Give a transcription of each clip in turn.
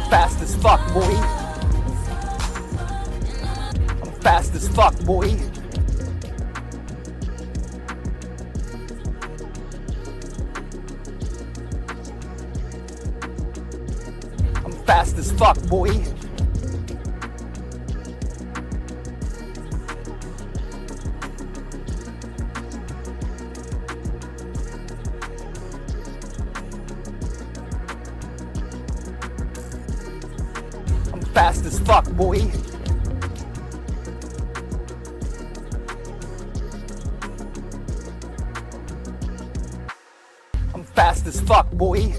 Fast as fuck, boy. I'm fast as fuck, boy. I'm fast as fuck, boy. I'm fast as fuck, boy. I'm fast as fuck, boy.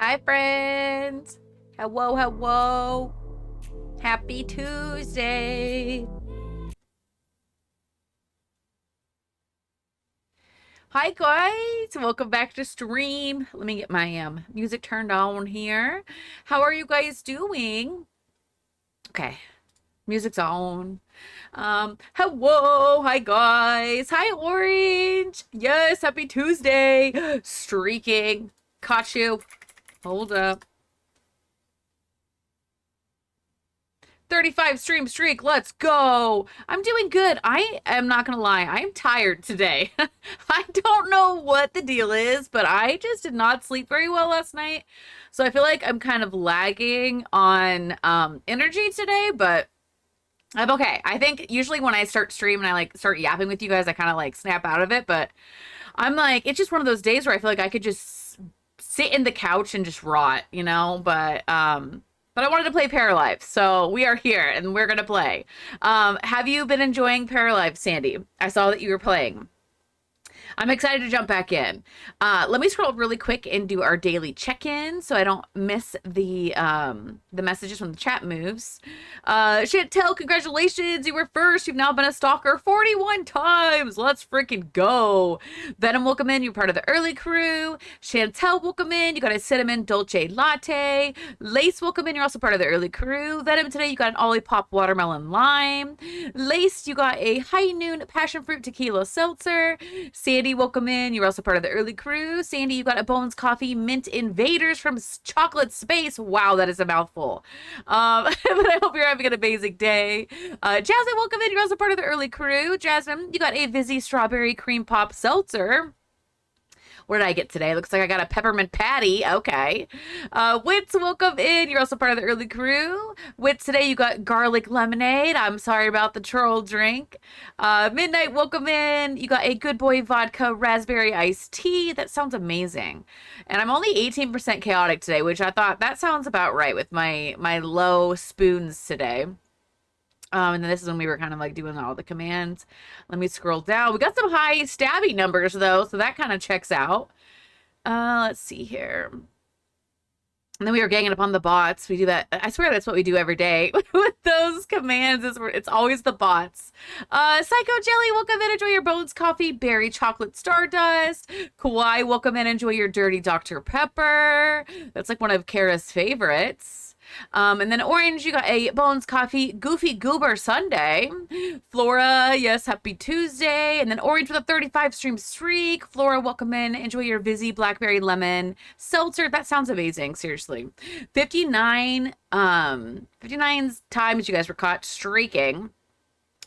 Hi, friends. Hello, hello. Happy Tuesday. Hi, guys. Welcome back to stream. Let me get my music turned on here. How are you guys doing? Okay, music's on. Hello. Hi, guys. Hi, Orange. Yes, happy Tuesday. Streaking. Caught you. Hold up. 35 stream streak. Let's go. I'm doing good. I am not going to lie. I'm tired today. I don't know what the deal is, but I just did not sleep very well last night. So I feel like I'm kind of lagging on energy today, but I'm okay. I think usually when I start stream and I like start yapping with you guys, I kind of like snap out of it, but I'm like, it's just one of those days where I feel like I could just sit in the couch and just rot, you know? But but I wanted to play Paralive, so we are here and we're gonna play. Have you been enjoying Paralive, Sandy? I saw that you were playing. I'm excited to jump back in. Let me scroll really quick and do our daily check-in so I don't miss the messages from the chat moves. Chantel, congratulations. You were first. You've now been a stalker 41 times. Let's freaking go. Venom, welcome in. You're part of the early crew. Chantel, welcome in. You got a cinnamon dolce latte. Lace, welcome in. You're also part of the early crew. Venom, today you got an Olipop watermelon lime. Lace, you got a high noon passion fruit tequila seltzer. Sandy, welcome in. You're also part of the early crew. Sandy, you got a Bones Coffee Mint Invaders from Chocolate Space. Wow, that is a mouthful. But I hope you're having an amazing day. Jasmine, welcome in. You're also part of the early crew. Jasmine, you got a Vizzy Strawberry Cream Pop Seltzer. What did I get today? Looks like I got a peppermint patty. Okay. Wits, welcome in. You're also part of the early crew. Wits, today you got garlic lemonade. I'm sorry about the troll drink. Midnight, welcome in. You got a Good Boy Vodka raspberry iced tea. That sounds amazing. And I'm only 18% chaotic today, which I thought that sounds about right with my low spoons today. And then this is when we were kind of like doing all the commands. Let me scroll down. We got some high stabby numbers though, so that kind of checks out. Let's see here. And then we were ganging up on the bots. We do that. I swear that's what we do every day with those commands. It's always the bots. Psycho Jelly, welcome in. Enjoy your Bones Coffee Berry Chocolate Stardust. Kawaii, welcome in. Enjoy your Dirty Dr. Pepper. That's like one of Kara's favorites. And then Orange, you got a Bones Coffee Goofy Goober Sunday. Flora, yes, happy Tuesday. And then Orange with a 35 stream streak. Flora, welcome in. Enjoy your Vizzy Blackberry Lemon Seltzer. That sounds amazing, seriously. 59 times you guys were caught streaking.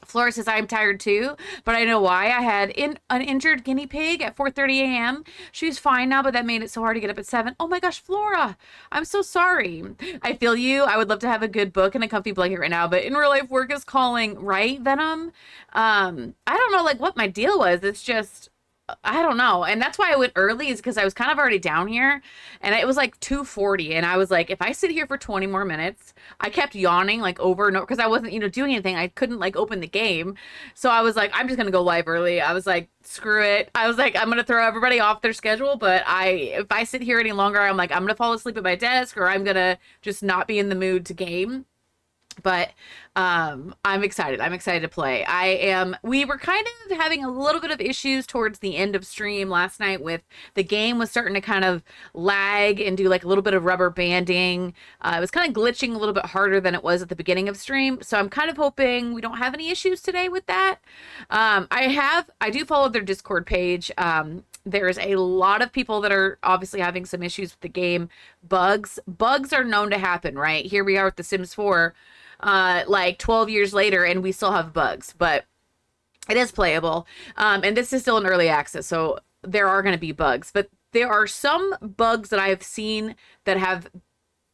Flora says, I'm tired too, but I know why. I had an injured guinea pig at 4:30 a.m. She's fine now, but that made it so hard to get up at 7. Oh my gosh, Flora, I'm so sorry. I feel you. I would love to have a good book and a comfy blanket right now, but in real life, work is calling, right, Venom? I don't know, like, what my deal was. It's just, I don't know. And that's why I went early, is because I was kind of already down here and it was like 2:40. And I was like, if I sit here for 20 more minutes, I kept yawning like over and over because I wasn't, doing anything. I couldn't like open the game. So I was like, I'm just going to go live early. I was like, screw it. I was like, I'm going to throw everybody off their schedule. But if I sit here any longer, I'm like, I'm going to fall asleep at my desk or I'm going to just not be in the mood to game. But I'm excited. I'm excited to play. We were kind of having a little bit of issues towards the end of stream last night with the game was starting to kind of lag and do like a little bit of rubber banding. It was kind of glitching a little bit harder than it was at the beginning of stream. So I'm kind of hoping we don't have any issues today with that. I do follow their Discord page. There's a lot of people that are obviously having some issues with the game. Bugs are known to happen, right? Here we are with The Sims 4. Like 12 years later and we still have bugs, but it is playable. And this is still in early access, so there are going to be bugs, but there are some bugs that I've seen that have,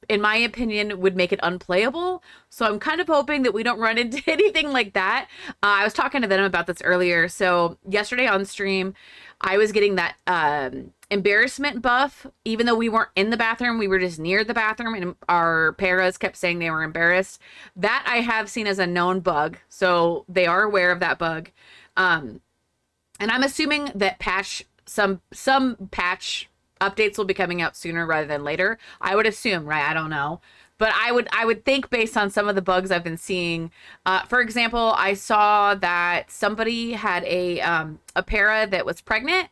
in my opinion, would make it unplayable. So I'm kind of hoping that we don't run into anything like that. I was talking to Venom about this earlier. So yesterday on stream, I was getting that embarrassment buff, even though we weren't in the bathroom, we were just near the bathroom and our paras kept saying they were embarrassed. That I have seen as a known bug. So they are aware of that bug. And I'm assuming that some patch updates will be coming out sooner rather than later. I would assume, right? I don't know. But I would think based on some of the bugs I've been seeing, for example, I saw that somebody had a para that was pregnant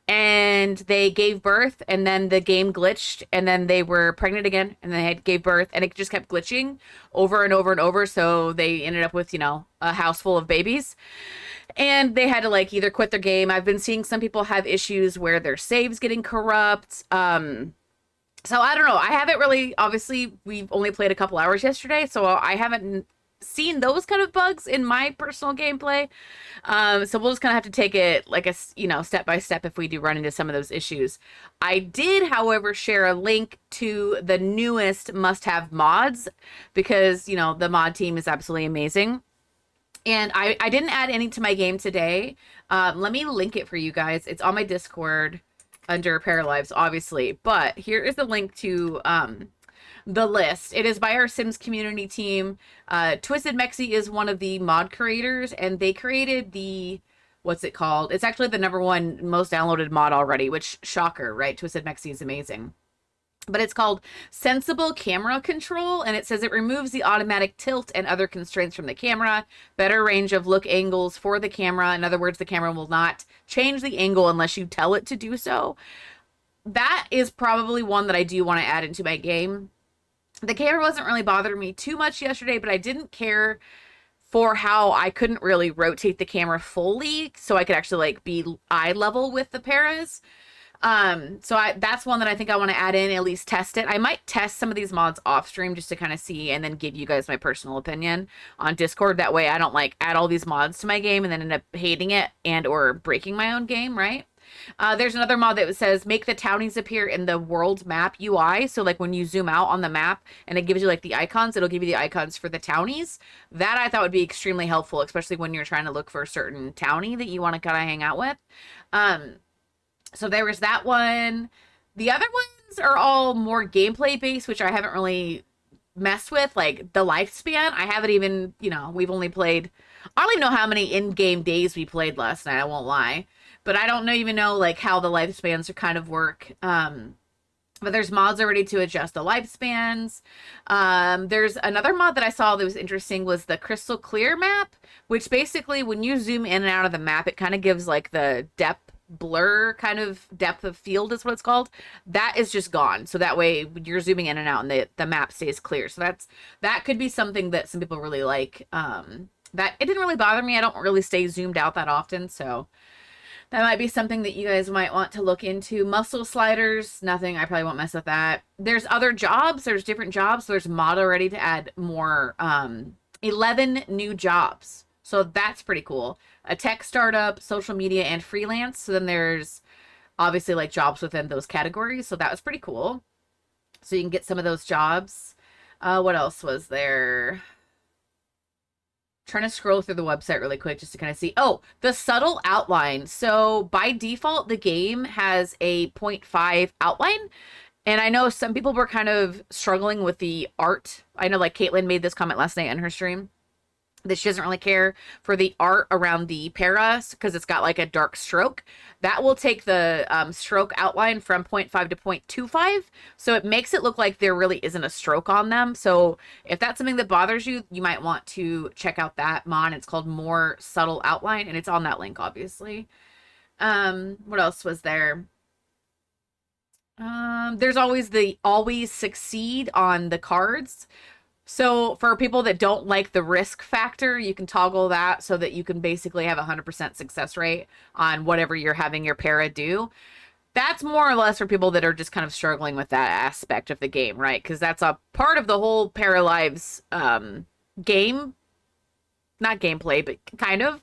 and they gave birth and then the game glitched and then they were pregnant again and they gave birth and it just kept glitching over and over and over. So they ended up with, a house full of babies and they had to like either quit their game. I've been seeing some people have issues where their saves getting corrupt. So I don't know. I haven't really, obviously we've only played a couple hours yesterday, so I haven't seen those kind of bugs in my personal gameplay. So we'll just kind of have to take it like a, step by step if we do run into some of those issues. I did, however, share a link to the newest must-have mods because, the mod team is absolutely amazing. And I didn't add any to my game today. Let me link it for you guys. It's on my Discord under Paralives, obviously. But here is the link to the list. It is by our Sims community team. Twisted Mexi is one of the mod creators, and they created the, what's it called? It's actually the #1 most downloaded mod already, which, shocker, right? Twisted Mexi is amazing. But it's called Sensible Camera Control, and it says it removes the automatic tilt and other constraints from the camera, better range of look angles for the camera. In other words, the camera will not change the angle unless you tell it to do so. That is probably one that I do want to add into my game. The camera wasn't really bothering me too much yesterday, but I didn't care for how I couldn't really rotate the camera fully so I could actually like be eye level with the paras. That's one that I think I want to add in, at least test it. I might test some of these mods off stream just to kind of see and then give you guys my personal opinion on Discord. That way I don't like add all these mods to my game and then end up hating it and or breaking my own game, right? There's another mod that says make the townies appear in the world map UI. So like when you zoom out on the map and it gives you like the icons, it'll give you the icons for the townies. That I thought would be extremely helpful, especially when you're trying to look for a certain townie that you want to kind of hang out with. So there was that one. The other ones are all more gameplay based, which I haven't really messed with. Like the lifespan, I haven't even, we've only played, I don't even know how many in-game days we played last night, I won't lie. But I don't even know like how the lifespans are kind of work. But there's mods already to adjust the lifespans. There's another mod that I saw that was interesting was the crystal clear map, which basically when you zoom in and out of the map, it kind of gives like the depth blur kind of depth of field is what it's called. That is just gone. So that way you're zooming in and out and the map stays clear. So that could be something that some people really like. That it didn't really bother me. I don't really stay zoomed out that often. So that might be something that you guys might want to look into. Muscle sliders, nothing. I probably won't mess with that. There's other jobs. There's different jobs. So there's mod already to add more, 11 new jobs. So that's pretty cool. A tech startup, social media, and freelance. So then there's obviously like jobs within those categories. So that was pretty cool. So you can get some of those jobs. What else was there? Trying to scroll through the website really quick just to kind of see. Oh, the subtle outline. So by default, the game has a 0.5 outline. And I know some people were kind of struggling with the art. I know like Caitlin made this comment last night on her stream that she doesn't really care for the art around the paras because it's got like a dark stroke. That will take the stroke outline from 0.5 to 0.25. So it makes it look like there really isn't a stroke on them. So if that's something that bothers you, you might want to check out that mod. It's called More Subtle Outline and it's on that link, obviously. What else was there? There's always the always succeed on the cards. So for people that don't like the risk factor, you can toggle that so that you can basically have 100% success rate on whatever you're having your para do. That's more or less for people that are just kind of struggling with that aspect of the game, right? Because that's a part of the whole Paralives game. Not gameplay, but kind of.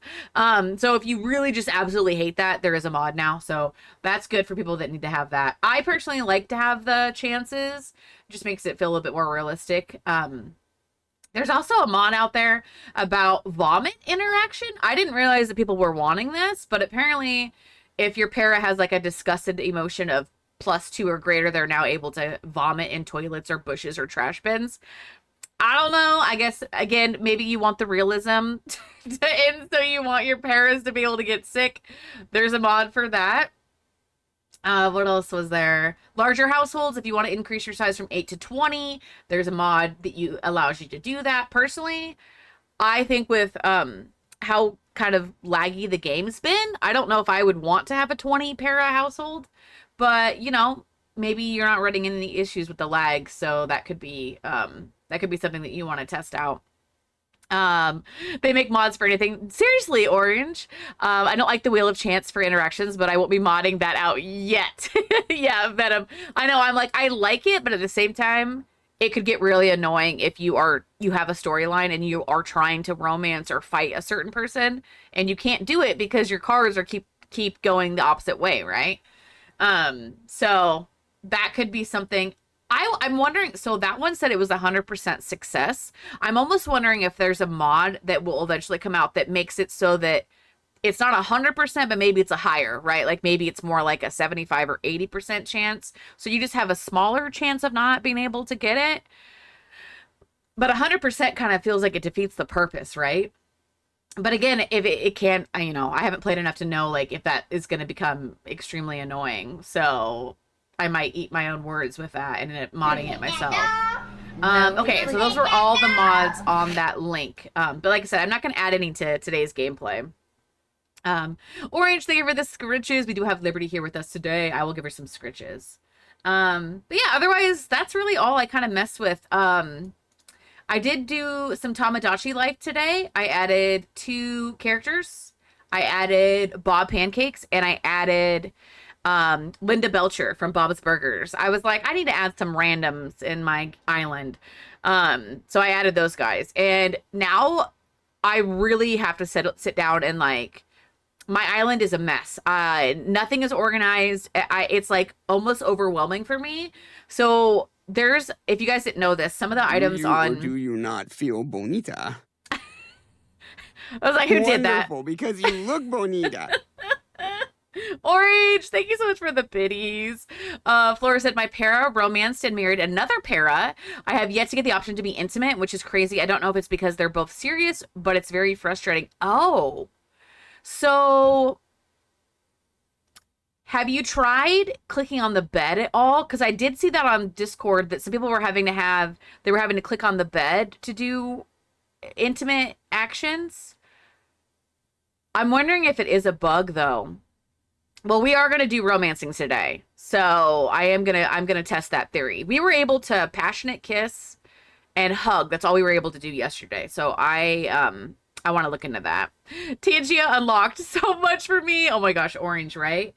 So if you really just absolutely hate that, there is a mod now. So that's good for people that need to have that. I personally like to have the chances. It just makes it feel a little bit more realistic. There's also a mod out there about vomit interaction. I didn't realize that people were wanting this, but apparently if your para has like a disgusted emotion of +2 or greater, they're now able to vomit in toilets or bushes or trash bins. I don't know. I guess, again, maybe you want the realism and so you want your paras to be able to get sick. There's a mod for that. What else was there? Larger households, if you want to increase your size from 8 to 20, there's a mod that allows you to do that. Personally, I think with how kind of laggy the game's been, I don't know if I would want to have a 20 para household, but maybe you're not running into any issues with the lag, so that could be something that you want to test out. They make mods for anything. Seriously, Orange. I don't like the Wheel of Chance for interactions, but I won't be modding that out yet. Yeah, Venom. I know, I'm like, I like it, but at the same time, it could get really annoying if you have a storyline and you are trying to romance or fight a certain person, and you can't do it because your cards are keep going the opposite way, right? So that could be something. I'm wondering, so that one said it was 100% success. I'm almost wondering if there's a mod that will eventually come out that makes it so that it's not 100%, but maybe it's a higher, right? Like maybe it's more like a 75 or 80% chance. So you just have a smaller chance of not being able to get it. But 100% kind of feels like it defeats the purpose, right? But again, if it can, you know, I haven't played enough to know like if that is going to become extremely annoying. So I might eat my own words with that and end up modding it myself. Okay, so those were all the mods on that link. But like I said, I'm not going to add any to today's gameplay. Orange, thank you for the scritches. We do have Liberty here with us today. I will give her some scritches. But yeah, otherwise, that's really all I kind of messed with. I did do some Tamagotchi life today. I added 2 characters. I added Bob Pancakes, and I added Linda Belcher from Bob's Burgers. I was like, I need to add some randoms in my island. So I added those guys. And now I really have to sit down and like, my island is a mess. Nothing is organized. It's like almost overwhelming for me. So there's, if you guys didn't know this, some of the items on. Or do you not feel bonita? I was like, who did that? Wonderful, because you look bonita. Orange, thank you so much for the biddies. Flora said, my para romanced and married another para. I have yet to get the option to be intimate, which is crazy. I don't know if it's because they're both serious, but it's very frustrating. Oh, so have you tried clicking on the bed at all? Because I did see that on Discord that some people were having to click on the bed to do intimate actions. I'm wondering if it is a bug though. Well, we are going to do romancing today. So I'm going to test that theory. We were able to passionate kiss and hug. That's all we were able to do yesterday. So I want to look into that. Tangia unlocked so much for me. Oh my gosh, Orange, right?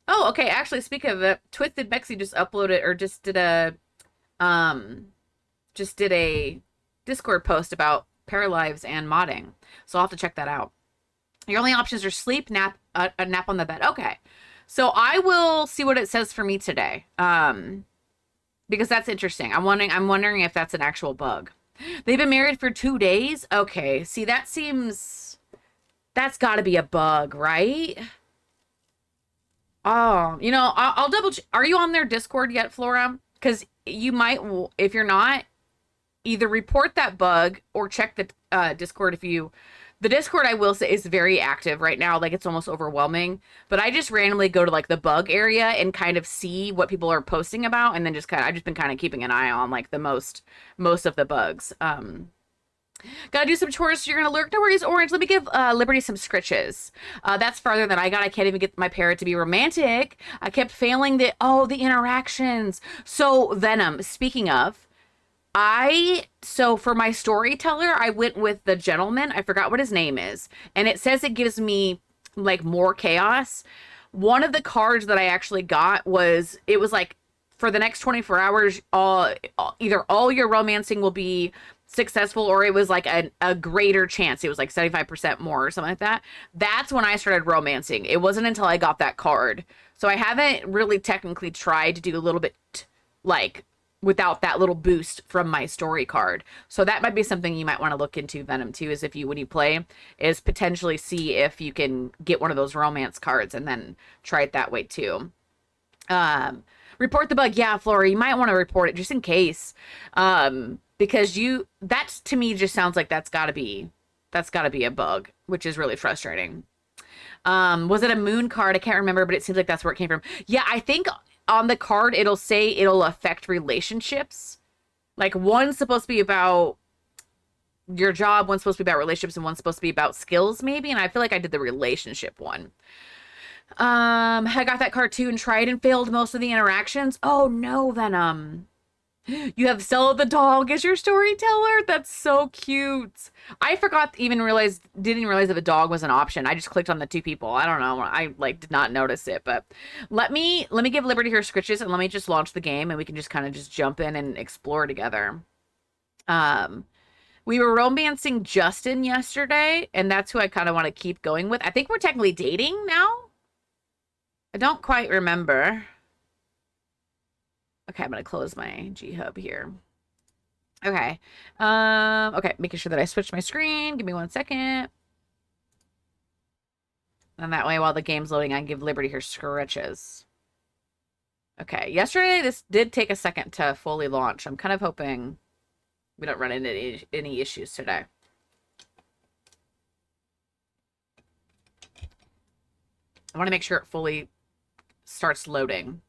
Oh, okay. Actually, speaking of it, Twisted Bexy just uploaded or just did a Discord post about Paralives and modding. So I'll have to check that out. Your only options are sleep, nap, a nap on the bed. Okay. So I will see what it says for me today. Because that's interesting. I'm wondering if that's an actual bug. They've been married for 2 days. Okay. See, that's got to be a bug, right? Oh, you know, I'll double check. Are you on their Discord yet, Flora? Because you might, if you're not, either report that bug or check the Discord the Discord, I will say, is very active right now. Like, it's almost overwhelming. But I just randomly go to, like, the bug area and kind of see what people are posting about. And then I've just been kind of keeping an eye on, like, the most of the bugs. Gotta do some chores, so you're gonna lurk. No worries, Orange. Let me give Liberty some scritches. That's farther than I got. I can't even get my parrot to be romantic. I kept failing the interactions. So, Venom, speaking of, so for my storyteller, I went with the gentleman. I forgot what his name is. And it says it gives me like more chaos. One of the cards that I actually got it was like for the next 24 hours, either all your romancing will be successful or it was like a greater chance. It was like 75% more or something like that. That's when I started romancing. It wasn't until I got that card. So I haven't really technically tried to do a little bit like without that little boost from my story card. So that might be something you might want to look into, Venom, too, is when you play, is potentially see if you can get one of those romance cards and then try it that way, too. Report the bug. Yeah, Flora, you might want to report it just in case. Because that to me just sounds like that's gotta be a bug, which is really frustrating. Was it a moon card? I can't remember, but it seems like that's where it came from. Yeah, I think on the card, it'll say it'll affect relationships. Like, one's supposed to be about your job, one's supposed to be about relationships, and one's supposed to be about skills, maybe. And I feel like I did the relationship one. I got that card too and tried and failed most of the interactions. Oh no, Venom. You have Stella the dog as your storyteller? That's so cute. I didn't realize if a dog was an option. I just clicked on the 2 people. I don't know. I did not notice it, but let me give Liberty her scritches and let me just launch the game and we can just kind of just jump in and explore together. We were romancing Justin yesterday, and that's who I kind of want to keep going with. I think we're technically dating now. I don't quite remember. Okay, I'm going to close my G-Hub here. Okay. Okay, making sure that I switch my screen. Give me 1 second. And that way, while the game's loading, I can give Liberty her scritches. Okay, yesterday this did take a second to fully launch. I'm kind of hoping we don't run into any issues today. I want to make sure it fully starts loading.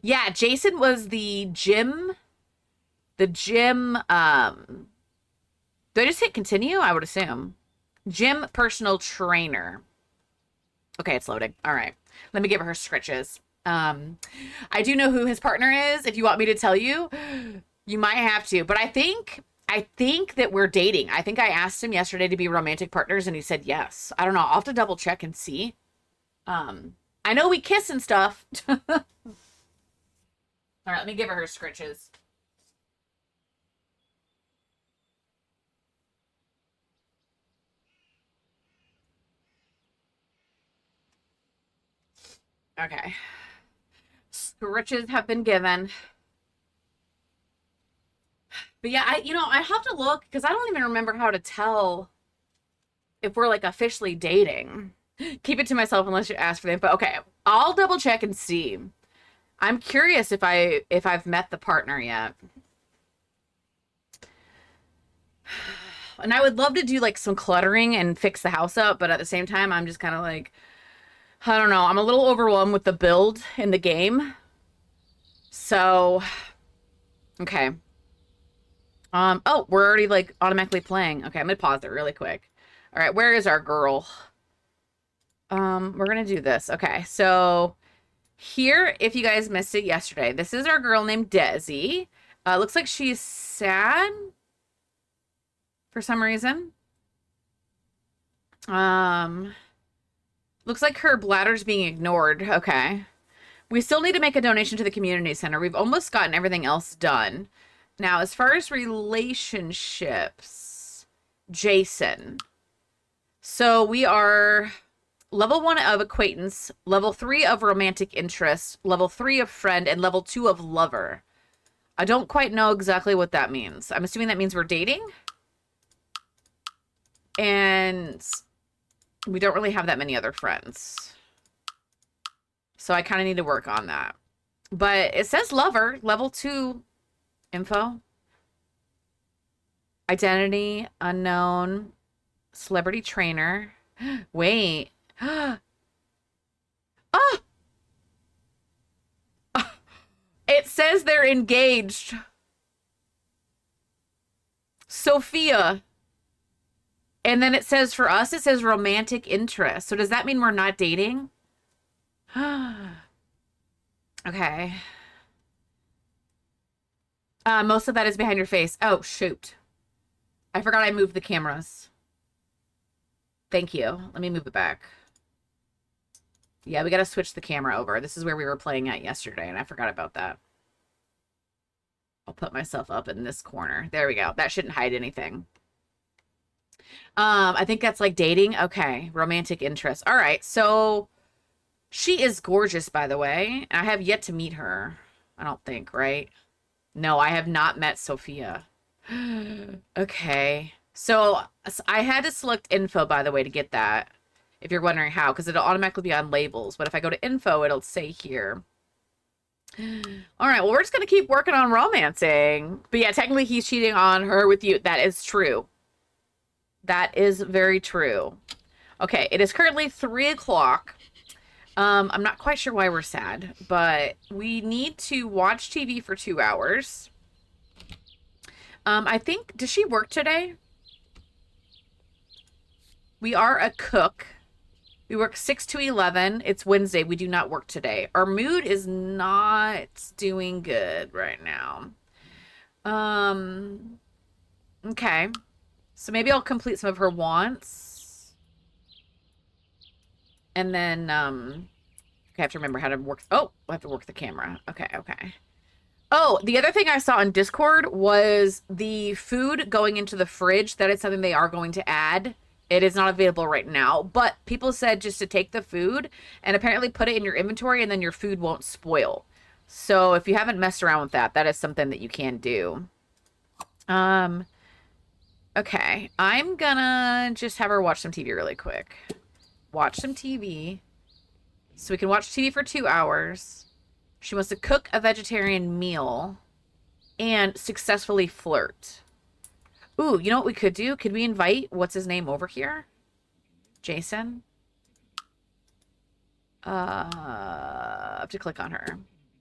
Yeah, Jason was the gym. Do I just hit continue? I would assume. Gym personal trainer. Okay, it's loading. All right. Let me give her scritches. I do know who his partner is. If you want me to tell you, you might have to. But I think that we're dating. I think I asked him yesterday to be romantic partners, and he said yes. I don't know. I'll have to double check and see. I know we kiss and stuff. All right, let me give her scritches. Okay. Scritches have been given. But yeah, I have to look because I don't even remember how to tell if we're like officially dating. Keep it to myself unless you ask for them. But okay, I'll double check and see. I'm curious if I've met the partner yet. And I would love to do like some cluttering and fix the house up, but at the same time, I'm just kind of like, I don't know. I'm a little overwhelmed with the build in the game. So, okay. Oh, we're already like automatically playing. Okay, I'm gonna pause it really quick. All right, where is our girl? We're gonna do this. Okay, so here, if you guys missed it yesterday, this is our girl named Desi. Looks like she's sad for some reason. Looks like her bladder's being ignored. Okay. We still need to make a donation to the community center. We've almost gotten everything else done. Now, as far as relationships, Jason. So we are level 1 of acquaintance, level 3 of romantic interest, level 3 of friend, and level 2 of lover. I don't quite know exactly what that means. I'm assuming that means we're dating. And we don't really have that many other friends. So I kind of need to work on that. But it says lover, level 2 info. Identity, unknown, celebrity trainer. Wait. Oh! It says they're engaged. Sophia. And then it says for us, it says romantic interest. So does that mean we're not dating? Okay. Most of that is behind your face. Oh, shoot. I forgot I moved the cameras. Thank you. Let me move it back. Yeah, we got to switch the camera over. This is where we were playing at yesterday, and I forgot about that. I'll put myself up in this corner. There we go. That shouldn't hide anything. I think that's like dating. Okay. Romantic interest. All right. So she is gorgeous, by the way. I have yet to meet her. I don't think, right? No, I have not met Sophia. Okay. So I had to select info, by the way, to get that. If you're wondering how, because it'll automatically be on labels. But if I go to info, it'll say here. All right. Well, we're just going to keep working on romancing. But yeah, technically he's cheating on her with you. That is true. That is very true. Okay. It is currently 3 o'clock. I'm not quite sure why we're sad, but we need to watch TV for 2 hours. I think, does she work today? We are a cook. We work 6 to 11. It's Wednesday. We do not work today. Our mood is not doing good right now. Okay. So maybe I'll complete some of her wants. And then, okay, I have to remember how to work. Oh, I have to work the camera. Okay, okay. Oh, the other thing I saw on Discord was the food going into the fridge. That is something they are going to add. It is not available right now, but people said just to take the food and apparently put it in your inventory and then your food won't spoil. So if you haven't messed around with that, that is something that you can do. Okay, I'm gonna just have her watch some TV really quick. watch some TV. So we can watch TV for 2 hours. She wants to cook a vegetarian meal and successfully flirt. Ooh, you know what we could do? Could we invite, what's his name, over here? Jason? I have to click on her.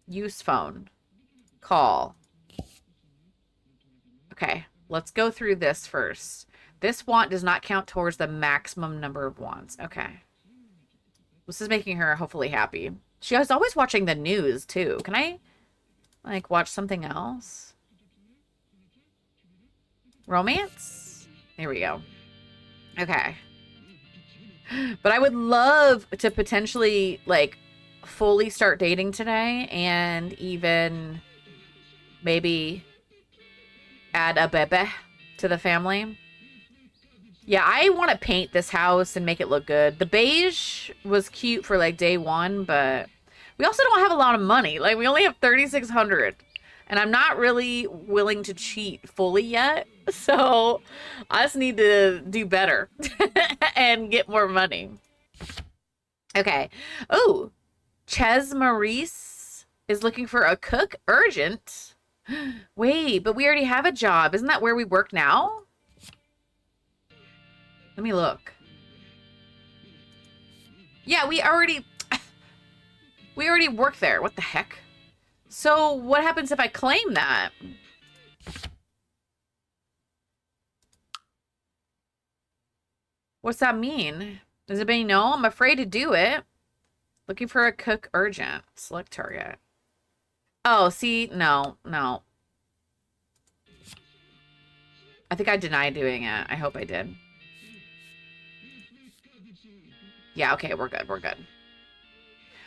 Use phone. Call. Okay, let's go through this first. This want does not count towards the maximum number of wants. Okay. This is making her hopefully happy. She was always watching the news, too. Can I, like, watch something else? Romance? There we go. Okay. But I would love to potentially, like, fully start dating today and even maybe add a bebe to the family. Yeah, I want to paint this house and make it look good. The beige was cute for, like, day one, but we also don't have a lot of money. Like, we only have $3,600. And I'm not really willing to cheat fully yet. So I just need to do better and get more money. Okay. Oh, Ches Maurice is looking for a cook. Urgent. Wait, but we already have a job. Isn't that where we work now? Let me look. Yeah, we already work there. What the heck? So what happens if I claim that? What's that mean? Does anybody know? I'm afraid to do it. Looking for a cook urgent. Select target. Oh, see? No. I think I denied doing it. I hope I did. Yeah, okay, we're good.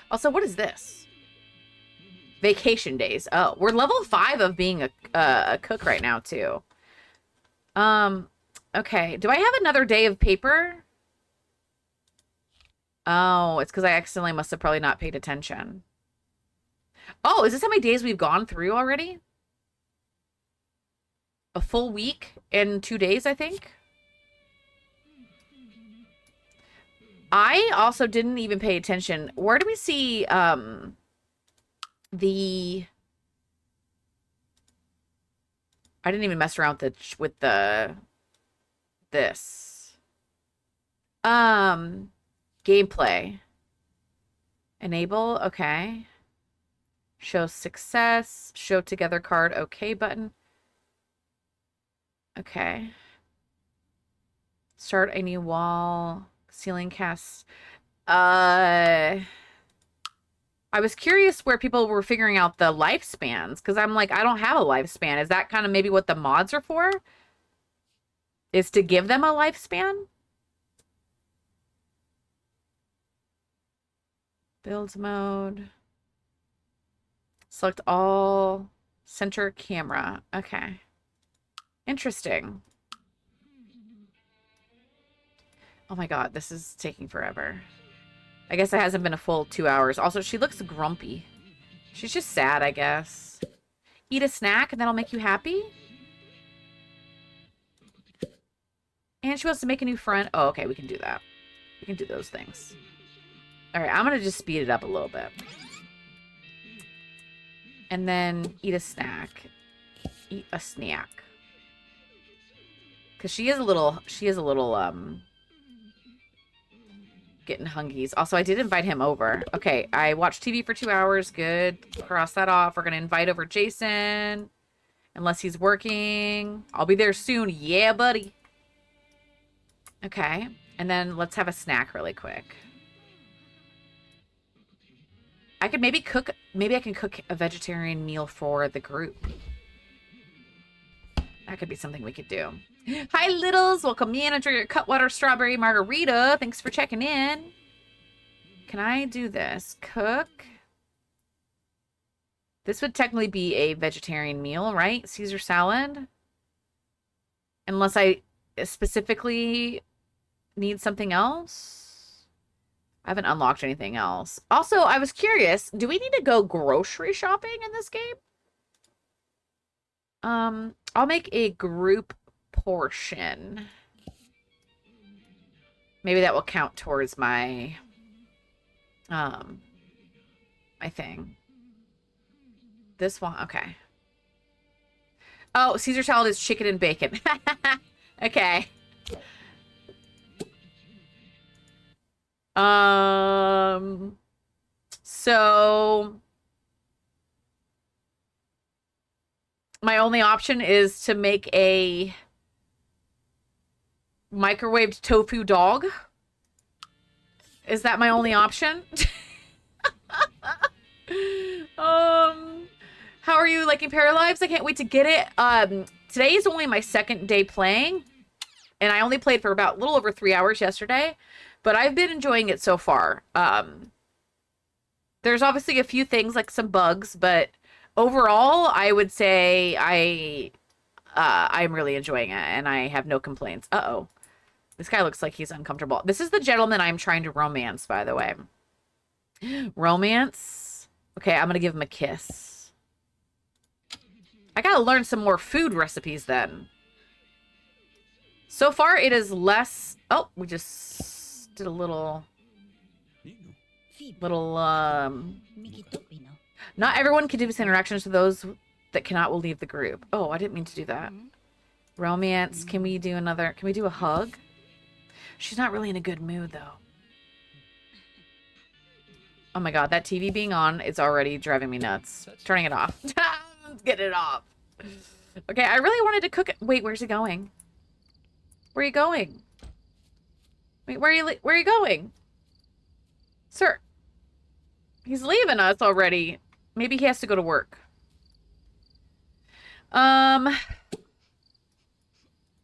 Also, what is this? Vacation days. Oh, we're level 5 of being a cook right now, too. Okay. Do I have another day of paper? Oh, it's because I accidentally must have probably not paid attention. Oh, is this how many days we've gone through already? A full week and 2 days, I think. I also didn't even pay attention. Where do we see, the... I didn't even mess around with this. Gameplay. Enable, okay. Show success. Show together card, okay button. Okay. Start a new wall. Ceiling casts. I was curious where people were figuring out the lifespans, because I'm like, I don't have a lifespan. Is that kind of maybe what the mods are for? Is to give them a lifespan? Build mode. Select all. Center camera. Okay. Interesting. Oh my god, this is taking forever. I guess it hasn't been a full 2 hours. Also, she looks grumpy. She's just sad, I guess. Eat a snack and that'll make you happy? And she wants to make a new friend. Oh, okay, we can do that. We can do those things. All right, I'm going to just speed it up a little bit. And then eat a snack. Eat a snack. Because she is a little, getting hungies. Also, I did invite him over. Okay, I watched TV for 2 hours. Good. Cross that off. We're going to invite over Jason. Unless he's working. I'll be there soon. Yeah, buddy. Okay. And then let's have a snack really quick. I could maybe cook... Maybe I can cook a vegetarian meal for the group. That could be something we could do. Hi, Littles. Welcome in. Enjoy your Cutwater Strawberry Margarita. Thanks for checking in. Can I do this? Cook. This would technically be a vegetarian meal, right? Caesar salad. Unless I specifically need something else. I haven't unlocked anything else. Also, I was curious. Do we need to go grocery shopping in this game? I'll make a group portion. Maybe that will count towards my my thing. This one, okay. Oh, Caesar salad is chicken and bacon. Okay. So my only option is to make a microwaved tofu dog. Is that my only option? How are you liking Paralives? I can't wait to get it. Today is only my second day playing, and I only played for about a little over 3 hours yesterday, but I've been enjoying it so far. There's obviously a few things like some bugs, but overall, I would say I'm really enjoying it, and I have no complaints. Uh-oh. This guy looks like he's uncomfortable. This is the gentleman I'm trying to romance, by the way. Romance? Okay, I'm gonna give him a kiss. I gotta learn some more food recipes then. So far, it is less... Oh, we just did a little... Not everyone can do this interactions to those that cannot will leave the group. Oh, I didn't mean to do that. Romance. Can we do another... Can we do a hug? She's not really in a good mood, though. Oh my god, that TV being on is already driving me nuts. Turning it off. Let's get it off. Okay, I really wanted to cook it. Wait, where's he going? Where are you going? Wait, where are you going? Sir. He's leaving us already. Maybe he has to go to work.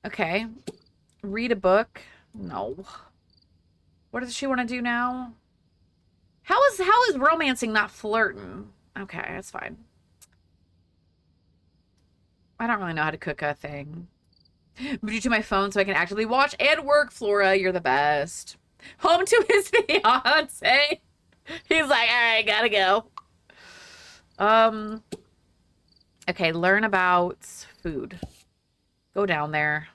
Okay. Read a book. No. What does she want to do now? How is romancing not flirting? Okay, that's fine. I don't really know how to cook a thing. Move you to my phone so I can actively watch and work. Flora, you're the best. Home to his fiance. He's like, all right, gotta go. Okay, learn about food. Go down there.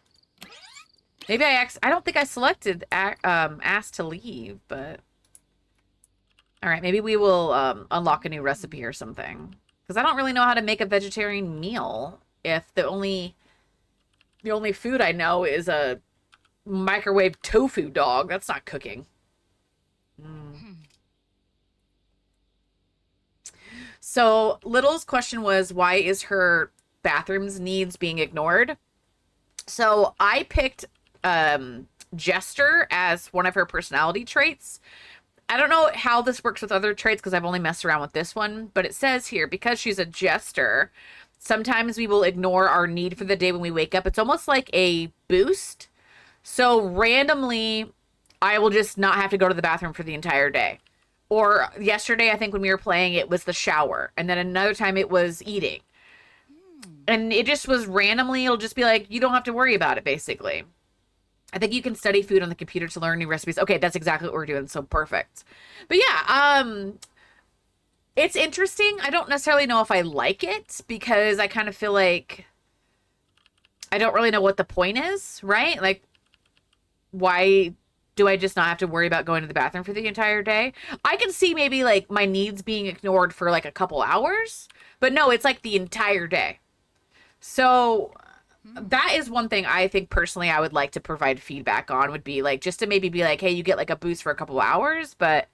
Maybe I don't think I selected ask to leave, but all right, maybe we will unlock a new recipe or something, because I don't really know how to make a vegetarian meal if the only food I know is a microwave tofu dog. That's not cooking. So Little's question was, why is her bathroom's needs being ignored? So I picked Jester as one of her personality traits. I don't know how this works with other traits because I've only messed around with this one, but it says here, because she's a jester, sometimes we will ignore our need for the day when we wake up. It's almost like a boost. So randomly, I will just not have to go to the bathroom for the entire day. Or yesterday, I think when we were playing, it was the shower. And then another time it was eating. And it just was randomly, it'll just be like, you don't have to worry about it, basically. I think you can study food on the computer to learn new recipes. Okay, that's exactly what we're doing. So perfect. But yeah, it's interesting. I don't necessarily know if I like it because I kind of feel like I don't really know what the point is, right? Like, why do I just not have to worry about going to the bathroom for the entire day? I can see maybe like my needs being ignored for like a couple hours, but no, it's like the entire day. So that is one thing I think personally I would like to provide feedback on, would be like just to maybe be like, hey, you get like a boost for a couple hours, but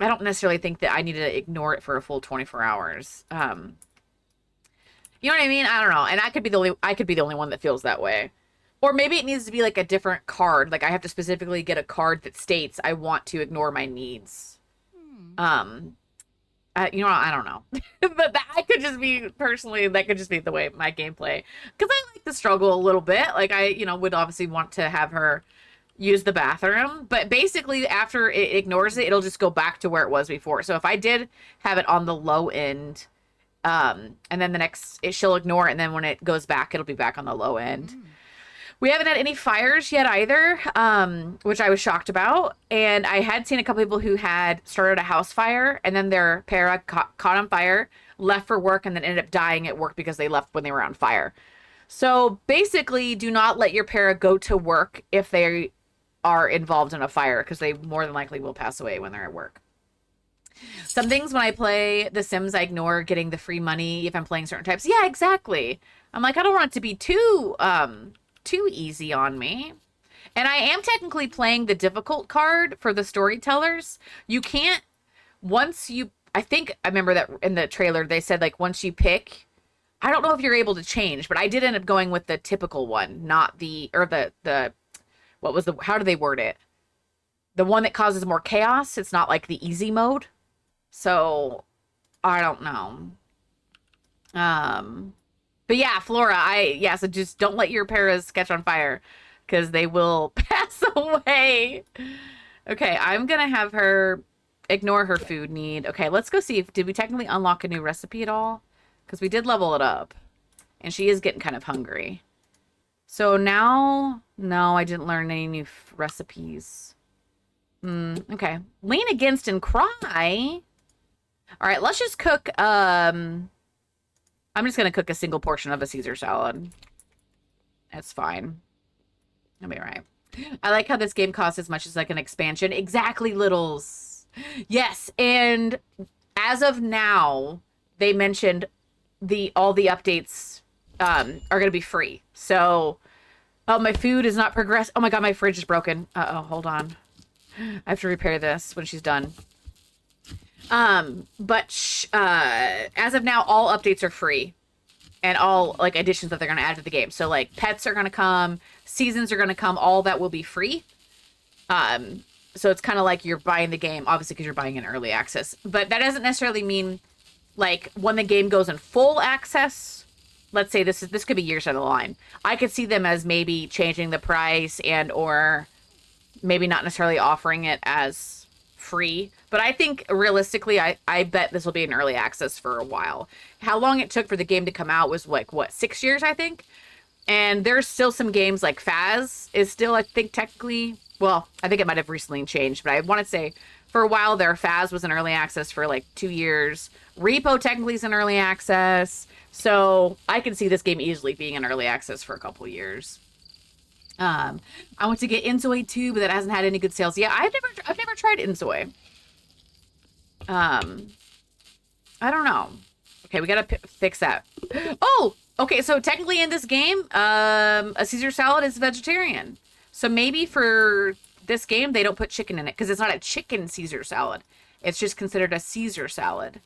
I don't necessarily think that I need to ignore it for a full 24 hours. You know what I mean? I don't know. And I could be the only one that feels that way. Or maybe it needs to be like a different card. Like I have to specifically get a card that states I want to ignore my needs. You know, I don't know. But that could just be, personally, that could just be the way my gameplay. Because I like to struggle a little bit. Like I, you know, would obviously want to have her use the bathroom. But basically, after it ignores it, it'll just go back to where it was before. So if I did have it on the low end, and then the next, she'll ignore it. And then when it goes back, it'll be back on the low end. We haven't had any fires yet either, which I was shocked about. And I had seen a couple people who had started a house fire and then their para caught on fire, left for work, and then ended up dying at work because they left when they were on fire. So basically, do not let your para go to work if they are involved in a fire because they more than likely will pass away when they're at work. Some things when I play The Sims, I ignore getting the free money if I'm playing certain types. Yeah, exactly. I'm like, I don't want it to be too easy on me. And I am technically playing the difficult card for the storytellers. You can't, I think I remember that in the trailer, they said like once you pick, I don't know if you're able to change, but I did end up going with the typical one, not how do they word it? The one that causes more chaos. It's not like the easy mode. So I don't know. But yeah, Flora, so just don't let your paras catch on fire because they will pass away. Okay, I'm going to have her ignore her food need. Okay, let's go see did we technically unlock a new recipe at all? Because we did level it up. And she is getting kind of hungry. So now, no, I didn't learn any new recipes. Okay. Lean against and cry. All right, let's just cook, I'm just going to cook a single portion of a Caesar salad. That's fine. I'll be all right. I like how this game costs as much as like an expansion. Exactly, Littles. Yes, and as of now, they mentioned all the updates are going to be free. So, oh, my food is not progressed. Oh my god, my fridge is broken. Uh-oh, hold on. I have to repair this when she's done. But as of now, all updates are free. And all, like, additions that they're going to add to the game. So, like, pets are going to come. Seasons are going to come. All that will be free. So it's kind of like you're buying the game, obviously, because you're buying in early access. But that doesn't necessarily mean, like, when the game goes in full access, let's say this could be years down the line. I could see them as maybe changing the price and or maybe not necessarily offering it as free. But I think realistically, I bet this will be in early access for a while. How long it took for the game to come out was like, what, 6 years, I think? And there's still some games like Faz is still, I think, technically, well, I think it might have recently changed, but I want to say for a while there, Faz was in early access for like 2 years. Repo technically is in early access. So I can see this game easily being in early access for a couple years. I want to get Inzoi too, but that hasn't had any good sales. Yeah, I've never tried Inzoi. I don't know. Okay, we gotta fix that. Oh, okay. So technically in this game, a Caesar salad is vegetarian. So maybe for this game, they don't put chicken in it because it's not a chicken Caesar salad. It's just considered a Caesar salad.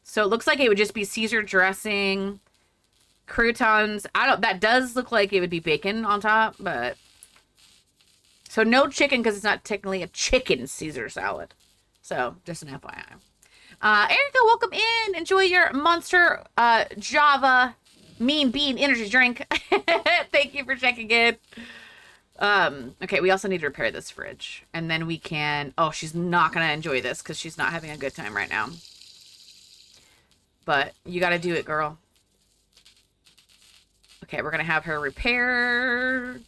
So it looks like it would just be Caesar dressing, croutons. That does look like it would be bacon on top, but. So no chicken because it's not technically a chicken Caesar salad. So just an FYI. Erica, welcome in. Enjoy your Monster Java Mean Bean energy drink. Thank you for checking in. Okay, we also need to repair this fridge. And then we can... Oh, she's not going to enjoy this because she's not having a good time right now. But you got to do it, girl. Okay, we're going to have her repair.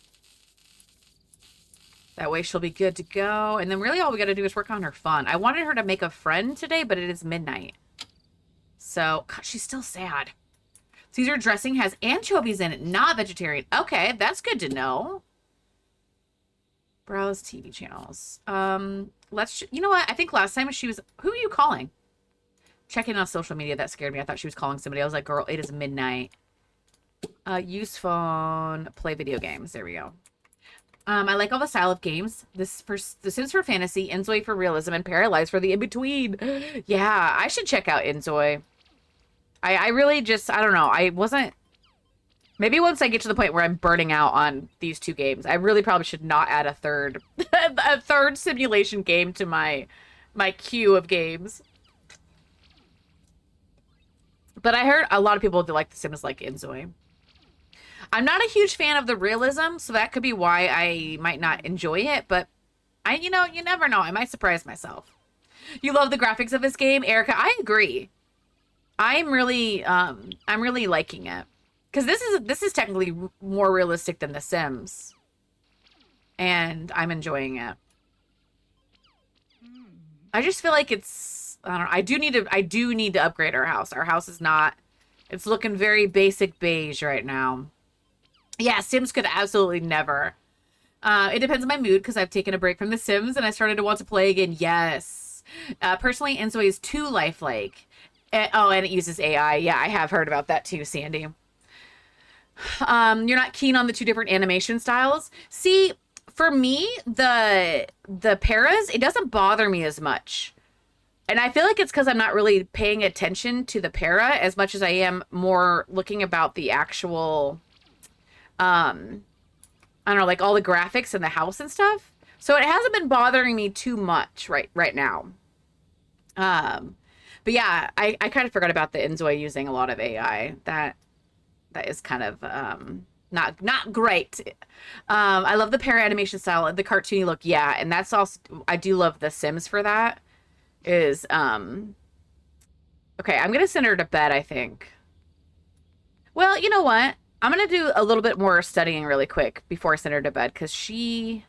That way she'll be good to go. And then really all we got to do is work on her fun. I wanted her to make a friend today, but it is midnight. So, God, she's still sad. Caesar dressing has anchovies in it, not vegetarian. Okay, that's good to know. Browse TV channels. You know what? I think last time she was... Who are you calling? Checking on social media, that scared me. I thought she was calling somebody. I was like, girl, it is midnight. Use phone, play video games. There we go. I like all the style of games. This for The Sims for fantasy, Inzoi for realism, and Paralyzed for the in-between. Yeah, I should check out Inzoi. I really just, I don't know. I wasn't... Maybe once I get to the point where I'm burning out on these two games, I really probably should not add a third a third simulation game to my queue of games. But I heard a lot of people that like The Sims like Inzoi. I'm not a huge fan of the realism, so that could be why I might not enjoy it, but you never know. I might surprise myself. You love the graphics of this game, Erica? I agree. I'm really liking it. Because this is technically more realistic than The Sims. And I'm enjoying it. I just feel like it's, I don't know, I do need to upgrade our house. Our house is not, it's looking very basic beige right now. Yeah, Sims could absolutely never It depends on my mood because I've taken a break from The Sims and I started to want to play again. Yes. Personally, Inzoi is too lifelike. And it uses AI. Yeah, I have heard about that too, Sandy. You're not keen on the two different animation styles. See, for me, the paras, it doesn't bother me as much. And I feel like it's because I'm not really paying attention to the para as much as I am more looking about the actual, I don't know, like all the graphics and the house and stuff. So it hasn't been bothering me too much right now. But yeah, I kind of forgot about the Inzoi using a lot of AI. That is kind of not great. I love the para animation style, the cartoony look. Yeah, and that's also, I do love The Sims for that. Okay, I'm gonna send her to bed, I think. Well, you know what? I'm gonna do a little bit more studying really quick before I send her to bed because she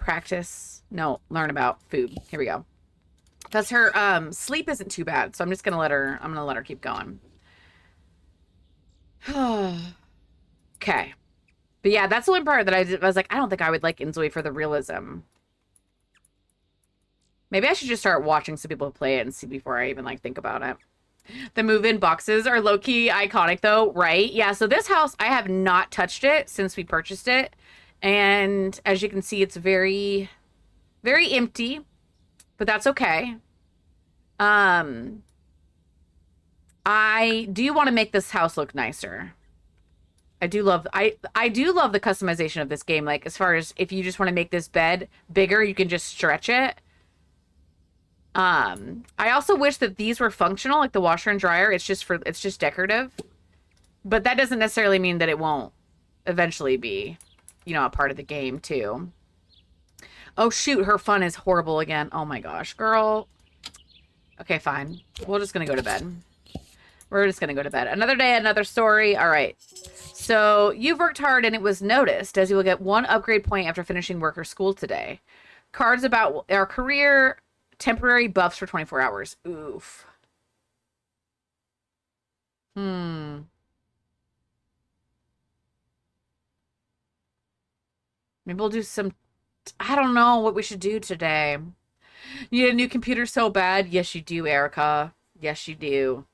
learn about food. Here we go. Because her sleep isn't too bad, so I'm gonna let her keep going. Okay. But yeah, that's the one part that I was like, I don't think I would like Inzoi for the realism. Maybe I should just start watching some people play it and see before I even like think about it. The move-in boxes are low-key iconic though, right? Yeah, so this house, I have not touched it since we purchased it. And as you can see, it's very, very empty, but that's okay. I do want to make this house look nicer. I do love the customization of this game. Like as far as if you just want to make this bed bigger, you can just stretch it. I also wish that these were functional, like the washer and dryer. It's just decorative. But that doesn't necessarily mean that it won't eventually be, you know, a part of the game too. Oh shoot, her fun is horrible again. Oh my gosh, girl. Okay, fine. We're just gonna go to bed. We're just gonna go to bed. Another day, another story. All right. So you've worked hard and it was noticed, as you will get 1 upgrade point after finishing work or school today. Cards about our career. Temporary buffs for 24 hours. Oof. Maybe we'll do some... I don't know what we should do today. You need a new computer so bad? Yes, you do, Erica. Yes, you do.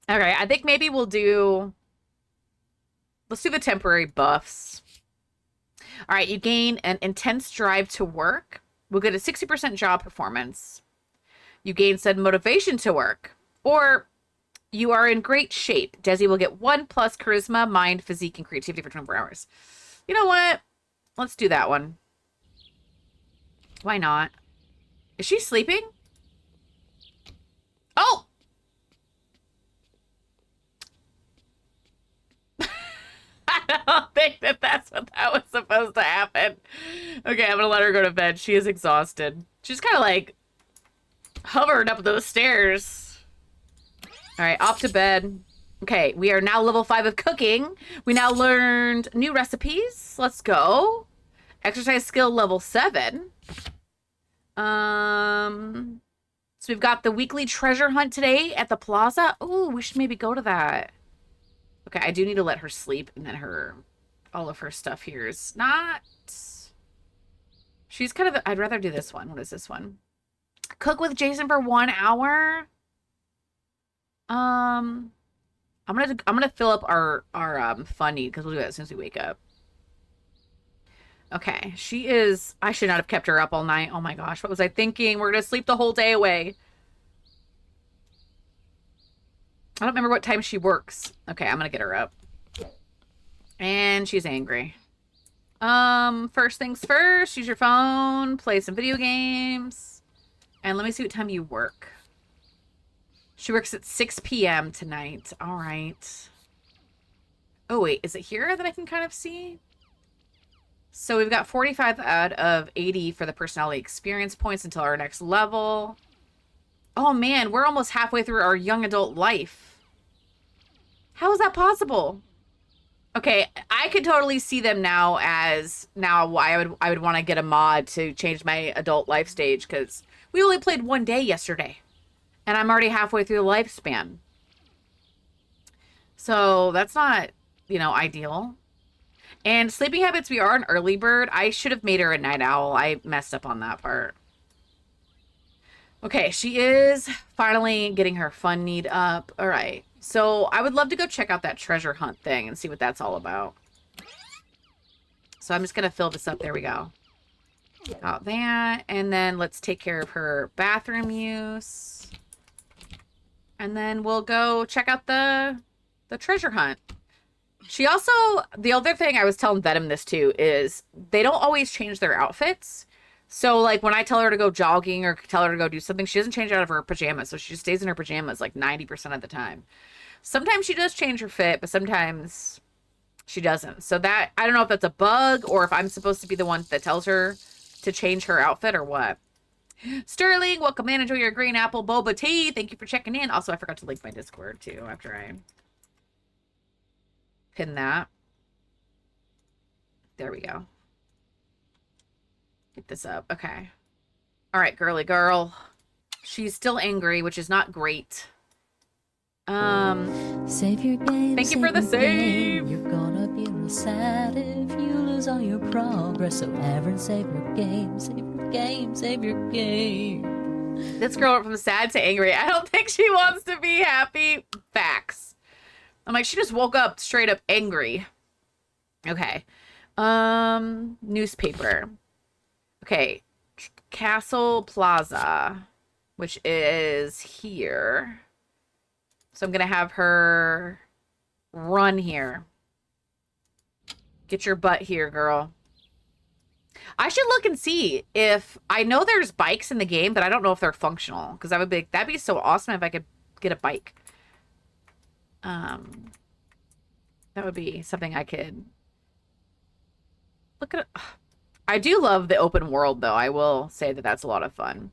Okay, I think maybe we'll do... Let's do the temporary buffs. All right, you gain an intense drive to work. We'll get a 60% job performance. You gain said motivation to work. Or you are in great shape. Desi will get 1+ charisma, mind, physique, and creativity for 24 hours. You know what? Let's do that one. Why not? Is she sleeping? Oh! I don't think that's what that was supposed to happen. Okay, I'm gonna let her go to bed. She is exhausted. She's kind of like hovered up those stairs. All right, off to bed. Okay, we are now level 5 of cooking. We now learned new recipes. Let's go. Exercise skill level 7. So we've got the weekly treasure hunt today at the plaza. Ooh, we should maybe go to that. Okay, I do need to let her sleep, and then all of her stuff here is not... She's kind of... I'd rather do this one. What is this one? Cook with Jason for 1 hour? I'm gonna fill up our fun need, because we'll do that as soon as we wake up. Okay, she is... I should not have kept her up all night. Oh my gosh, what was I thinking? We're gonna sleep the whole day away. I don't remember what time she works. Okay, I'm gonna get her up. And she's angry. First things first, use your phone, play some video games. And let me see what time you work. She works at 6 p.m. tonight. All right. Oh, wait, is it here that I can kind of see? So we've got 45 out of 80 for the personality experience points until our next level. Oh, man, we're almost halfway through our young adult life. How is that possible? Okay, I could totally see them now as... Now I would want to get a mod to change my adult life stage, because we only played 1 day yesterday. And I'm already halfway through the lifespan. So that's not ideal. And sleeping habits, we are an early bird. I should have made her a night owl. I messed up on that part. Okay, she is finally getting her fun need up. All right. So I would love to go check out that treasure hunt thing and see what that's all about. So I'm just going to fill this up. There we go. Got that. And then let's take care of her bathroom use. And then we'll go check out the treasure hunt. She also, the other thing I was telling Venom this too, is they don't always change their outfits. So like when I tell her to go jogging or tell her to go do something, she doesn't change out of her pajamas. So she just stays in her pajamas like 90% of the time. Sometimes she does change her fit, but sometimes she doesn't. So that, I don't know if that's a bug or if I'm supposed to be the one that tells her to change her outfit or what. Sterling, welcome in. Enjoy your green apple boba tea. Thank you for checking in. Also, I forgot to link my Discord too after I pin that. There we go. Get this up. Okay. All right, girly girl. She's still angry, which is not great. Save your game. Thank you for the save. You're gonna be real sad if you lose all your progress. So Everin, save your game. Save your game. Save your game. This girl went from sad to angry. I don't think she wants to be happy. Facts. I'm like, she just woke up straight up angry. Okay. Newspaper. Okay. Castle Plaza, which is here. So I'm going to have her run here. Get your butt here, girl. I should look and see if, I know there's bikes in the game, but I don't know if they're functional. Because that'd be so awesome if I could get a bike. That would be something I could look at. I do love the open world, though. I will say that that's a lot of fun.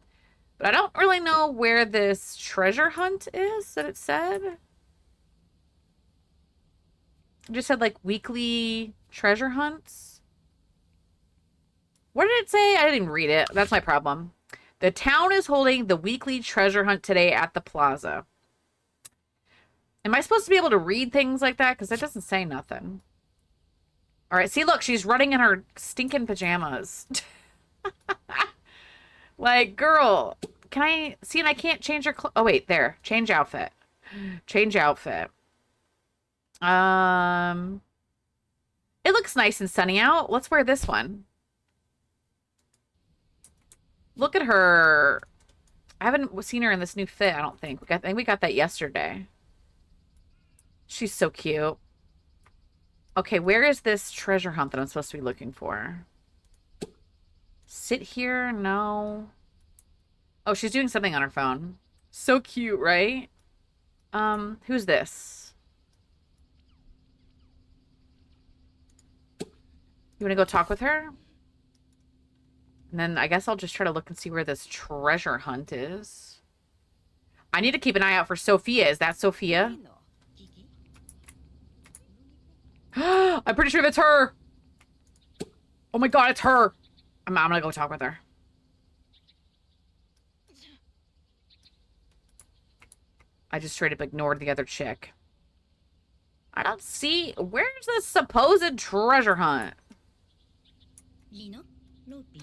But I don't really know where this treasure hunt is that it said. It just said, like, weekly treasure hunts. What did it say? I didn't even read it. That's my problem. The town is holding the weekly treasure hunt today at the plaza. Am I supposed to be able to read things like that? Because it doesn't say nothing. All right. See, look, she's running in her stinking pajamas. Like, girl, can I see? And I can't change her clothes. Oh, wait, there. Change outfit. Change outfit. It looks nice and sunny out. Let's wear this one. Look at her. I haven't seen her in this new fit, I don't think. I think we got that yesterday. She's so cute. Okay, where is this treasure hunt that I'm supposed to be looking for? Sit here? No. Oh, she's doing something on her phone. So cute, right? Who's this? You want to go talk with her? And then I guess I'll just try to look and see where this treasure hunt is. I need to keep an eye out for Sophia. Is that Sophia? I'm pretty sure that's her. Oh my god, it's her. I'm gonna go talk with her. I just straight up ignored the other chick. I don't see... Where's this supposed treasure hunt?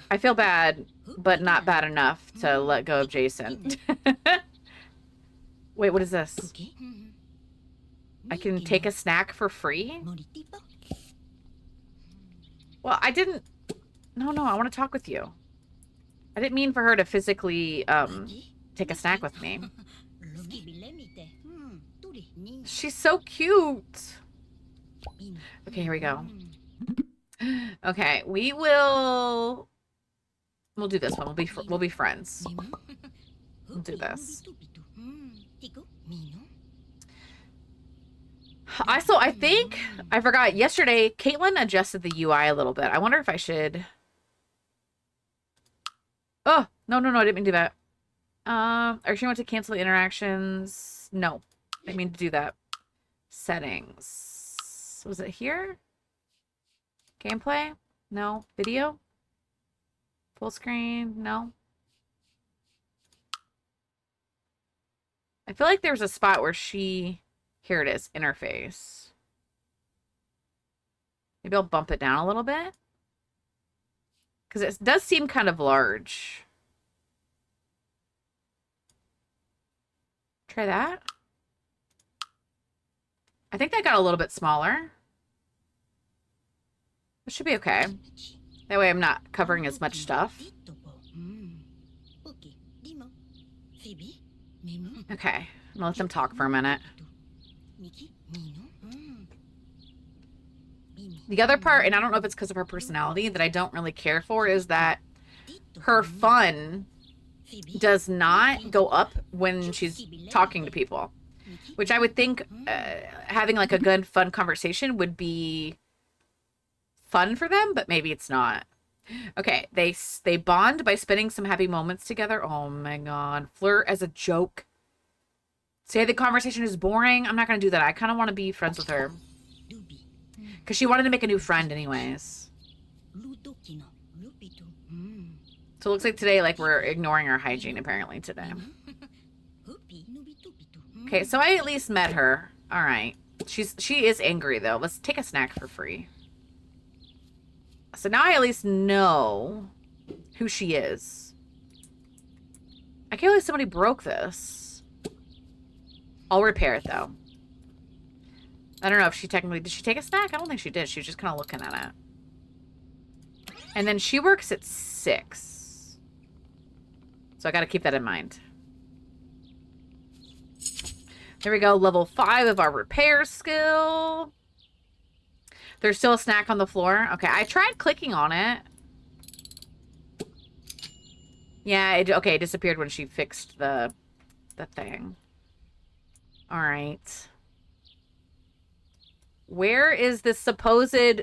I feel bad, but not bad enough to let go of Jason. Wait, what is this? I can take a snack for free? Well, I didn't... No, I want to talk with you. I didn't mean for her to physically, take a snack with me. She's so cute. Okay, here we go. Okay, we'll do this one. We'll be friends. We'll do this. I think I forgot yesterday. Caitlin adjusted the UI a little bit. I wonder if I should. Oh no! I didn't mean to do that. Or she want to cancel the interactions. No, I didn't mean to do that. Settings. Was it here? Gameplay? No. Video? Full screen? No. I feel like there's a spot where she... Here it is. Interface. Maybe I'll bump it down a little bit. Because it does seem kind of large. Try that. I think that got a little bit smaller. It should be okay. That way I'm not covering as much stuff. Okay, I'm gonna let them talk for a minute. The other part, and I don't know if it's because of her personality that I don't really care for, is that her fun does not go up when she's talking to people. Which I would think having like a good, fun conversation would be fun for them, but maybe it's not. Okay, they bond by spending some happy moments together. Oh my god. Flirt as a joke. Say the conversation is boring. I'm not going to do that. I kind of want to be friends with her. Because she wanted to make a new friend anyways. So it looks like today, like, we're ignoring our hygiene, apparently, today. Okay, so I at least met her. All right. She is angry, though. Let's take a snack for free. So now I at least know who she is. I can't believe somebody broke this. I'll repair it, though. I don't know if she technically... Did she take a snack? I don't think she did. She was just kind of looking at it. And then she works at 6. So I got to keep that in mind. There we go. Level 5 of our repair skill. There's still a snack on the floor. Okay, I tried clicking on it. Yeah, it disappeared when she fixed the thing. All right. Where is this supposed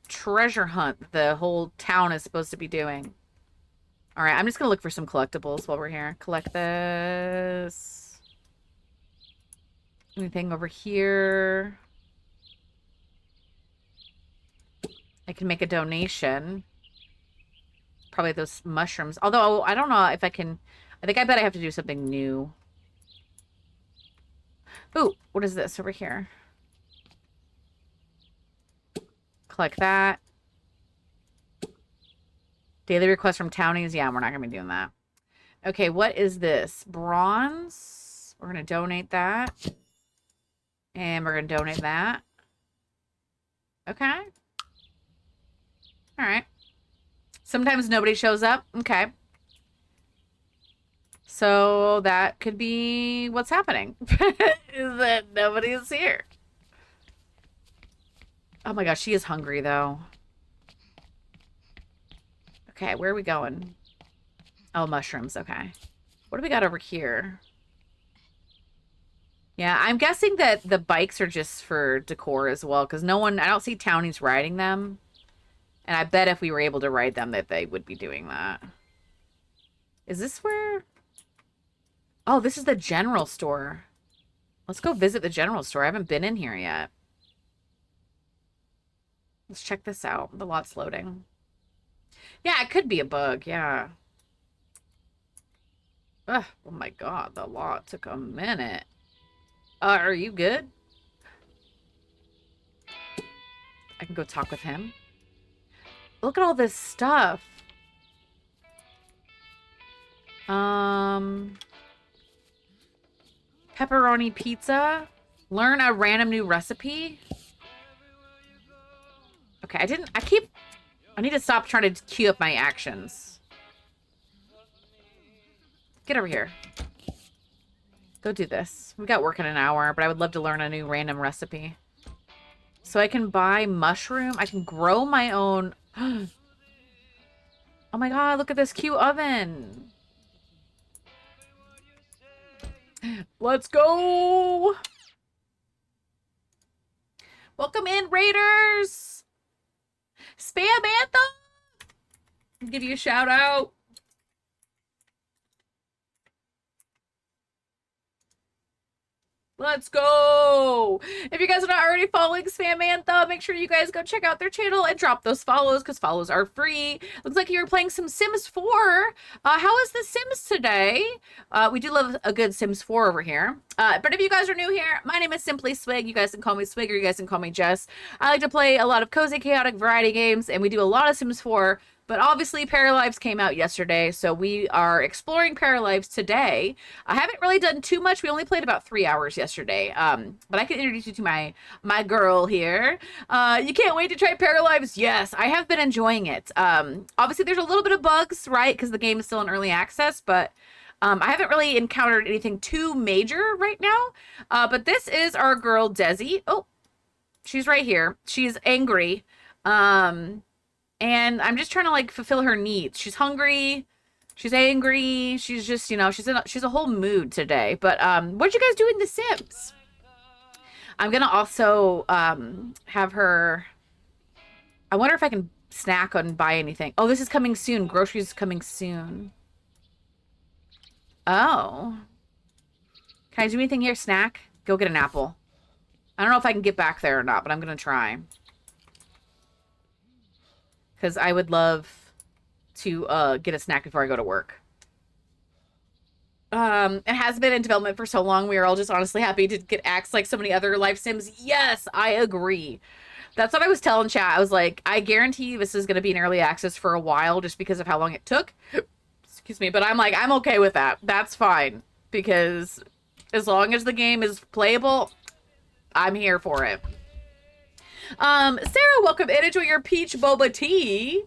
treasure hunt the whole town is supposed to be doing? All right, I'm just going to look for some collectibles while we're here. Collect this. Anything over here? I can make a donation. Probably those mushrooms. Although, I don't know if I can... I bet I have to do something new. Ooh, what is this over here? Collect that. Daily request from townies. Yeah, we're not going to be doing that. Okay, what is this? Bronze. We're going to donate that. And we're going to donate that. Okay. All right. Sometimes nobody shows up. Okay. So that could be what's happening. Is that nobody's here. Oh my gosh, she is hungry though. Okay, where are we going? Oh, mushrooms. Okay. What do we got over here? Yeah, I'm guessing that the bikes are just for decor as well, because I don't see townies riding them. And I bet if we were able to ride them that they would be doing that. Is this where... Oh, this is the general store. Let's go visit the general store. I haven't been in here yet. Let's check this out. The lot's loading. Yeah, it could be a bug. Yeah. Ugh, oh my god, the lot took a minute. Are you good? I can go talk with him. Look at all this stuff. Pepperoni pizza. Learn a random new recipe. Okay, I need to stop trying to queue up my actions. Get over here. Go do this. We got work in an hour, but I would love to learn a new random recipe. So I can buy mushroom. I can grow my own. Oh my god, look at this cute oven. Let's go. Welcome in, Raiders. Spam Anthem. I'll give you a shout out. Let's go! If you guys are not already following Samantha, make sure you guys go check out their channel and drop those follows because follows are free. Looks like you were playing some Sims 4. How is the Sims today? We do love a good Sims 4 over here. But if you guys are new here, my name is Simply Swig. You guys can call me Swig or you guys can call me Jess. I like to play a lot of cozy, chaotic variety games, and we do a lot of Sims 4. But obviously, Paralives came out yesterday, so we are exploring Paralives today. I haven't really done too much. We only played about 3 hours yesterday. But I can introduce you to my girl here. You can't wait to try Paralives? Yes, I have been enjoying it. Obviously, there's a little bit of bugs, right? Because the game is still in early access, but I haven't really encountered anything too major right now. But this is our girl, Desi. Oh, she's right here. She's angry. And I'm just trying to like fulfill her needs. She's hungry. She's angry. She's just, you know, she's a whole mood today. But what'd you guys do in The Sims? I'm gonna also have her. I wonder if I can snack and buy anything. Oh, this is coming soon. Groceries is coming soon. Oh. Can I do anything here? Snack? Go get an apple. I don't know if I can get back there or not, but I'm gonna try. Because I would love to get a snack before I go to work. It has been in development for so long. We are all just honestly happy to get axed like so many other life sims. Yes, I agree. That's what I was telling chat. I was like, I guarantee this is going to be in early access for a while just because of how long it took. Excuse me. But I'm like, I'm okay with that. That's fine. Because as long as the game is playable, I'm here for it. Sarah, welcome in. Enjoy your peach boba tea.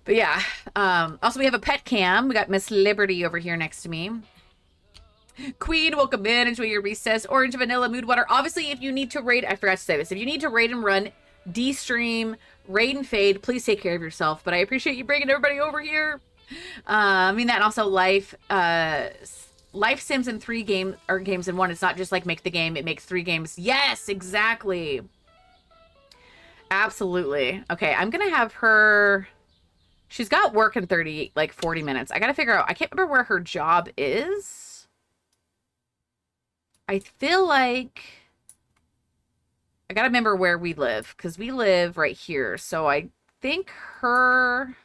But yeah, also we have a pet cam. We got Miss Liberty over here next to me. Queen, welcome in. Enjoy your recess. Orange, vanilla, mood water. Obviously, if you need to raid, I forgot to say this. If you need to raid and run, de-stream, raid and fade, please take care of yourself. But I appreciate you bringing everybody over here. I mean that, and also life sims in 3 games or games in 1. It's not just like make the game, it makes 3 games. Yes, exactly. Absolutely. Okay, I'm gonna have her. She's got work in 40 minutes. I gotta figure out. I can't remember where her job is. I feel like I gotta remember where we live because we live right here. So I think her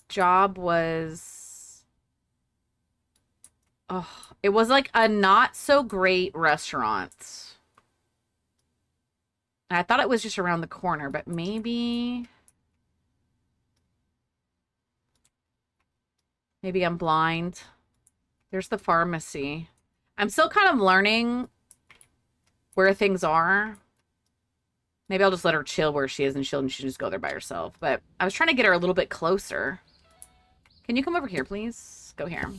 job was. Oh, it was like a not so great restaurant. I thought it was just around the corner, but maybe I'm blind. There's the pharmacy. I'm still kind of learning where things are. Maybe I'll just let her chill where she is and she just go there by herself. But I was trying to get her a little bit closer. Can you come over here, please? Go here.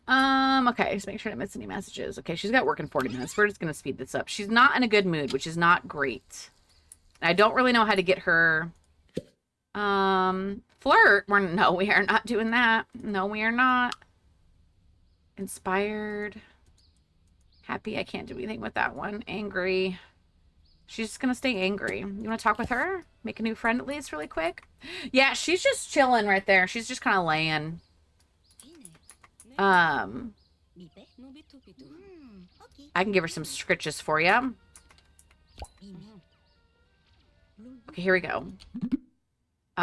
Okay, just make sure I didn't miss any messages. Okay, she's got work in 40 minutes. We're just gonna speed this up. She's not in a good mood, which is not great. I don't really know how to get her flirt. No, we are not doing that. No, we are not. Inspired. Happy. I can't do anything with that one. Angry. She's just gonna stay angry. You want to talk with her? Make a new friend at least really quick? Yeah, she's just chilling right there. She's just kind of laying. I can give her some scritches for you. Okay, here we go.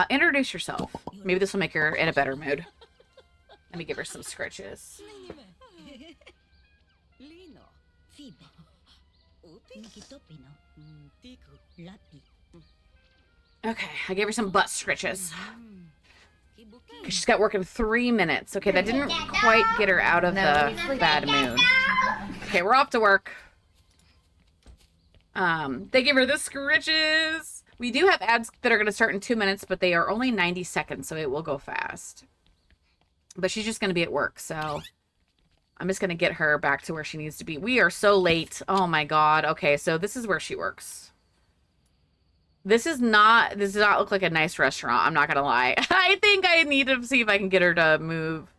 Introduce yourself. Maybe this will make her in a better mood. Let me give her some scritches. Okay, I gave her some butt scritches. Okay, she's got work in 3 minutes. Okay, that didn't quite get her out of the bad mood. Okay, we're off to work. They give her the scritches. We do have ads that are going to start in 2 minutes, but they are only 90 seconds, so it will go fast. But she's just going to be at work, so I'm just going to get her back to where she needs to be. We are so late. Oh my god. Okay, so this is where she works. This does not look like a nice restaurant. I'm not going to lie. I think I need to see if I can get her to move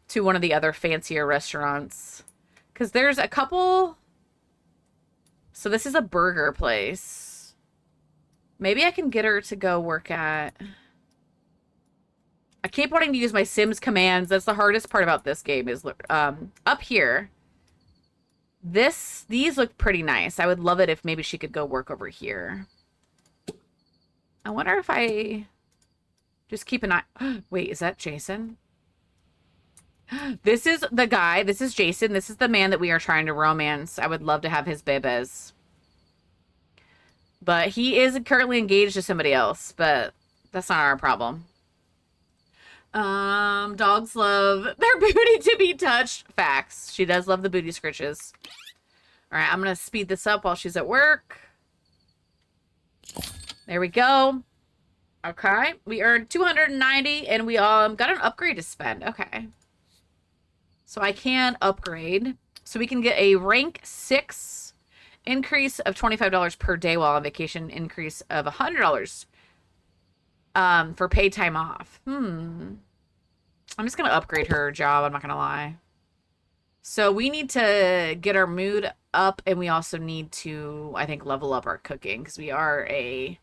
to one of the other fancier restaurants. Because there's a couple. So this is a burger place. Maybe I can get her to go work at. I keep wanting to use my Sims commands. That's the hardest part about this game is up here. These look pretty nice. I would love it if maybe she could go work over here. I wonder if I just keep an eye. Wait, is that Jason? This is the guy. This is Jason. This is the man that we are trying to romance. I would love to have his bebes. But he is currently engaged to somebody else, but that's not our problem. Dogs love their booty to be touched. Facts. She does love the booty scritches. All right, I'm going to speed this up while she's at work. There we go. Okay, we earned 290 and we got an upgrade to spend. Okay. So I can upgrade. So we can get a rank 6 increase of $25 per day while on vacation, increase of $100 for paid time off. I'm just going to upgrade her job. I'm not going to lie. So we need to get our mood up, and we also need to, I think, level up our cooking because we are a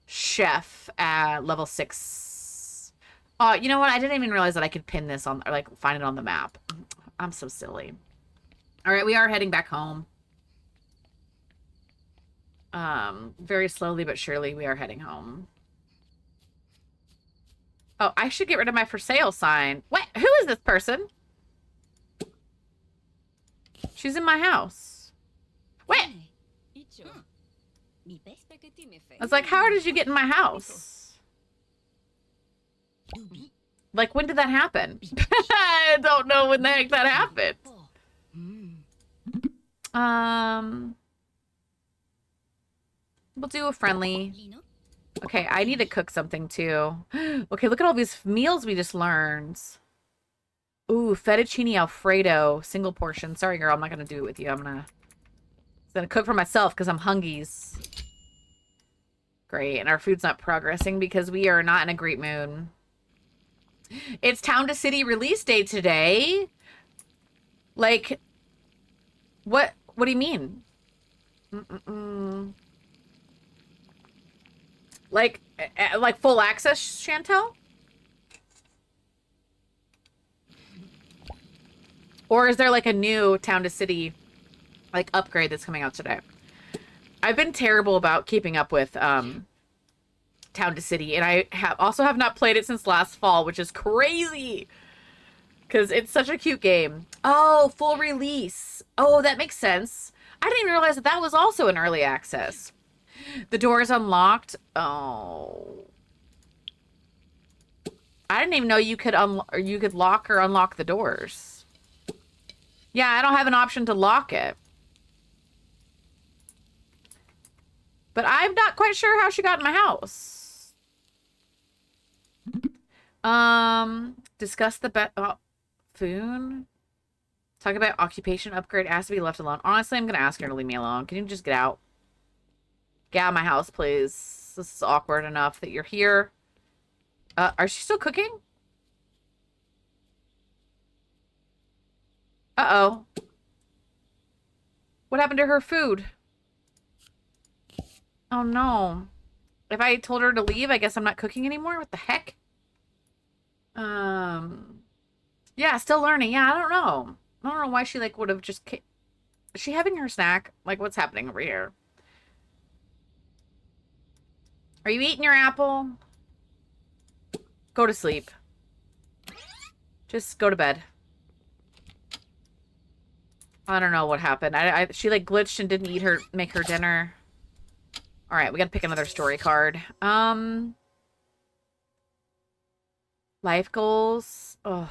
chef at level 6. You know what? I didn't even realize that I could pin this on, or like find it on the map. I'm so silly. All right, we are heading back home. Very slowly but surely we are heading home. Oh, I should get rid of my for sale sign. What? Who is this person? She's in my house. What? I was like, how did you get in my house? Like, when did that happen? I don't know when the heck that happened. We'll do a friendly. Okay, I need to cook something too. Okay, look at all these meals we just learned. Ooh, fettuccine Alfredo, single portion. Sorry, girl, I'm not gonna do it with you. I'm gonna cook for myself because I'm hungies. Great, and our food's not progressing because we are not in a great mood. It's Town to City release day today. Like, what do you mean? Like full access, Chantel? Or is there like a new Town to City like upgrade that's coming out today? I've been terrible about keeping up with Town to City, and I have not played it since last fall, which is crazy because it's such a cute game. Oh, full release. Oh, that makes sense. I didn't even realize that that was also in early access. The door is unlocked. Oh, I didn't even know you could lock or unlock the doors. Yeah, I don't have an option to lock it. But I'm not quite sure how she got in my house. Discuss the food. Talk about occupation upgrade. Asked to be left alone. Honestly, I'm going to ask her to leave me alone. Can you just get out? Get out of my house, please. This is awkward enough that you're here. Are she still cooking? Uh-oh. What happened to her food? Oh, no. If I told her to leave, I guess I'm not cooking anymore? What the heck? Yeah, still learning. Yeah, I don't know. I don't know why she, like, would have just... Is she having her snack? Like, what's happening over here? Are you eating your apple? Go to sleep. Just go to bed. I don't know what happened. She, like, glitched and didn't make her dinner. All right, we gotta pick another story card. Life goals. Oh.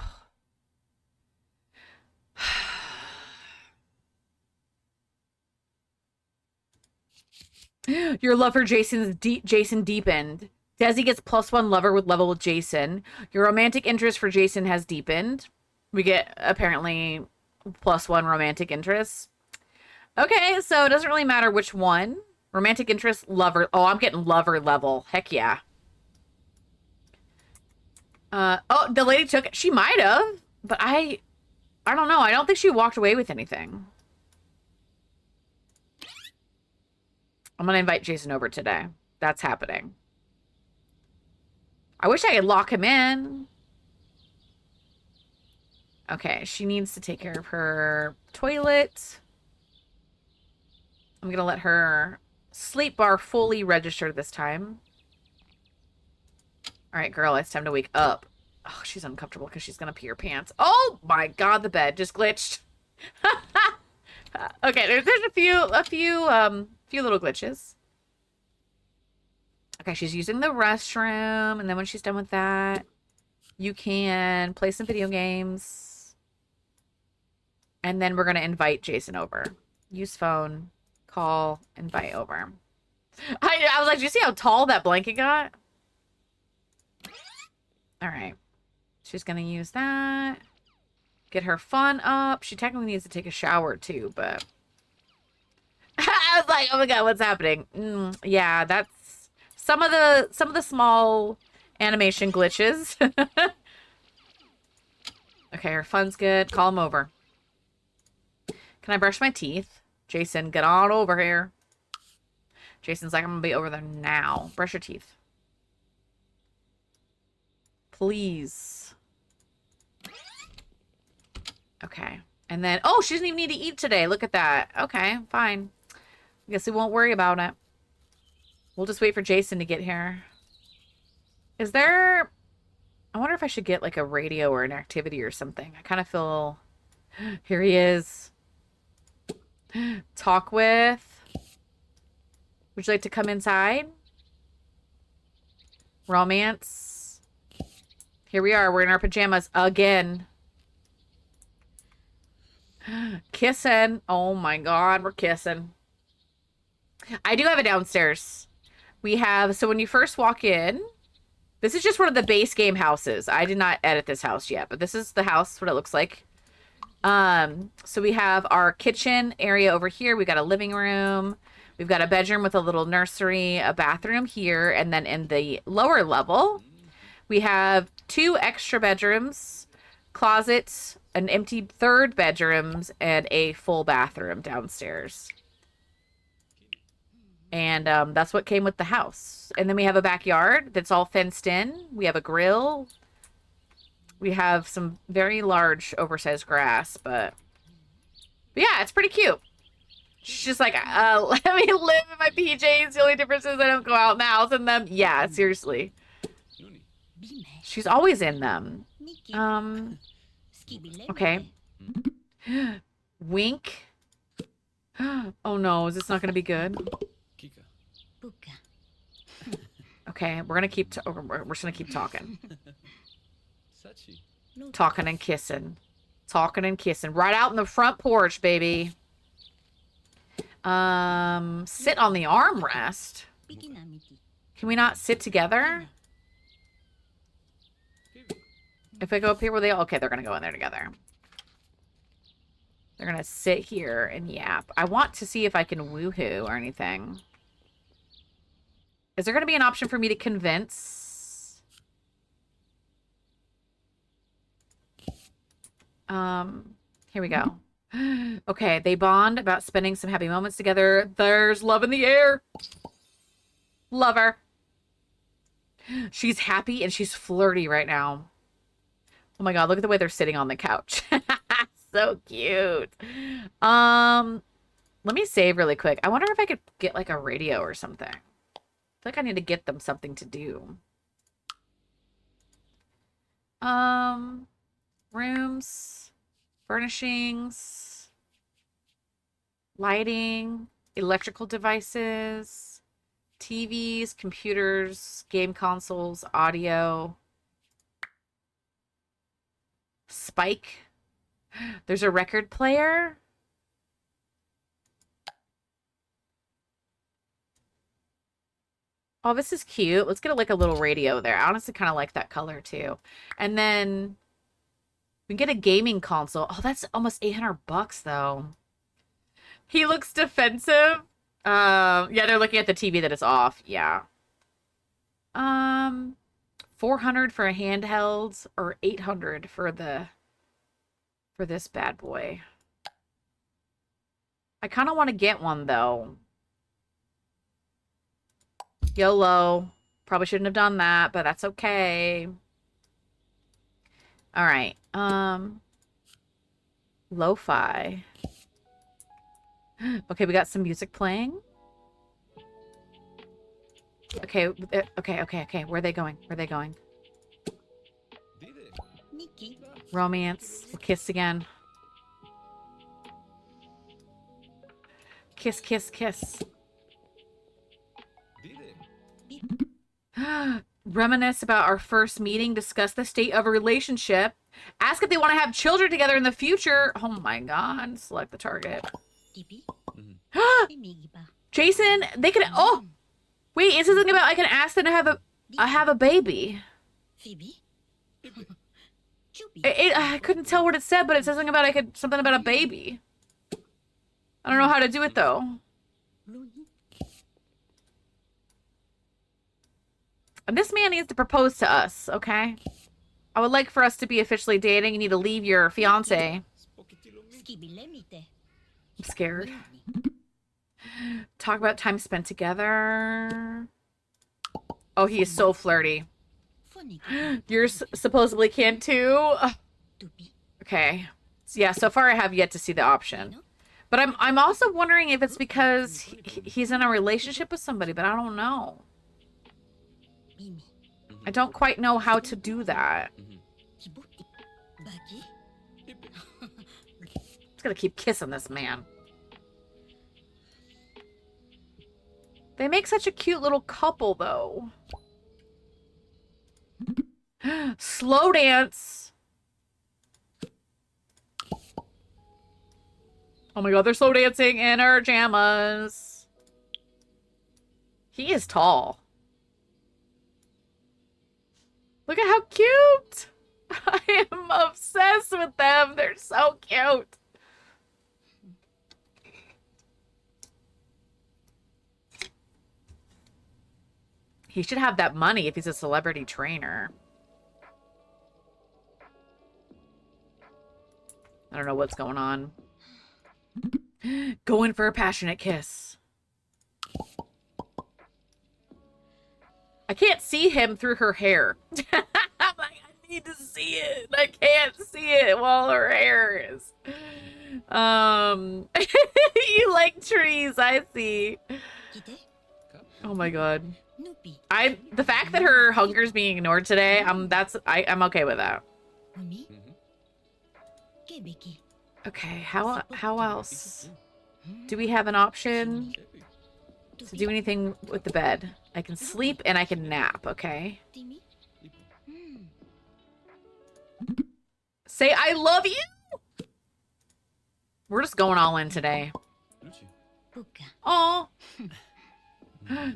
Your love for Jason deepened. Desi gets +1 lover with level with Jason. Your romantic interest for Jason has deepened. We get apparently +1 romantic interest. Okay, so it doesn't really matter which one. Romantic interest, lover. Oh, I'm getting lover level. Heck yeah. Oh, the lady took it. She might have, but I don't know. I don't think she walked away with anything. I'm going to invite Jason over today. That's happening. I wish I could lock him in. Okay, she needs to take care of her toilet. I'm gonna let her sleep bar fully register this time. All right, girl, it's time to wake up. Oh, she's uncomfortable because she's gonna pee her pants. Oh my god, the bed just glitched. Okay, there's a few little glitches. Okay, she's using the restroom, and then when she's done with that, you can play some video games. And then we're gonna invite Jason over. Use phone, call, invite over. I was like, do you see how tall that blanket got? All right. She's going to use that. Get her fun up. She technically needs to take a shower too, but... I was like, oh my god, what's happening? Yeah, that's some of the small animation glitches. Okay, her fun's good. Call him over. Can I brush my teeth? Jason, get on over here. Jason's like, I'm gonna be over there now. Brush your teeth. Please. Okay. And then, oh, she doesn't even need to eat today. Look at that. Okay, fine. I guess we won't worry about it. We'll just wait for Jason to get here. Is there... I wonder if I should get like a radio or an activity or something. I kind of feel... Here he is. Talk with... Would you like to come inside? Romance. Here we are. We're in our pajamas again. Kissing. Oh my god, we're kissing. I do have it downstairs. We have... So when you first walk in... This is just one of the base game houses. I did not edit this house yet, but this is the house, what it looks like. So we have our kitchen area over here. We got a living room. We've got a bedroom with a little nursery, a bathroom here, and then in the lower level, we have 2 extra bedrooms, closets, an empty third bedrooms, and a full bathroom downstairs. And that's what came with the house. And then we have a backyard that's all fenced in. We have a grill. We have some very large, oversized grass, but yeah, it's pretty cute. She's just like, let me live in my PJs. The only difference is I don't go out in the house in them. Yeah, seriously. She's always in them. Okay. Wink. Oh no, is this not going to be good? Okay, we're gonna keep talking. Talking and kissing. Talking and kissing. Right out in the front porch, baby. Sit on the armrest. Can we not sit together? If I go up here, will they? Okay, they're gonna go in there together. They're gonna sit here and yap. I want to see if I can woohoo or anything. Is there gonna be an option for me to convince? Here we go. Okay, they bond about spending some happy moments together. There's love in the air. Love her. She's happy and she's flirty right now. Oh my god, look at the way they're sitting on the couch. So cute. Let me save really quick. I wonder if I could get like a radio or something. I feel like I need to get them something to do. Rooms, furnishings, lighting, electrical devices, TVs, computers, game consoles, audio. Spike. There's a record player. Oh, this is cute. Let's get like a little radio there. I honestly kind of like that color too. And then we can get a gaming console. Oh, that's almost $800 though. He looks defensive. Yeah, they're looking at the TV that is off. Yeah. 400 for a handheld or 800 for this bad boy. I kind of want to get one though. YOLO. Probably shouldn't have done that, but that's okay. All right. Lo-fi. Okay, we got some music playing. Okay, okay. Where are they going? Where are they going? Nikki. Romance. We'll kiss again. Kiss, kiss, kiss. Reminisce about our first meeting. Discuss the state of a relationship. Ask if they want to have children together in the future. Oh my god. Select the target. Tipi. Jason, they can. Oh! Wait, it says something about I can ask them to have a baby. Phoebe. I couldn't tell what it said, but it says something about something about a baby. I don't know how to do it though. And this man needs to propose to us, okay? I would like for us to be officially dating. You need to leave your fiance. I'm scared. Talk about time spent together. Oh, he is so flirty. You're supposedly can too. Ugh. Okay. So yeah, so far I have yet to see the option. But I'm also wondering if it's because he's in a relationship with somebody, but I don't know. I don't quite know how to do that. Just gonna keep kissing this man. They make such a cute little couple, though. Slow dance. Oh my god, they're slow dancing in her pajamas. He is tall. Look at how cute. I am obsessed with them. They're so cute. He should have that money if he's a celebrity trainer. I don't know what's going on. Going for a passionate kiss. I can't see him through her hair. I'm like, I need to see it. I can't see it while her hair is. You like trees, I see. Oh my god. The fact that her hunger's being ignored today, I'm okay with that. Okay, how else? Do we have an option to do anything with the bed? I can sleep and I can nap, okay? Say I love you! We're just going all in today. Oh,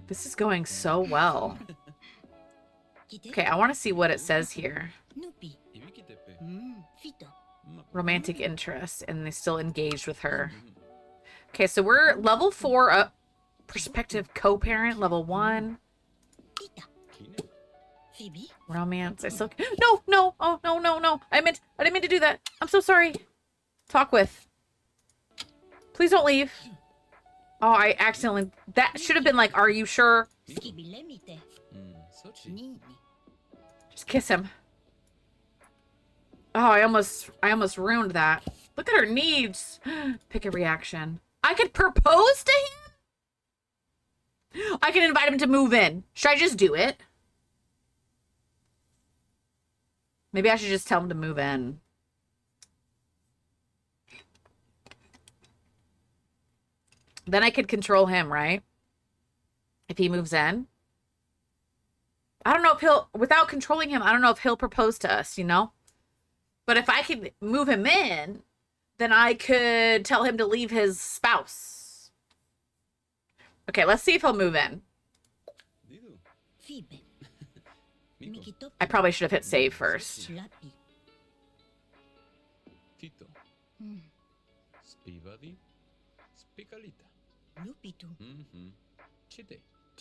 this is going so well. Okay, I want to see what it says here. Romantic interest, and they still engaged with her. Okay, so we're level 4, prospective co-parent, level 1. Romance. I still no. Oh no. I didn't mean to do that. I'm so sorry. Talk with. Please don't leave. Oh, I accidentally. That should have been like, are you sure? Just kiss him. Oh, I almost ruined that. Look at her needs. Pick a reaction. I could propose to him? I can invite him to move in. Should I just do it? Maybe I should just tell him to move in. Then I could control him, right? If he moves in. I don't know if he'll, without controlling him, I don't know if he'll propose to us, you know? But if I could move him in, then I could tell him to leave his spouse. Okay, let's see if he'll move in. I probably should have hit save first.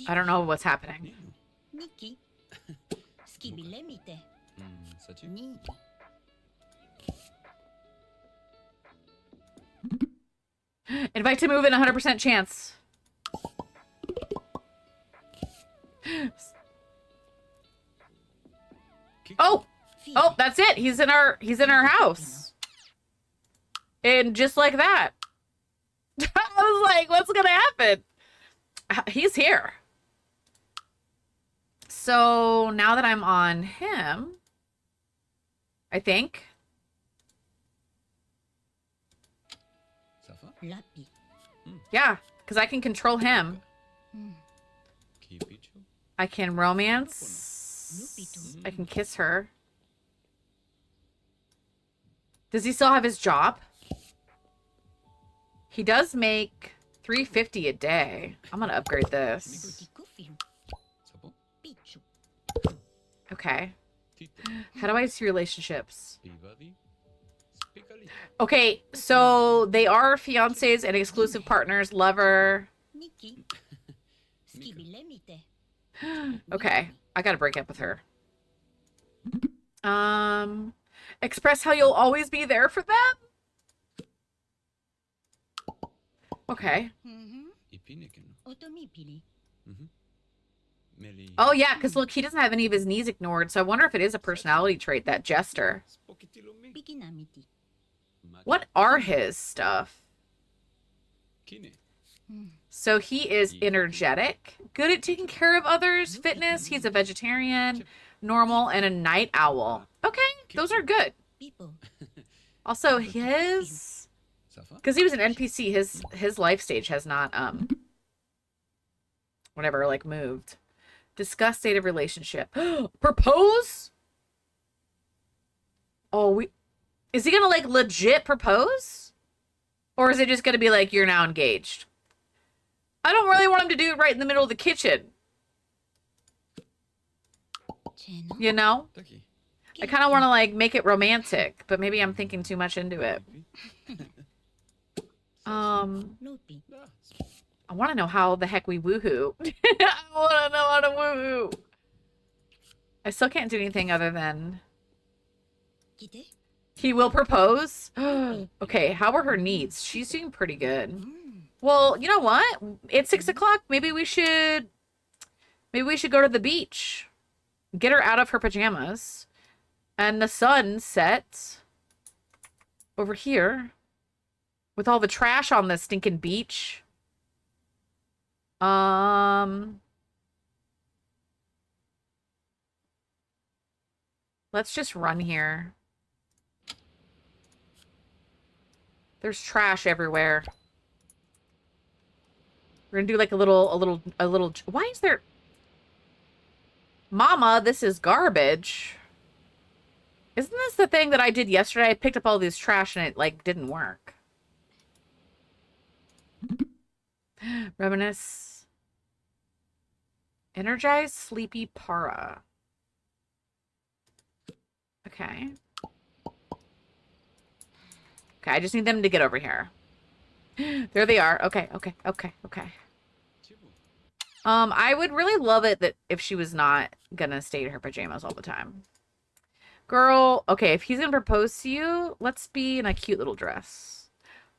I don't know what's happening. Invite to move in, 100% chance. Oh, that's it. He's in our house. And just like that. I was like, what's gonna happen? He's here. So now that I'm on him, I think. Ça va? Lapi. Yeah, because I can control him. Kipicho? I can romance. I can kiss her. Does he still have his job? He does make $350 a day. I'm gonna upgrade this. Ça va? Pichu. Okay. Tito. How do I see relationships? Ivadi? Spicali. Okay, so they are fiancés and exclusive partners, lover. Niki. Skibilemite. Okay, I gotta break up with her. Express how you'll always be there for them. Okay. Ipineken. Otomipili. Meli. Oh yeah, because look, he doesn't have any of his knees ignored, so I wonder if it is a personality trait, that jester. Spokitilo me. Pikinamiti. What are his stuff? Kine. So he is energetic, good at taking care of others, fitness, he's a vegetarian, normal, and a night owl. Okay, those are good. Pipo. Also his, Ça va? because he was an NPC, his life stage has not whatever, like, moved. Discuss state of relationship. Propose? Oh, is he gonna, like, legit propose? Or is it just gonna be like, you're now engaged? I don't really want him to do it right in the middle of the kitchen. Chena. You know? Taki. I kind of want to, like, make it romantic, but maybe I'm thinking too much into it. Lupi. Da. I want to know how the heck we woohoo. I want to know how to woohoo. I still can't do anything other than Kite. he will propose. Okay, how are her needs? She's doing pretty good. Well, you know what? It's 6 o'clock. Maybe we should go to the beach. Get her out of her pajamas. And the sun sets over here with all the trash on the stinking beach. Let's just run here. There's trash everywhere. We're gonna do like a little. Why is there? Mama, this is garbage. Isn't this the thing that I did yesterday? I picked up all this trash and it, like, didn't work. Reminisce. Energize Sleepy Para. Okay. Okay, I just need them to get over here. There they are. Okay. I would really love it that if she was not gonna stay in her pajamas all the time. Girl, okay, if he's gonna propose to you, let's be in a cute little dress.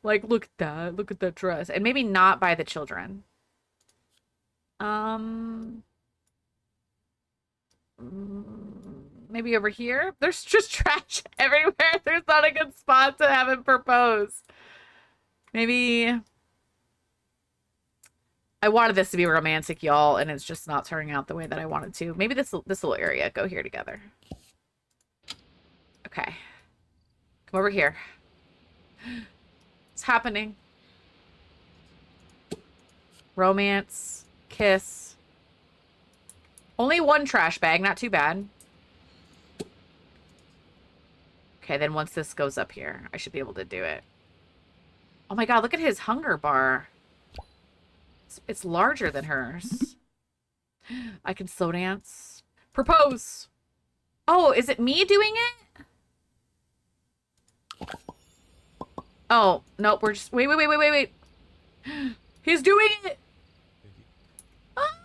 Like, look at that dress. And maybe not by the children. Maybe over here? There's just trash everywhere. There's not a good spot to have him propose. Maybe I wanted this to be romantic, y'all, and it's just not turning out the way that I wanted to. Maybe this little area go here together. Okay. Come over here. It's happening. Romance. Kiss. Only one trash bag, not too bad. Okay, then once this goes up here, I should be able to do it. Oh my god, look at his hunger bar. It's larger than hers. I can slow dance. Propose! Oh, is it me doing it? Oh, nope, we're just... Wait. He's doing it! Ah.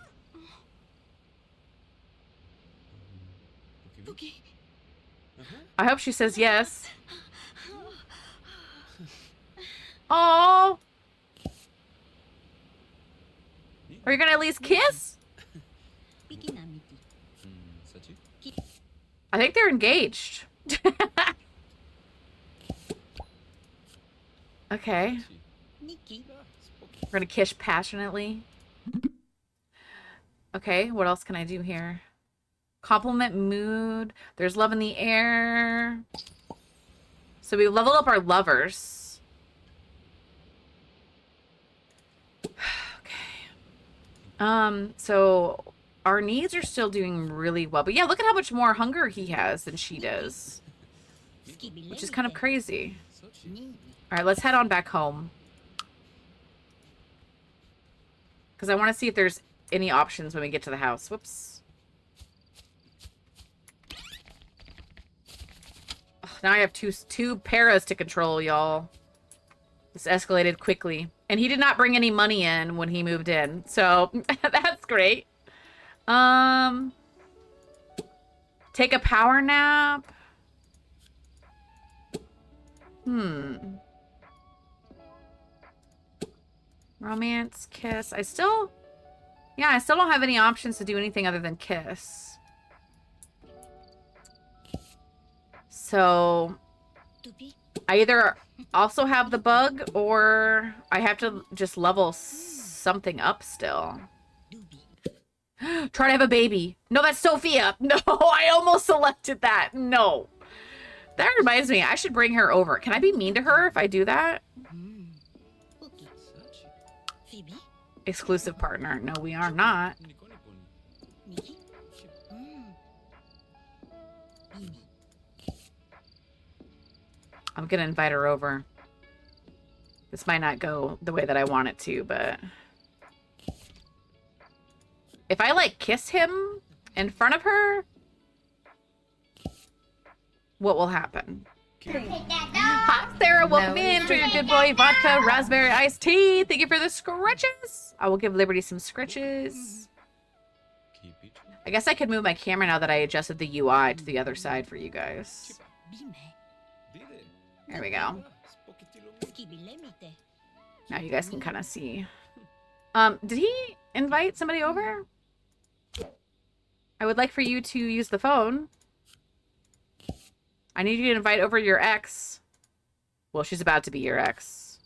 Puki. I hope she says yes. Oh, are you gonna at least kiss? Pikinamiti. Sachi? I think they're engaged. Okay. We're gonna kiss passionately. Okay, what else can I do here? Compliment mood. There's love in the air. So we leveled up our lovers. Okay. So our needs are still doing really well. But yeah, look at how much more hunger he has than she does. Which is kind of crazy. All right, let's head on back home. Because I want to see if there's any options when we get to the house. Whoops. Ugh, now I have two paras to control, y'all. This escalated quickly. And he did not bring any money in when he moved in. So, that's great. Take a power nap. Romance, kiss. I still don't have any options to do anything other than kiss. So, I either also have the bug or I have to just level something up still. Try to have a baby. No, that's Sophia. No, I almost selected that. No. That reminds me, I should bring her over. Can I be mean to her if I do that? Exclusive partner. No, we are not. I'm gonna invite her over. This might not go the way that I want it to, but... if I, like, kiss him in front of her, what will happen? Hi, Sarah. Welcome in to your Good Boy Vodka Raspberry Iced Tea. Thank you for the scritches. I will give Liberty some scritches. I guess I could move my camera now that I adjusted the UI to the other side for you guys. There we go. Now you guys can kind of see. Did he invite somebody over? I would like for you to use the phone. I need you to invite over your ex. Well, she's about to be your ex.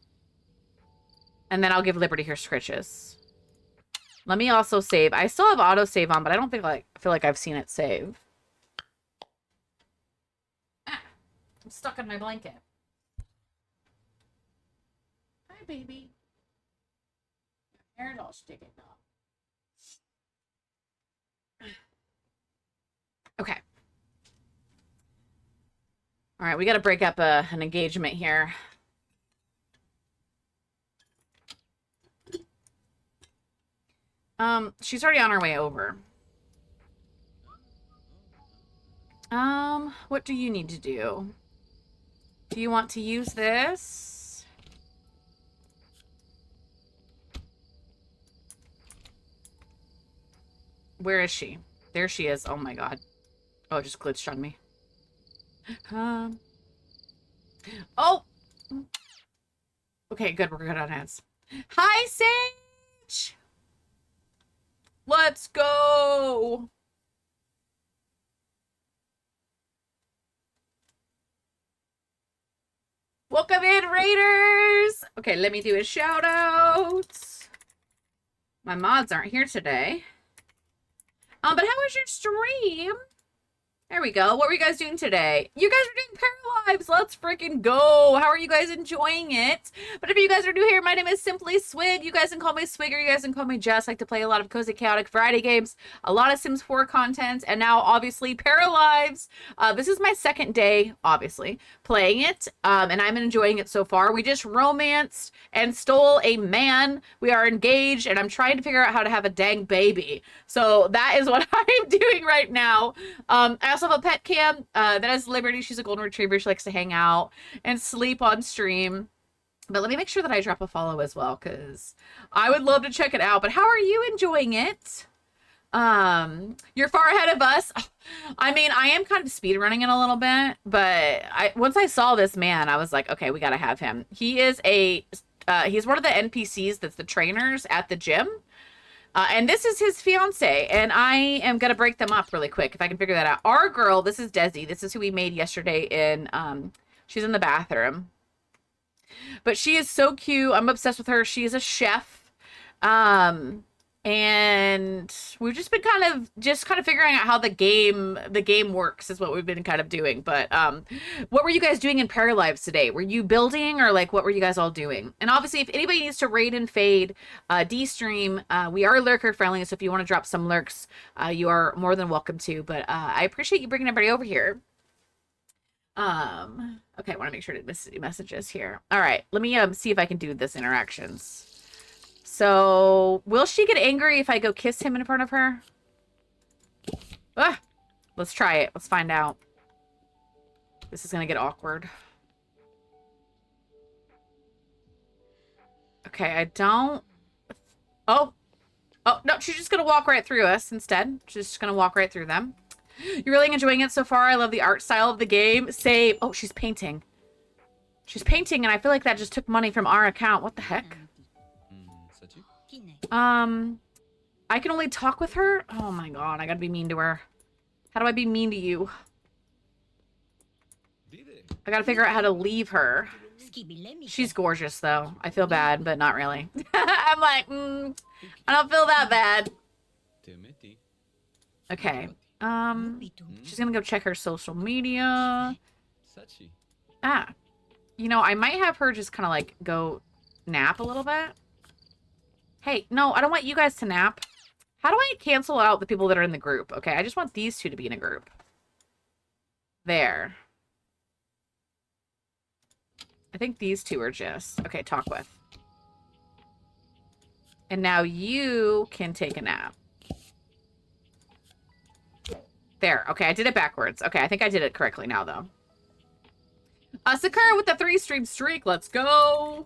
And then I'll give Liberty her scritches. Let me also save. I still have autosave on, but I don't think I feel like I've seen it save. Ah, I'm stuck in my blanket. Hi, baby. Your hair's all sticking up. Okay. All right, we got to break up an engagement here. She's already on her way over. What do you need to do? Do you want to use this? Where is she? There she is. Oh my god. Oh, it just glitched on me. Oh! Okay, good. We're good on ads. Hi, Sage! Let's go! Welcome in, Raiders! Okay, let me do a shout out. My mods aren't here today. But how was your stream? There we go. What were you guys doing today? You guys are doing Paralives. Let's freaking go. How are you guys enjoying it? But if you guys are new here, my name is Simply Swig. You guys can call me Swigger. You guys can call me Jess. I like to play a lot of Cozy Chaotic Variety games, a lot of Sims 4 content, and now obviously Paralives. This is my second day, obviously, playing it, and I'm enjoying it so far. We just romanced and stole a man. We are engaged, and I'm trying to figure out how to have a dang baby. So that is what I'm doing right now. I also have a pet cam. That is Liberty. She's a golden retriever. She likes to hang out and sleep on stream. But let me make sure that I drop a follow as well, because I would love to check it out. But how are you enjoying it? You're far ahead of us. I mean, I am kind of speed running it a little bit, but once I saw this man, I was like, okay, we got to have him. He is he's one of the NPCs that's the trainers at the gym. And this is his fiance, and I am going to break them up really quick if I can figure that out. Our girl, this is Desi. This is who we made yesterday in, she's in the bathroom. But she is so cute. I'm obsessed with her. She is a chef. And we've just been kind of figuring out how the game works is what we've been kind of doing. But what were you guys doing in Paralives today? Were you building, or like what were you guys all doing? And obviously, if anybody needs to raid and fade D-stream, we are lurker friendly, so if you want to drop some lurks, you are more than welcome to. But I appreciate you bringing everybody over here. Okay, I want to make sure to miss messages here. All right, let me see if I can do this interactions. So, will she get angry if I go kiss him in front of her? Ah, let's try it. Let's find out. This is going to get awkward. Okay, I don't... Oh, no, she's just going to walk right through us instead. She's just going to walk right through them. You're really enjoying it so far. I love the art style of the game. Same. Oh, she's painting. She's painting, and I feel like that just took money from our account. What the heck? I can only talk with her? Oh my god, I gotta be mean to her. How do I be mean to you? I gotta figure out how to leave her. She's gorgeous, though. I feel bad, but not really. I'm like, I don't feel that bad. Okay. She's gonna go check her social media. Ah. You know, I might have her just kind of like go nap a little bit. Hey, no, I don't want you guys to nap. How do I cancel out the people that are in the group? Okay, I just want these two to be in a group. There. I think these two are just... Okay, talk with. And now you can take a nap. There. Okay, I did it backwards. Okay, I think I did it correctly now, though. Sakura with the 3-stream streak. Let's go.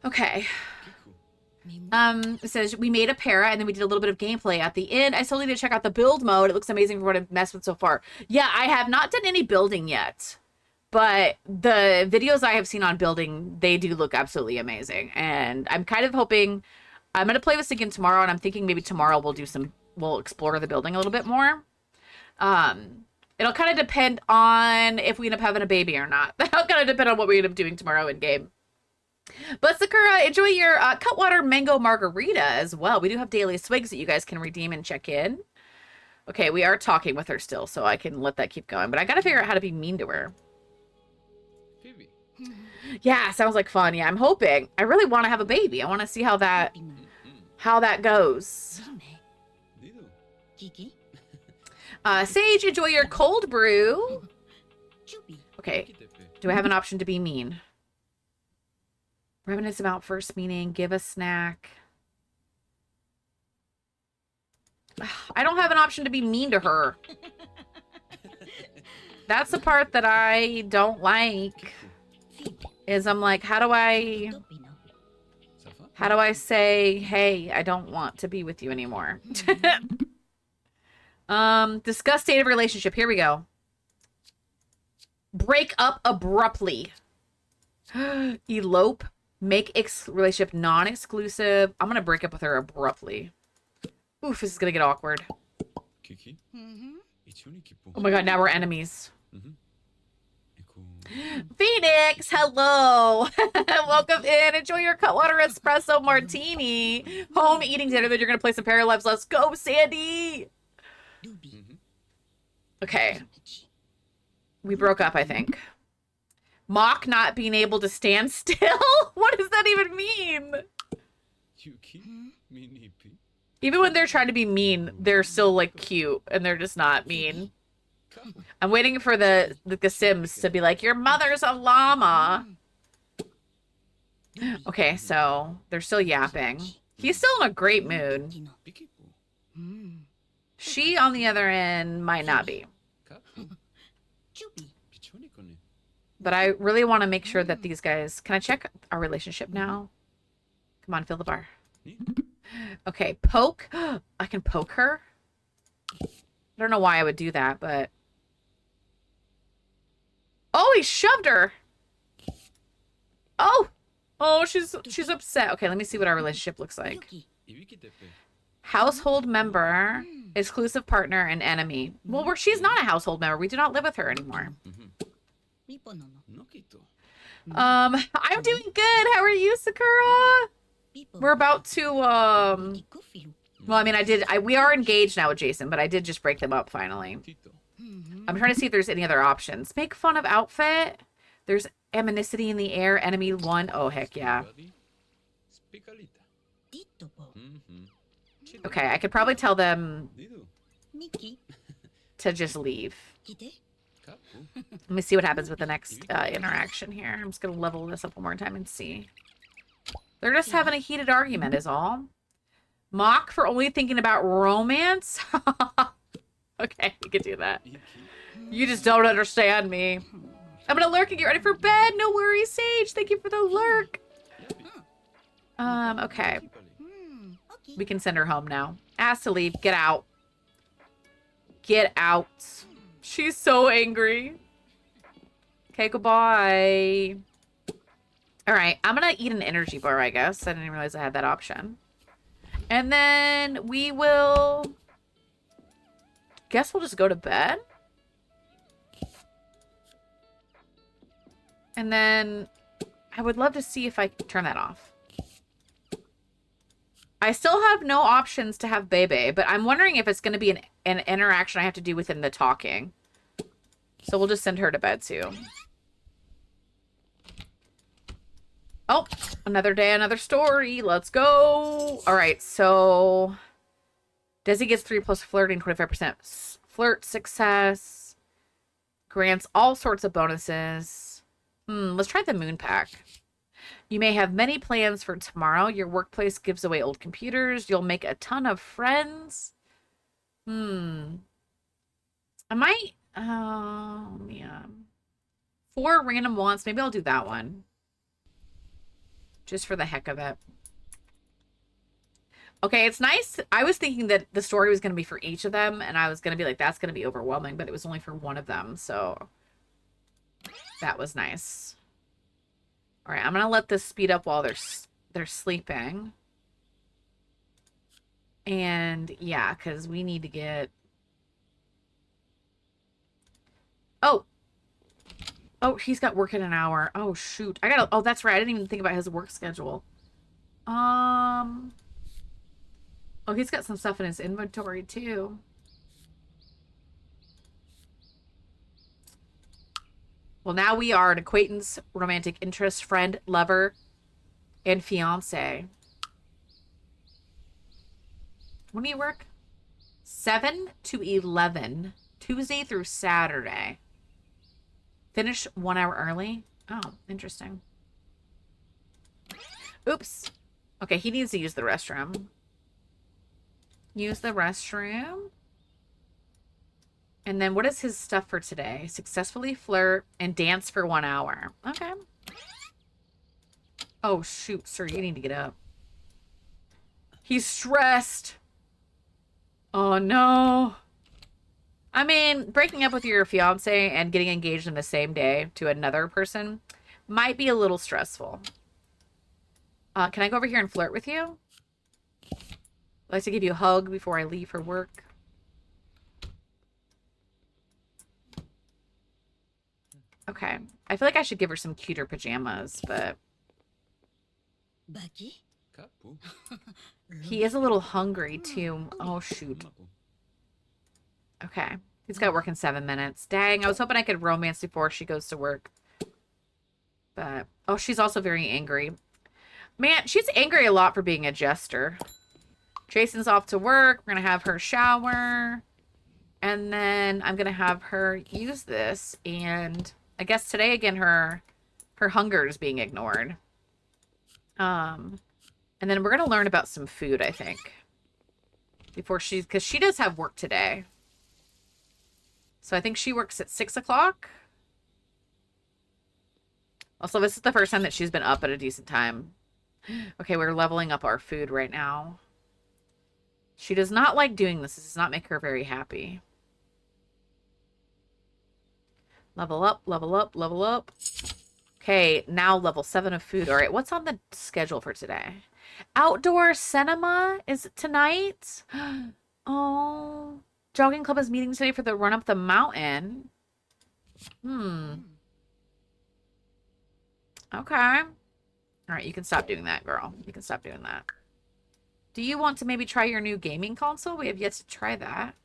Okay. It says we made a para and then we did a little bit of gameplay at the end. I still need to check out the build mode. It looks amazing for what I've messed with so far. Yeah, I have not done any building yet, but the videos I have seen on building, they do look absolutely amazing. And I'm kind of hoping I'm going to play this again tomorrow, and I'm thinking maybe tomorrow we'll explore the building a little bit more. It'll kind of depend on if we end up having a baby or not. That'll kind of depend on what we end up doing tomorrow in game. But Sakura, enjoy your Cutwater Mango Margarita as well. We do have daily swigs that you guys can redeem and check in. Okay, we are talking with her still, so I can let that keep going. But I gotta figure out how to be mean to her. Phoebe. Yeah, sounds like fun. Yeah, I'm hoping. I really want to have a baby. I want to see how that goes. Sage, enjoy your cold brew. Okay, do I have an option to be mean? Reminisce about first meeting. Give a snack. I don't have an option to be mean to her. That's the part that I don't like. Is I'm like, how do I say, hey, I don't want to be with you anymore? Discuss state of relationship. Here we go. Break up abruptly. Elope. Make relationship non-exclusive. I'm gonna break up with her abruptly. Oof, this is gonna get awkward. Oh my god, now we're enemies. Phoenix, hello. Welcome in. Enjoy your Cutwater Espresso Martini. Home eating dinner, then you're gonna play some Paralives. Let's go, Sandy. Okay. We broke up, I think. Mock not being able to stand still? What does that even mean? Even when they're trying to be mean, they're still like cute and they're just not mean. I'm waiting for the Sims to be like, your mother's a llama. Okay, so they're still yapping. He's still in a great mood. She, on the other end, might not be. But I really want to make sure that these guys... Can I check our relationship now? Come on, fill the bar. Okay, poke. I can poke her. I don't know why I would do that, but... Oh, he shoved her! Oh! Oh, she's upset. Okay, let me see what our relationship looks like. Household member, exclusive partner, and enemy. Well, she's not a household member. We do not live with her anymore. Nokito. I'm doing good. How are you, Sakura? We're about to, well, I mean, we are engaged now with Jason, but I did just break them up finally. Tito. I'm trying to see if there's any other options. Make fun of outfit. There's aminicity in the air. Enemy 1. Oh, heck yeah. Buddy. Spicalita. Mm-hmm. Okay, I could probably tell them Didu. to just leave. Kapu. Let me see what happens with the next interaction here. I'm just going to level this up one more time and see. They're just having a heated argument is all. Mock for only thinking about romance? Okay, you could do that. Iki. You just don't understand me. I'm gonna lurk and get ready for bed. No worries, Sage. Thank you for the lurk. Yappy. Okay. Kipali. We can send her home now. Ask to leave. Get out. Get out. She's so angry. Okay, goodbye. All right, I'm gonna eat an energy bar, I guess. I didn't realize I had that option. And then we will... Guess we'll just go to bed. And then I would love to see if I can turn that off. I still have no options to have Bebe, but I'm wondering if it's going to be an interaction I have to do within the talking. So we'll just send her to bed too. Oh, another day, another story. Let's go. All right, so Desi gets 3 plus flirting, 25% flirt success. Grants all sorts of bonuses. Let's try the moon pack. You may have many plans for tomorrow. Your workplace gives away old computers. You'll make a ton of friends. I might... Oh, man. 4 random wants. Maybe I'll do that one. Just for the heck of it. Okay, it's nice. I was thinking that the story was going to be for each of them, and I was going to be like, that's going to be overwhelming, but it was only for one of them, so that was nice. All right, I'm going to let this speed up while they're sleeping. And yeah, because we need to get... Oh, he's got work in an hour. Oh, shoot. Oh, that's right. I didn't even think about his work schedule. Oh, he's got some stuff in his inventory, too. Well, now we are an acquaintance, romantic interest, friend, lover, and fiance. When do you work? 7 to 11, Tuesday through Saturday. Finish 1 hour early. Oh, interesting. Oops. Okay, he needs to use the restroom. Use the restroom. And then what is his stuff for today? Successfully flirt and dance for 1 hour. Okay. Oh, shoot, sir. You need to get up. He's stressed. Oh, no. I mean, breaking up with your fiance and getting engaged in the same day to another person might be a little stressful. Can I go over here and flirt with you? I'd like to give you a hug before I leave for work. Okay. I feel like I should give her some cuter pajamas, but Kapu. he is a little hungry too. Oh, shoot. Okay. He's got work in 7 minutes. Dang, I was hoping I could romance before she goes to work. But, oh, she's also very angry. Man, she's angry a lot for being a jester. Jason's off to work. We're going to have her shower. And then I'm going to have her use this. And I guess today, again, her hunger is being ignored. And then we're going to learn about some food, I think. Because she does have work today. So I think she works at 6 o'clock. Also, this is the first time that she's been up at a decent time. Okay, we're leveling up our food right now. She does not like doing this. This does not make her very happy. Level up, level up, level up. Okay, now level 7 of food. All right, what's on the schedule for today? Outdoor cinema is tonight. Oh, jogging club is meeting today for the run up the mountain. Okay. All right, you can stop doing that, girl. You can stop doing that. Do you want to maybe try your new gaming console? We have yet to try that.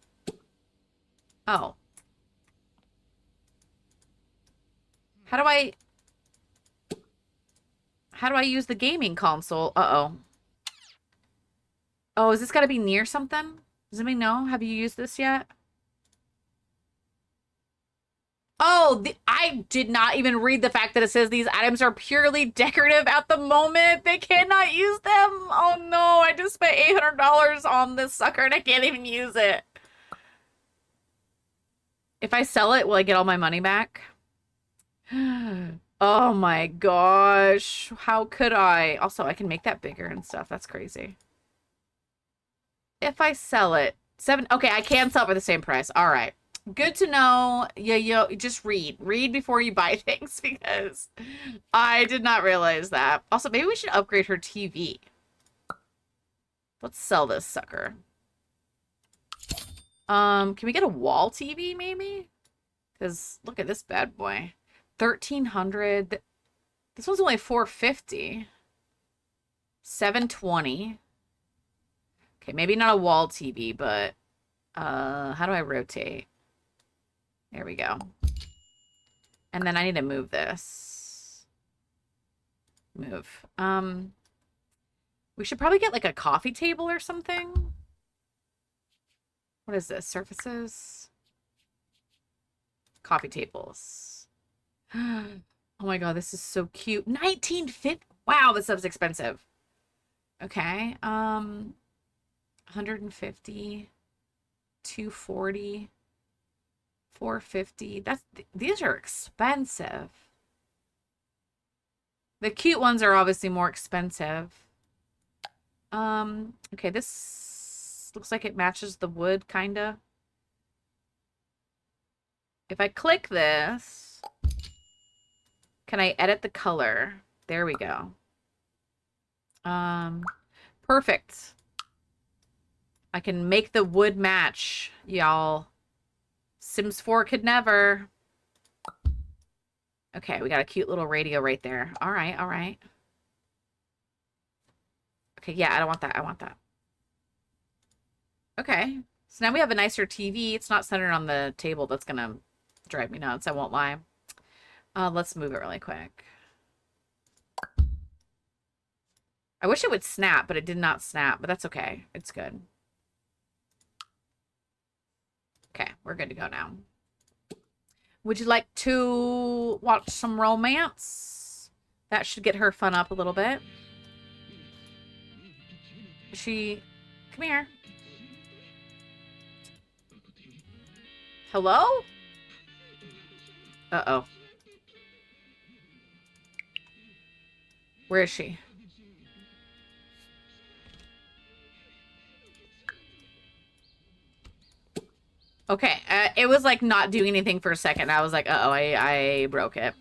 Oh. How do I use the gaming console? Uh-oh. Oh, is this got to be near something? Does anybody know? Have you used this yet? Oh, I did not even read the fact that it says these items are purely decorative at the moment. They cannot use them. Oh no, I just spent $800 on this sucker and I can't even use it. If I sell it, will I get all my money back? Oh my gosh. How could I? Also, I can make that bigger and stuff. That's crazy. If I sell it, okay, I can sell it for the same price. All right. Good to know. Yeah, just read. Read before you buy things because I did not realize that. Also, maybe we should upgrade her TV. Let's sell this sucker. Can we get a wall TV maybe? Because look at this bad boy. 1,300. This one's only 450. 720. Okay, maybe not a wall TV, but how do I rotate? There we go. And then I need to move this. Move. We should probably get like a coffee table or something. What is this? Surfaces? Coffee tables. Oh my god, this is so cute. 1950. Wow, this stuff's expensive. Okay. 150. 240. 450. These are expensive. The cute ones are obviously more expensive. Okay, this looks like it matches the wood kinda. If I click this, can I edit the color? There we go. Perfect. I can make the wood match, y'all. Sims 4 could never. Okay, we got a cute little radio right there. All right, all right. Okay, yeah, I don't want that. I want that. Okay. So now we have a nicer TV. It's not centered on the table. That's going to drive me nuts. I won't lie. Let's move it really quick. I wish it would snap, but it did not snap. But that's okay. It's good. Okay, we're good to go now. Would you like to watch some romance? That should get her fun up a little bit. Come here. Hello? Uh-oh. Where is she? Okay, it was like not doing anything for a second. I was like, uh-oh, I broke it.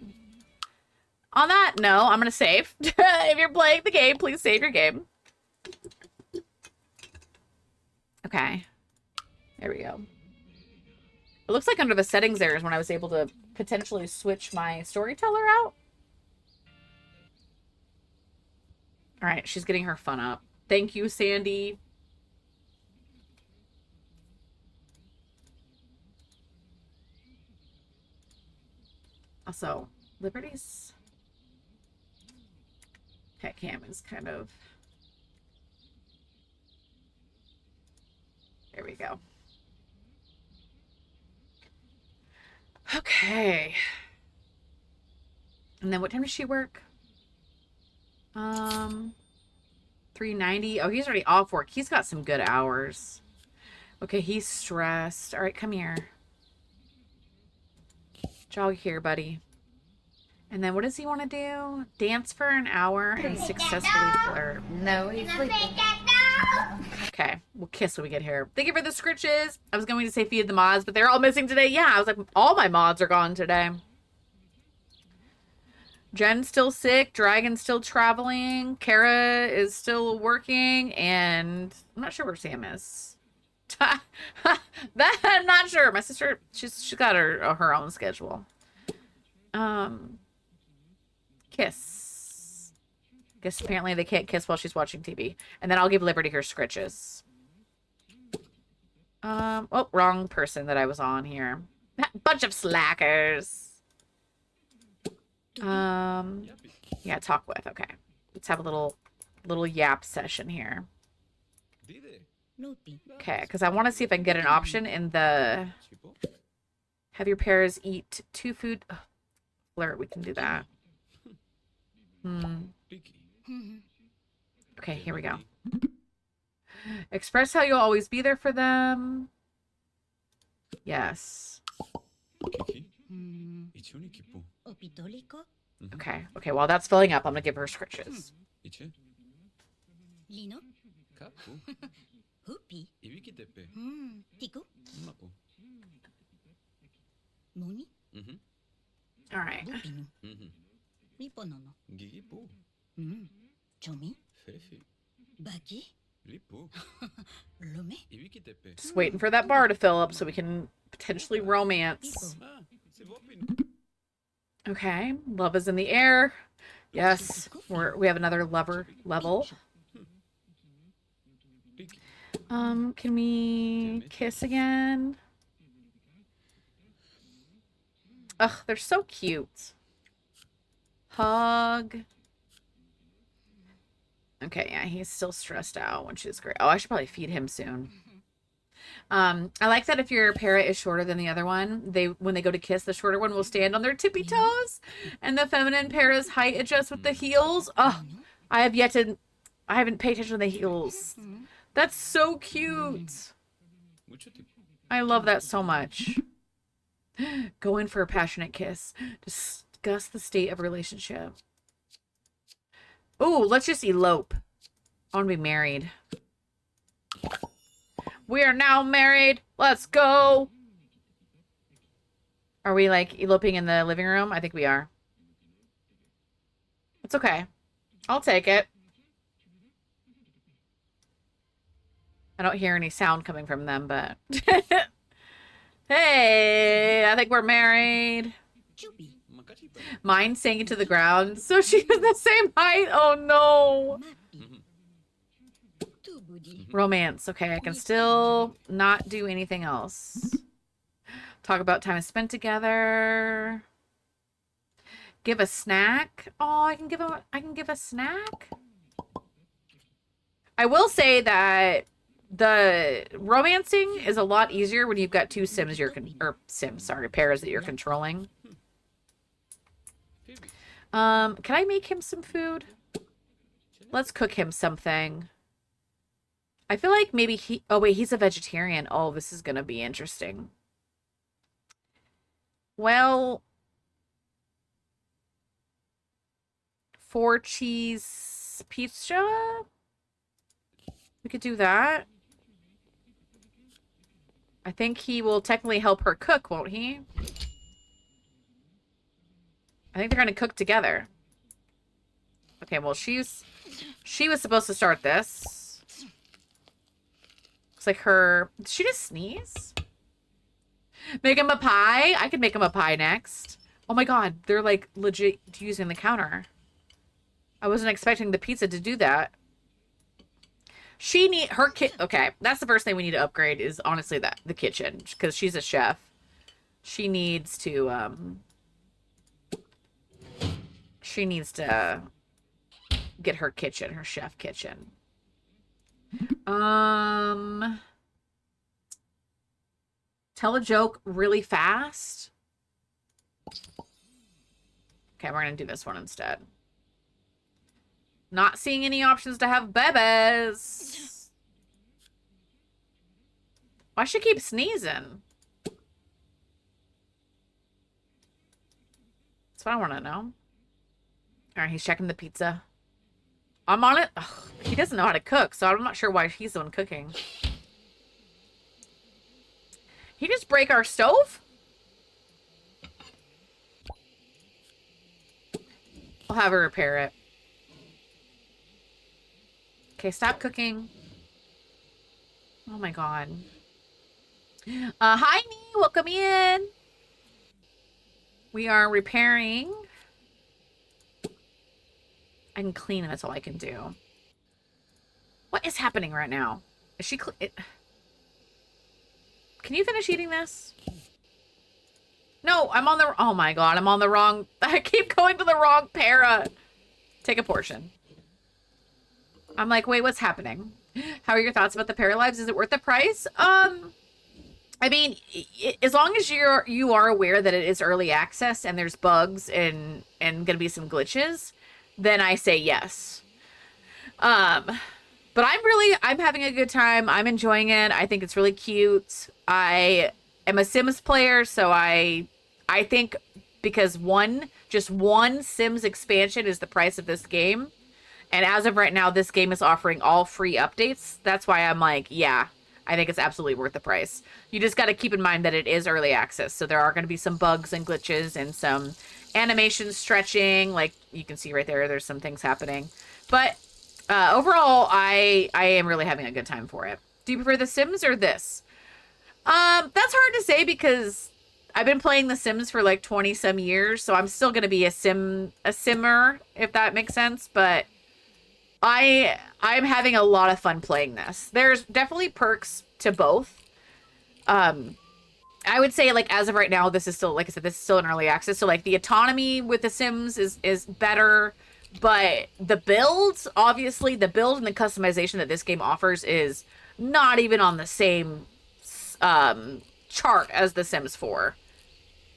On that, no, I'm gonna save. If you're playing the game, please save your game. Okay. There we go. It looks like under the settings there is when I was able to potentially switch my storyteller out. All right, she's getting her fun up. Thank you, Sandy. Also, Liberty's pet cam is kind of... There we go. Okay. And then what time does she work? 3:90. Oh, he's already off work. He's got some good hours. Okay, he's stressed. All right, come here. Jog here, buddy. And then what does he want to do? Dance for an hour and successfully flirt. No, he's sleeping. Okay, we'll kiss when we get here. Thank you for the scritches. I was going to say feed the mods, but they're all missing today. Yeah, I was like, all my mods are gone today. Jen's still sick. Dragon's still traveling. Kara is still working. And I'm not sure where Sam is. That I'm not sure. My sister, she's got her own schedule. Kiss. Guess apparently they can't kiss while she's watching TV. And then I'll give Liberty her scritches. Oh, wrong person that I was on here. Bunch of slackers. Yeah, talk with. Okay. Let's have a little yap session here. Dide. Loopy. Okay, because I want to see if I can get an option in the Chipo. have your pairs eat 2 food. Ugh, flirt, we can do that. Ricky. Okay, here we go. Express how you'll always be there for them. Yes. Kiki. Hmm. Ichoni kipo. Opitoliko. Okay. Okay, while that's filling up, I'm going to give her scritches. Iche. Lino. Kapu. Hoopy. Ibiki tepe. Tiku. Mapo. Moni. All right. Lupino. Riponono. Gigipo. Chomi. Fefi. Baki. Lipo. Lome. Ibiki tepe. Just waiting for that bar to fill up so we can potentially romance. Ah, c'est vopin. Okay. Love is in the air. Yes. We have another lover level. Ricky. Can we kiss again? Ugh, they're so cute. Hug. Okay, yeah, he's still stressed out, which is great. Oh, I should probably feed him soon. I like that if your parrot is shorter than the other one, when they go to kiss, the shorter one will stand on their tippy toes, and the feminine parrot's height adjusts with the heels. Oh, I haven't paid attention to the heels. That's so cute. Mucho tipo. I love that so much. Go in for a passionate kiss. Discuss the state of relationship. Ooh, let's just elope. I want to be married. We are now married. Let's go. Are we like eloping in the living room? I think we are. It's okay. I'll take it. I don't hear any sound coming from them, but... Hey, I think we're married. Chubi. Makachipa. Mine sank into the ground, so she was the same height. Oh no. Mappy. Tubudi. Romance. Okay, I can still not do anything else. Talk about time spent together. Give a snack. Oh, I can give a snack. I will say that the romancing is a lot easier when you've got 2 pairs that you're controlling. Phoebe. Can I make him some food? Let's cook him something. I feel like maybe oh wait, he's a vegetarian. Oh, this is gonna be interesting. Well, 4 cheese pizza? We could do that. I think he will technically help her cook, won't he? I think they're going to cook together. Okay, well, she was supposed to start this. Looks like her... Did she just sneeze? Make him a pie? I could make him a pie next. Oh my god, they're like legit using the counter. I wasn't expecting the pizza to do that. She need her kit. Okay, that's the first thing we need to upgrade is honestly the kitchen, because she's a chef. She needs to get her kitchen, her chef kitchen. Tell a joke really fast. Okay, we're gonna do this one instead. Not seeing any options to have bebes. Why should she keep sneezing? That's what I want to know. All right, he's checking the pizza. I'm on it. Ugh, he doesn't know how to cook, so I'm not sure why he's the one cooking. He just break our stove? I'll have her repair it. Okay, stop cooking. Oh my god. Hi, Nee. Welcome in. We are repairing I can clean. That's all I can do. What is happening right now? Is she... Can you finish eating this? No, I'm on the... Oh my god, I'm on the wrong... I keep going to the wrong para. Take a portion. I'm like, wait, what's happening? How are your thoughts about the Paralives? Is it worth the price? I mean, as long as you are aware that it is early access and there's bugs and gonna be some glitches, then I say yes. But I'm having a good time. I'm enjoying it. I think it's really cute. I am a Sims player, so I think because just one Sims expansion is the price of this game. And as of right now, this game is offering all free updates. That's why I'm like, yeah, I think it's absolutely worth the price. You just got to keep in mind that it is early access. So there are going to be some bugs and glitches and some animation stretching. Like you can see right there, there's some things happening. But overall, I am really having a good time for it. Do you prefer The Sims or this? That's hard to say because I've been playing The Sims for like 20 some years. So I'm still going to be a simmer, if that makes sense. But I'm having a lot of fun playing this. There's definitely perks to both. I would say, like, as of right now, this is still, like I said, this is still in early access. So, like, the autonomy with The Sims is better. But the builds, obviously, the build and the customization that this game offers is not even on the same chart as The Sims 4.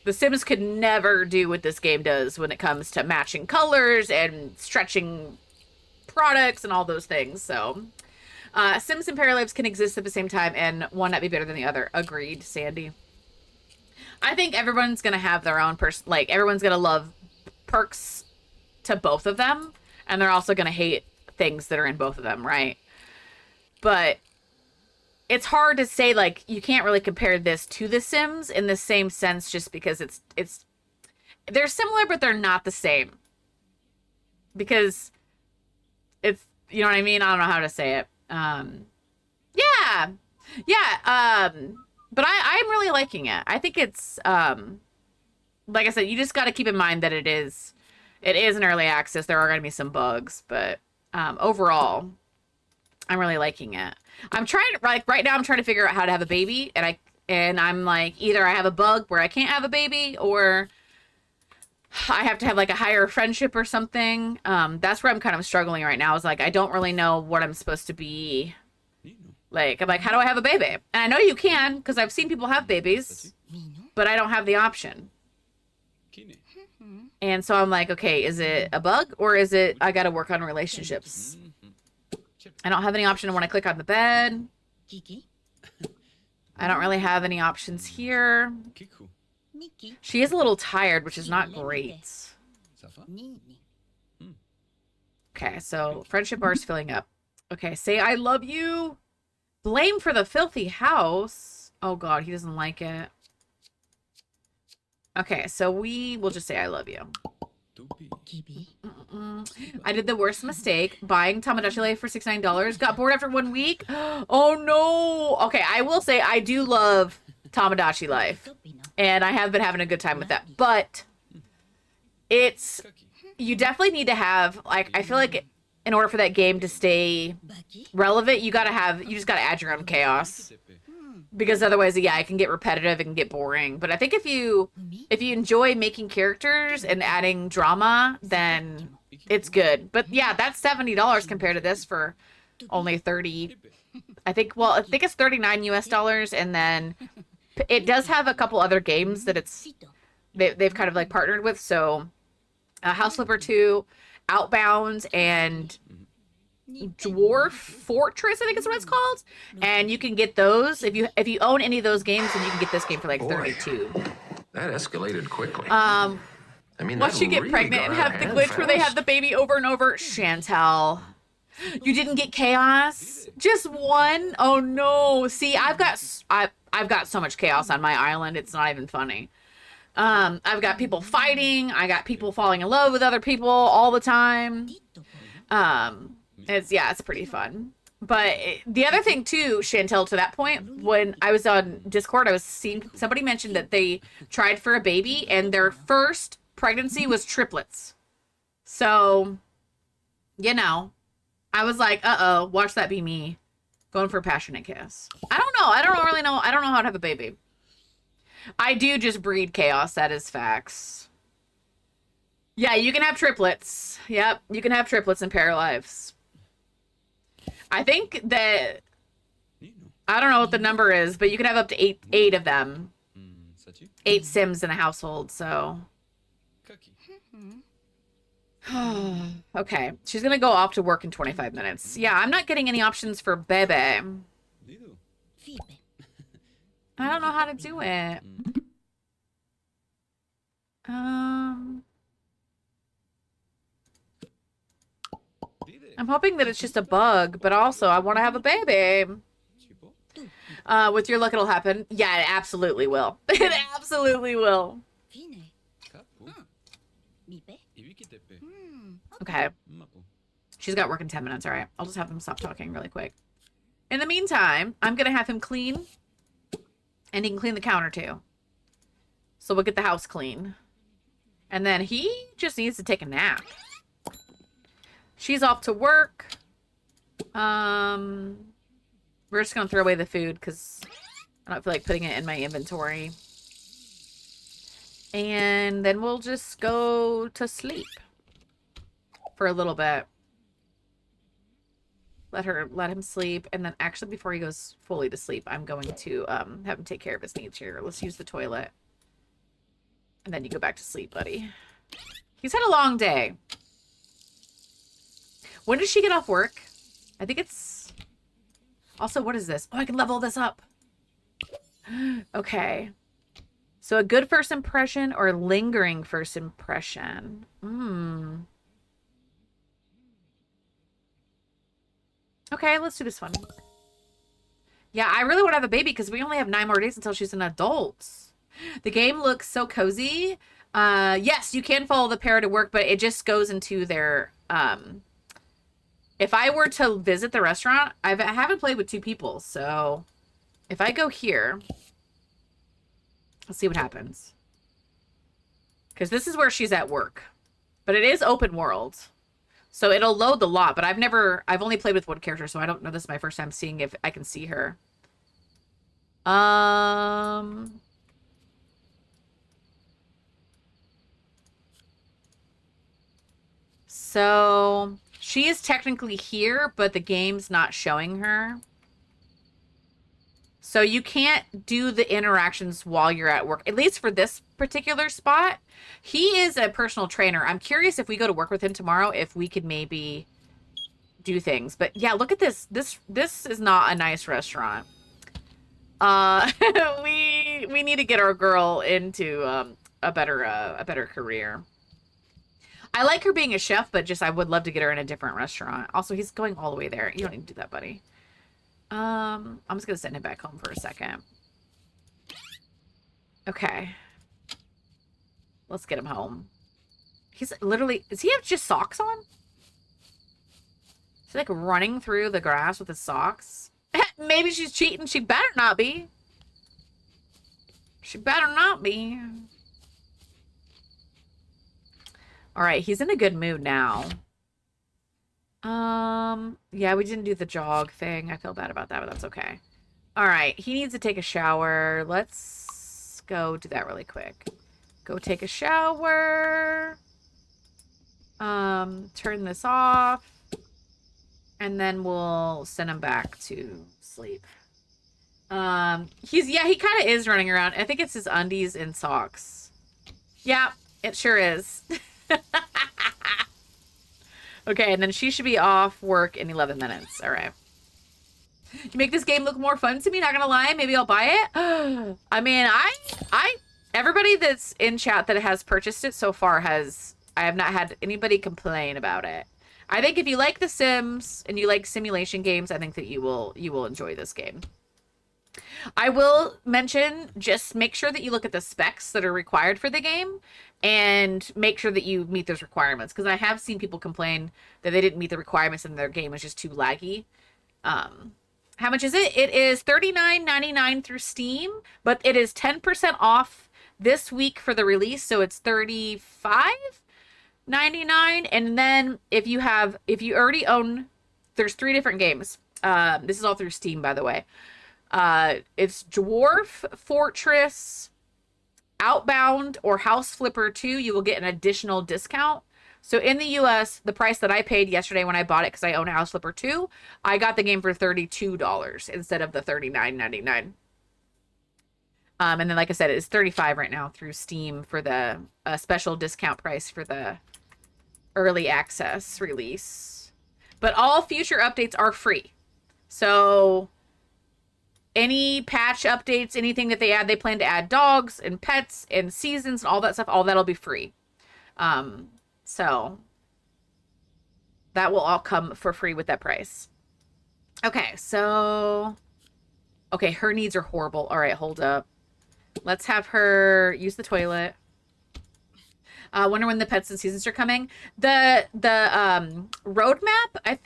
The Sims could never do what this game does when it comes to matching colors and stretching products and all those things. So Sims and Paralives can exist at the same time and one not be better than the other. Agreed, Sandy. I think everyone's gonna have their own like everyone's gonna love perks to both of them, and they're also gonna hate things that are in both of them, right? But it's hard to say, like, you can't really compare this to The Sims in the same sense just because it's they're similar but they're not the same. Because it's, you know what I mean? I don't know how to say it. Yeah. But I'm really liking it. I think it's, like I said, you just got to keep in mind that it is an early access. There are going to be some bugs, but, overall, I'm really liking it. I'm trying to, like, right now I'm trying to figure out how to have a baby, and I'm like, either I have a bug where I can't have a baby, or I have to have like a higher friendship or something. That's where I'm kind of struggling right now. Is like, I don't really know what I'm supposed to be. Like, I'm like, how do I have a baby? And I know you can, because I've seen people have babies, but I don't have the option. And so I'm like, okay, is it a bug or is it I got to work on relationships? I don't have any option when I click on the bed. I don't really have any options here. She is a little tired, which is not great. Okay, so friendship bar is filling up. Okay, say I love you. Blame for the filthy house. Oh god, he doesn't like it. Okay, so we will just say I love you. I did the worst mistake, buying Tamagotchi Life for $69. Got bored after 1 week. Oh no. Okay, I will say I do love Tamagotchi Life, and I have been having a good time with that. But you definitely need to have, like, I feel like in order for that game to stay relevant, you just gotta add your own chaos. Because otherwise, yeah, it can get repetitive, it can get boring. But I think if you enjoy making characters and adding drama, then it's good. But yeah, that's $70 compared to this for only 30. I think it's 39 US dollars, and then it does have a couple other games that they've kind of like partnered with. So House Flipper 2, Outbound, and Dwarf Fortress, I think is what it's called. And you can get those if you own any of those games, then you can get this game for like 32. That escalated quickly. I mean, once you get really pregnant and have the glitch where they have the baby over and over, Chantel, you didn't get chaos? Just one? Oh no. See, I've got so much chaos on my island, it's not even funny. I've got people fighting, I got people falling in love with other people all the time. It's pretty fun. But the other thing too, Chantel, to that point, when I was on Discord, I was seeing somebody mentioned that they tried for a baby and their first pregnancy was triplets. So you know, I was like, uh-oh, watch that be me. Going for a passionate kiss. I don't know. I don't really know. I don't know how to have a baby. I do just breed chaos. That is facts. Yeah, you can have triplets. Yep, you can have triplets in pair lives. I think that, I don't know what the number is, but you can have up to eight of them. Sachi? 8 Sims in a household, so. Kaki. Okay, she's gonna go off to work in 25 minutes. Yeah, I'm not getting any options for Bebe. Dido. I don't know how to do it. Dide. I'm hoping that it's just a bug, but also I want to have a baby. Chipo. With your luck, it'll happen. Yeah, it absolutely will. It absolutely will. Kapu. Ibikitepe. Okay, Mapu. she's got work in 10 minutes. All right, I'll just have him stop talking really quick. In the meantime, I'm gonna have him clean, and he can clean the counter too. So we'll get the house clean, and then he just needs to take a nap. She's off to work. We're just gonna throw away the food because I don't feel like putting it in my inventory. And then we'll just go to sleep for a little bit. Let him sleep, and then actually before he goes fully to sleep, I'm going to have him take care of his needs here. Let's use the toilet. And then you go back to sleep, buddy. He's had a long day. When does she get off work? I think it's... Also, what is this? Oh, I can level this up. Okay. So a good first impression or lingering first impression? Okay, let's do this one. Yeah, I really want to have a baby because we only have 9 more days until she's an adult. The game looks so cozy. Yes, you can follow the pair to work, but it just goes into their... If I were to visit the restaurant, I haven't played with 2 people, so if I go here, let's see what happens. Because this is where she's at work, but it is open world, so it'll load the lot. But I've only played with 1 character, so I don't know. This is my first time seeing if I can see her. So she is technically here, but the game's not showing her. So you can't do the interactions while you're at work, at least for this particular spot. He is a personal trainer. I'm curious if we go to work with him tomorrow, if we could maybe do things. But yeah, look at this. This is not a nice restaurant. We need to get our girl into a better career. I like her being a chef, but just I would love to get her in a different restaurant. Also, he's going all the way there. You don't need to do that, buddy. I'm just gonna send him back home for a second. Okay. Let's get him home. He's literally... Does he have just socks on? Is he like running through the grass with his socks? Maybe she's cheating. She better not be. She better not be. Alright, he's in a good mood now. Yeah, we didn't do the jog thing. I feel bad about that, but that's okay. Alright, he needs to take a shower. Let's go do that really quick. Go take a shower. Turn this off. And then we'll send him back to sleep. He kind of is running around. I think it's his undies and socks. Yeah, it sure is. Okay, and then she should be off work in 11 minutes. All right. You make this game look more fun to me, not gonna lie. Maybe I'll buy it. I mean, everybody that's in chat that has purchased it so far I have not had anybody complain about it. I think if you like The Sims and you like simulation games, I think that you will enjoy this game. I will mention, just make sure that you look at the specs that are required for the game and make sure that you meet those requirements, because I have seen people complain that they didn't meet the requirements and their game was just too laggy. How much is it? It is $39.99 through Steam, but it is 10% off this week for the release, so it's $35. $14.99. And then if you already own, there's 3 different games. This is all through Steam, by the way. It's Dwarf Fortress, Outbound, or House Flipper 2. You will get an additional discount. So in the US, the price that I paid yesterday when I bought it, because I own House Flipper 2, I got the game for $32 instead of the $39.99. And then, like I said, it's $35 right now through Steam for the special discount price for the early access release. But all future updates are free. So any patch updates, anything that they add, they plan to add dogs and pets and seasons and all that stuff, all that'll be free. So that will all come for free with that price. Okay, so... Okay, her needs are horrible. All right, hold up. Let's have her use the toilet. Wonder when the pets and seasons are coming. The roadmap,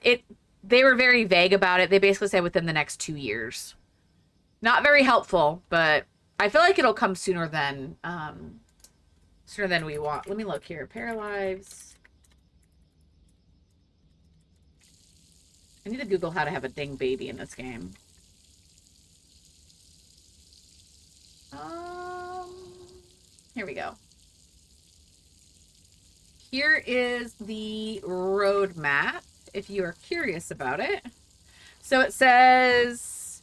they were very vague about it. They basically said within the next 2 years. Not very helpful, but I feel like it'll come sooner than we want. Let me look here. Paralives. I need to Google how to have a dang baby in this game. Here we go. Here is the roadmap, if you are curious about it. So it says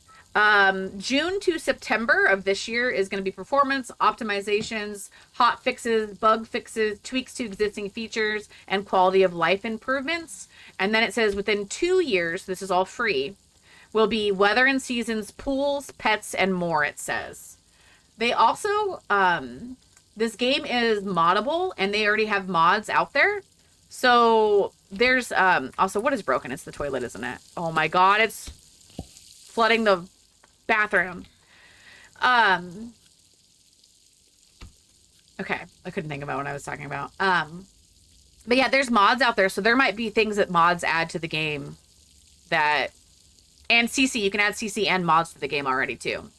June to September of this year is going to be performance, optimizations, hot fixes, bug fixes, tweaks to existing features, and quality of life improvements. And then it says within 2 years, this is all free, will be weather and seasons, pools, pets, and more, it says. They also, this game is moddable, and they already have mods out there. So there's, also, what is broken? It's the toilet, isn't it? Oh my god, it's flooding the bathroom. Okay, I couldn't think about what I was talking about. But yeah, there's mods out there, so there might be things that mods add to the game that, and CC, you can add CC and mods to the game already too.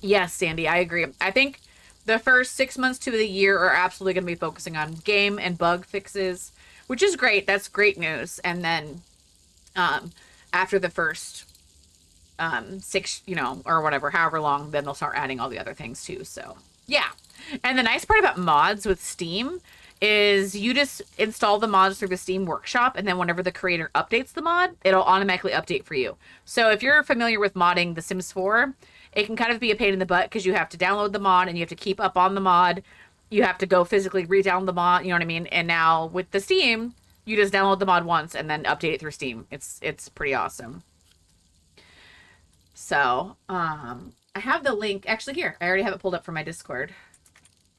Yes, Sandy, I agree. I think the first 6 months to the year are absolutely going to be focusing on game and bug fixes, which is great. That's great news. And then after the first 6, or whatever, however long, then they'll start adding all the other things too. So, yeah. And the nice part about mods with Steam is you just install the mods through the Steam Workshop, and then whenever the creator updates the mod, it'll automatically update for you. So if you're familiar with modding The Sims 4, it can kind of be a pain in the butt because you have to download the mod and you have to keep up on the mod. You have to go physically re-download the mod, you know what I mean? And now with the Steam, you just download the mod once and then update it through Steam. It's pretty awesome. So, I have the link. Actually, here. I already have it pulled up from my Discord.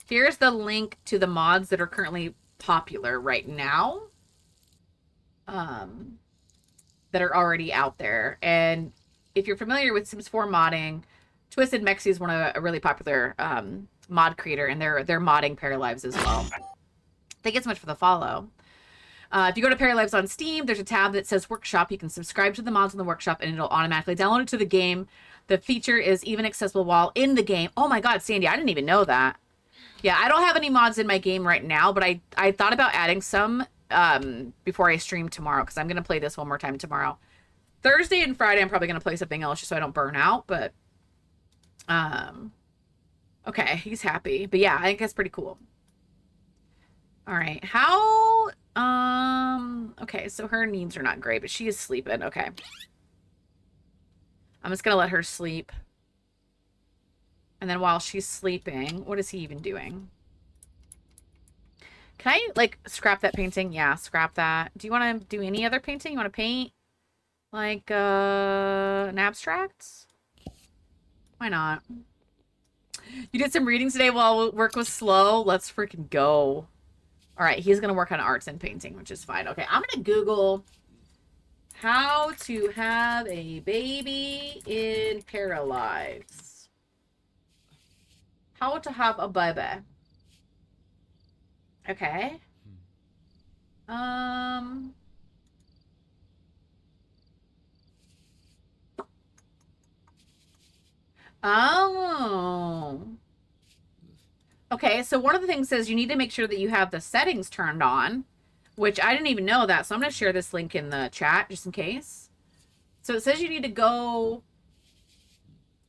Here's the link to the mods that are currently popular right now. That are already out there. And if you're familiar with Sims 4 modding, Twisted Mexi is a really popular mod creator, and they're modding Paralives as well. Thank you so much for the follow. If you go to Paralives on Steam, there's a tab that says Workshop. You can subscribe to the mods in the Workshop, and it'll automatically download it to the game. The feature is even accessible while in the game. Oh my god, Sandy, I didn't even know that. Yeah, I don't have any mods in my game right now, but I thought about adding some before I stream tomorrow, because I'm going to play this one more time tomorrow. Thursday and Friday, I'm probably going to play something else just so I don't burn out, but okay, he's happy. But yeah, I think that's pretty cool. All right, how, okay, so her needs are not great, but she is sleeping. Okay. I'm just going to let her sleep. And then while she's sleeping, what is he even doing? Can I, like, scrap that painting? Yeah, scrap that. Do you want to do any other painting? You want to paint, like, an abstract? Why not? You did some reading today while work was slow? Let's freaking go. All right, he's going to work on arts and painting, which is fine. Okay, I'm going to Google how to have a baby in Paralives. How to have a baby. Okay. Oh. Okay, Okay, so one of the things says you need to make sure that you have the settings turned on, which I didn't even know that. So I'm going to share this link in the chat just in case. So it says you need to go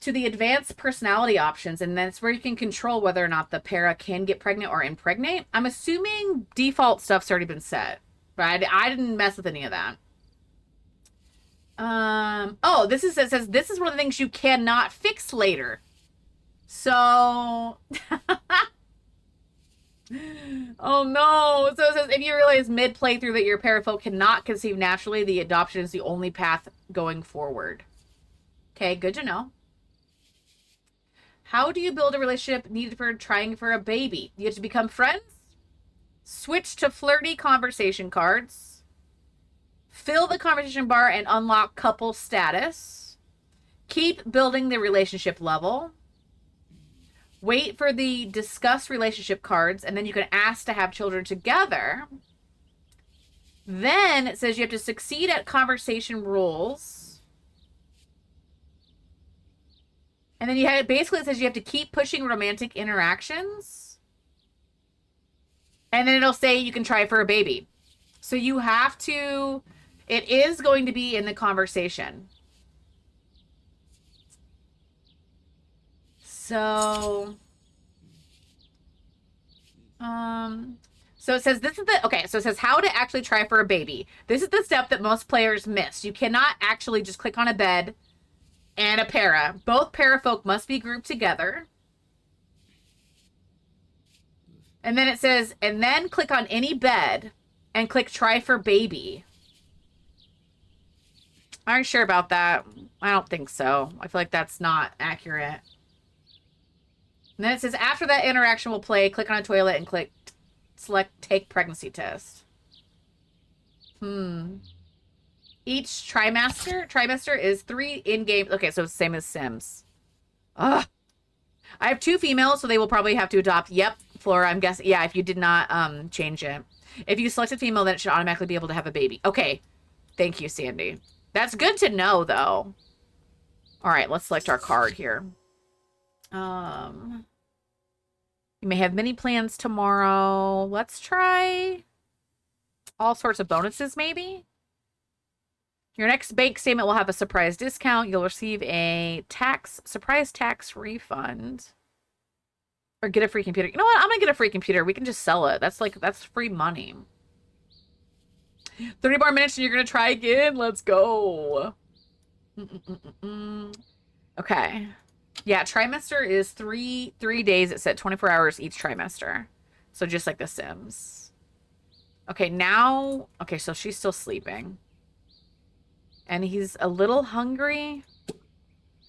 to the advanced personality options, and that's where you can control whether or not the para can get pregnant or impregnate. I'm assuming default stuff's already been set, but I didn't mess with any of that. Oh, it says this is one of the things you cannot fix later. So, oh no. So it says if you realize mid playthrough that your parafolk cannot conceive naturally, the adoption is the only path going forward. Okay, good to know. How do you build a relationship needed for trying for a baby? You have to become friends, switch to flirty conversation cards, fill the conversation bar and unlock couple status, keep building the relationship level, wait for the discuss relationship cards, and then you can ask to have children together. Then it says you have to succeed at conversation rules. And then basically it says you have to keep pushing romantic interactions. And then it'll say you can try for a baby. So you have to, it is going to be in the conversation. So, so it says this is so it says how to actually try for a baby. This is the step that most players miss. You cannot actually just click on a bed and a para. Both parafolk must be grouped together. And then it says, and then click on any bed and click try for baby. Aren't sure about that. I don't think so. I feel like that's not accurate. And then it says, after that interaction will play, click on a toilet and select take pregnancy test. Each trimester is 3 in-game. Okay, so it's the same as Sims. Ugh. I have 2 females, so they will probably have to adopt. Yep, Flora, I'm guessing. Yeah, if you did not change it. If you select a female, then it should automatically be able to have a baby. Okay. Thank you, Sandy. That's good to know, though. All right, let's select our card here. You may have many plans tomorrow. Let's try all sorts of bonuses, maybe. Your next bank statement will have a surprise discount. You'll receive a surprise tax refund. Or get a free computer. You know what? I'm going to get a free computer. We can just sell it. That's free money. 30 more minutes and you're going to try again. Let's go. Okay. Yeah, trimester is three days. It said 24 hours each trimester. So just like The Sims. Okay, now... Okay, so she's still sleeping. And he's a little hungry.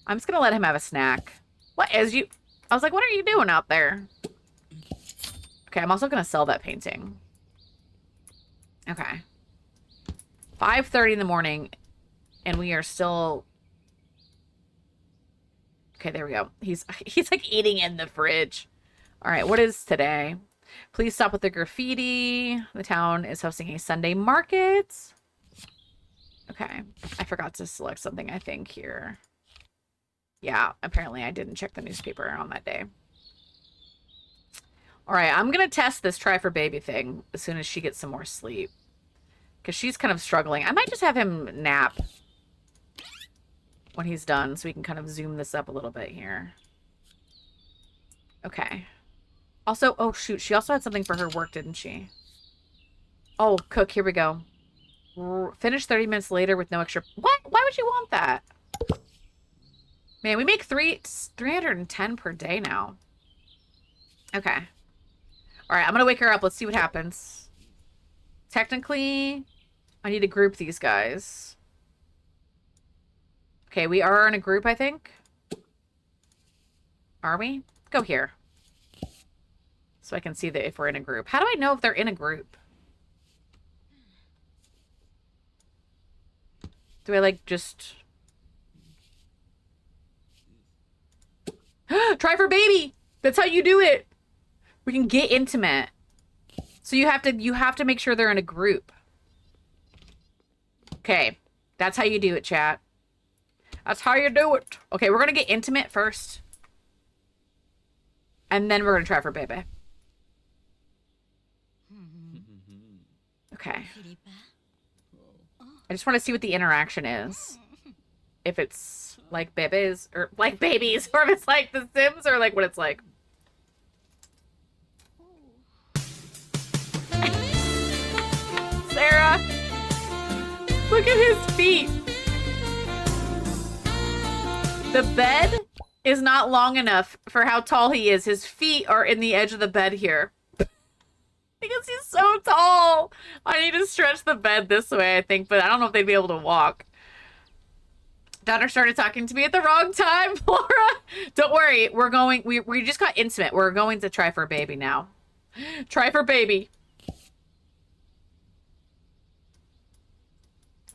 I'm just going to let him have a snack. What is you... I was like, what are you doing out there? Okay, I'm also going to sell that painting. Okay. 5:30 in the morning. And we are still... Okay, there we go. He's like eating in the fridge. All right, what is today? Please stop with the graffiti. The town is hosting a Sunday market. Okay, I forgot to select something, I think, here. Yeah, apparently I didn't check the newspaper on that day. All right, I'm going to test this try for baby thing as soon as she gets some more sleep. Because she's kind of struggling. I might just have him nap when he's done so we can kind of zoom this up a little bit here. Okay. Also, oh shoot, she also had something for her work, didn't she? Oh, cook, here we go. Finish 30 minutes later with no extra... What? Why would you want that? Man, we make 310 per day now. Okay. All right, I'm going to wake her up. Let's see what happens. Technically, I need to group these guys. Okay, we are in a group, I think. Are we? Go here. So I can see that if we're in a group. How do I know if they're in a group? Do I, like, just... Try for baby! That's how you do it! We can get intimate. So you have to make sure they're in a group. Okay. That's how you do it, chat. That's how you do it. Okay, we're gonna get intimate first. And then we're gonna try for baby. Okay. I just want to see what the interaction is. If it's like babies, or like babies, or if it's like The Sims, or like what it's like. Sarah! Look at his feet! The bed is not long enough for how tall he is. His feet are in the edge of the bed here. Because he's so tall. I need to stretch the bed this way, I think, but I don't know if they'd be able to walk. Daughter started talking to me at the wrong time, Laura. Don't worry, we just got intimate. We're going to try for a baby now. Try for baby.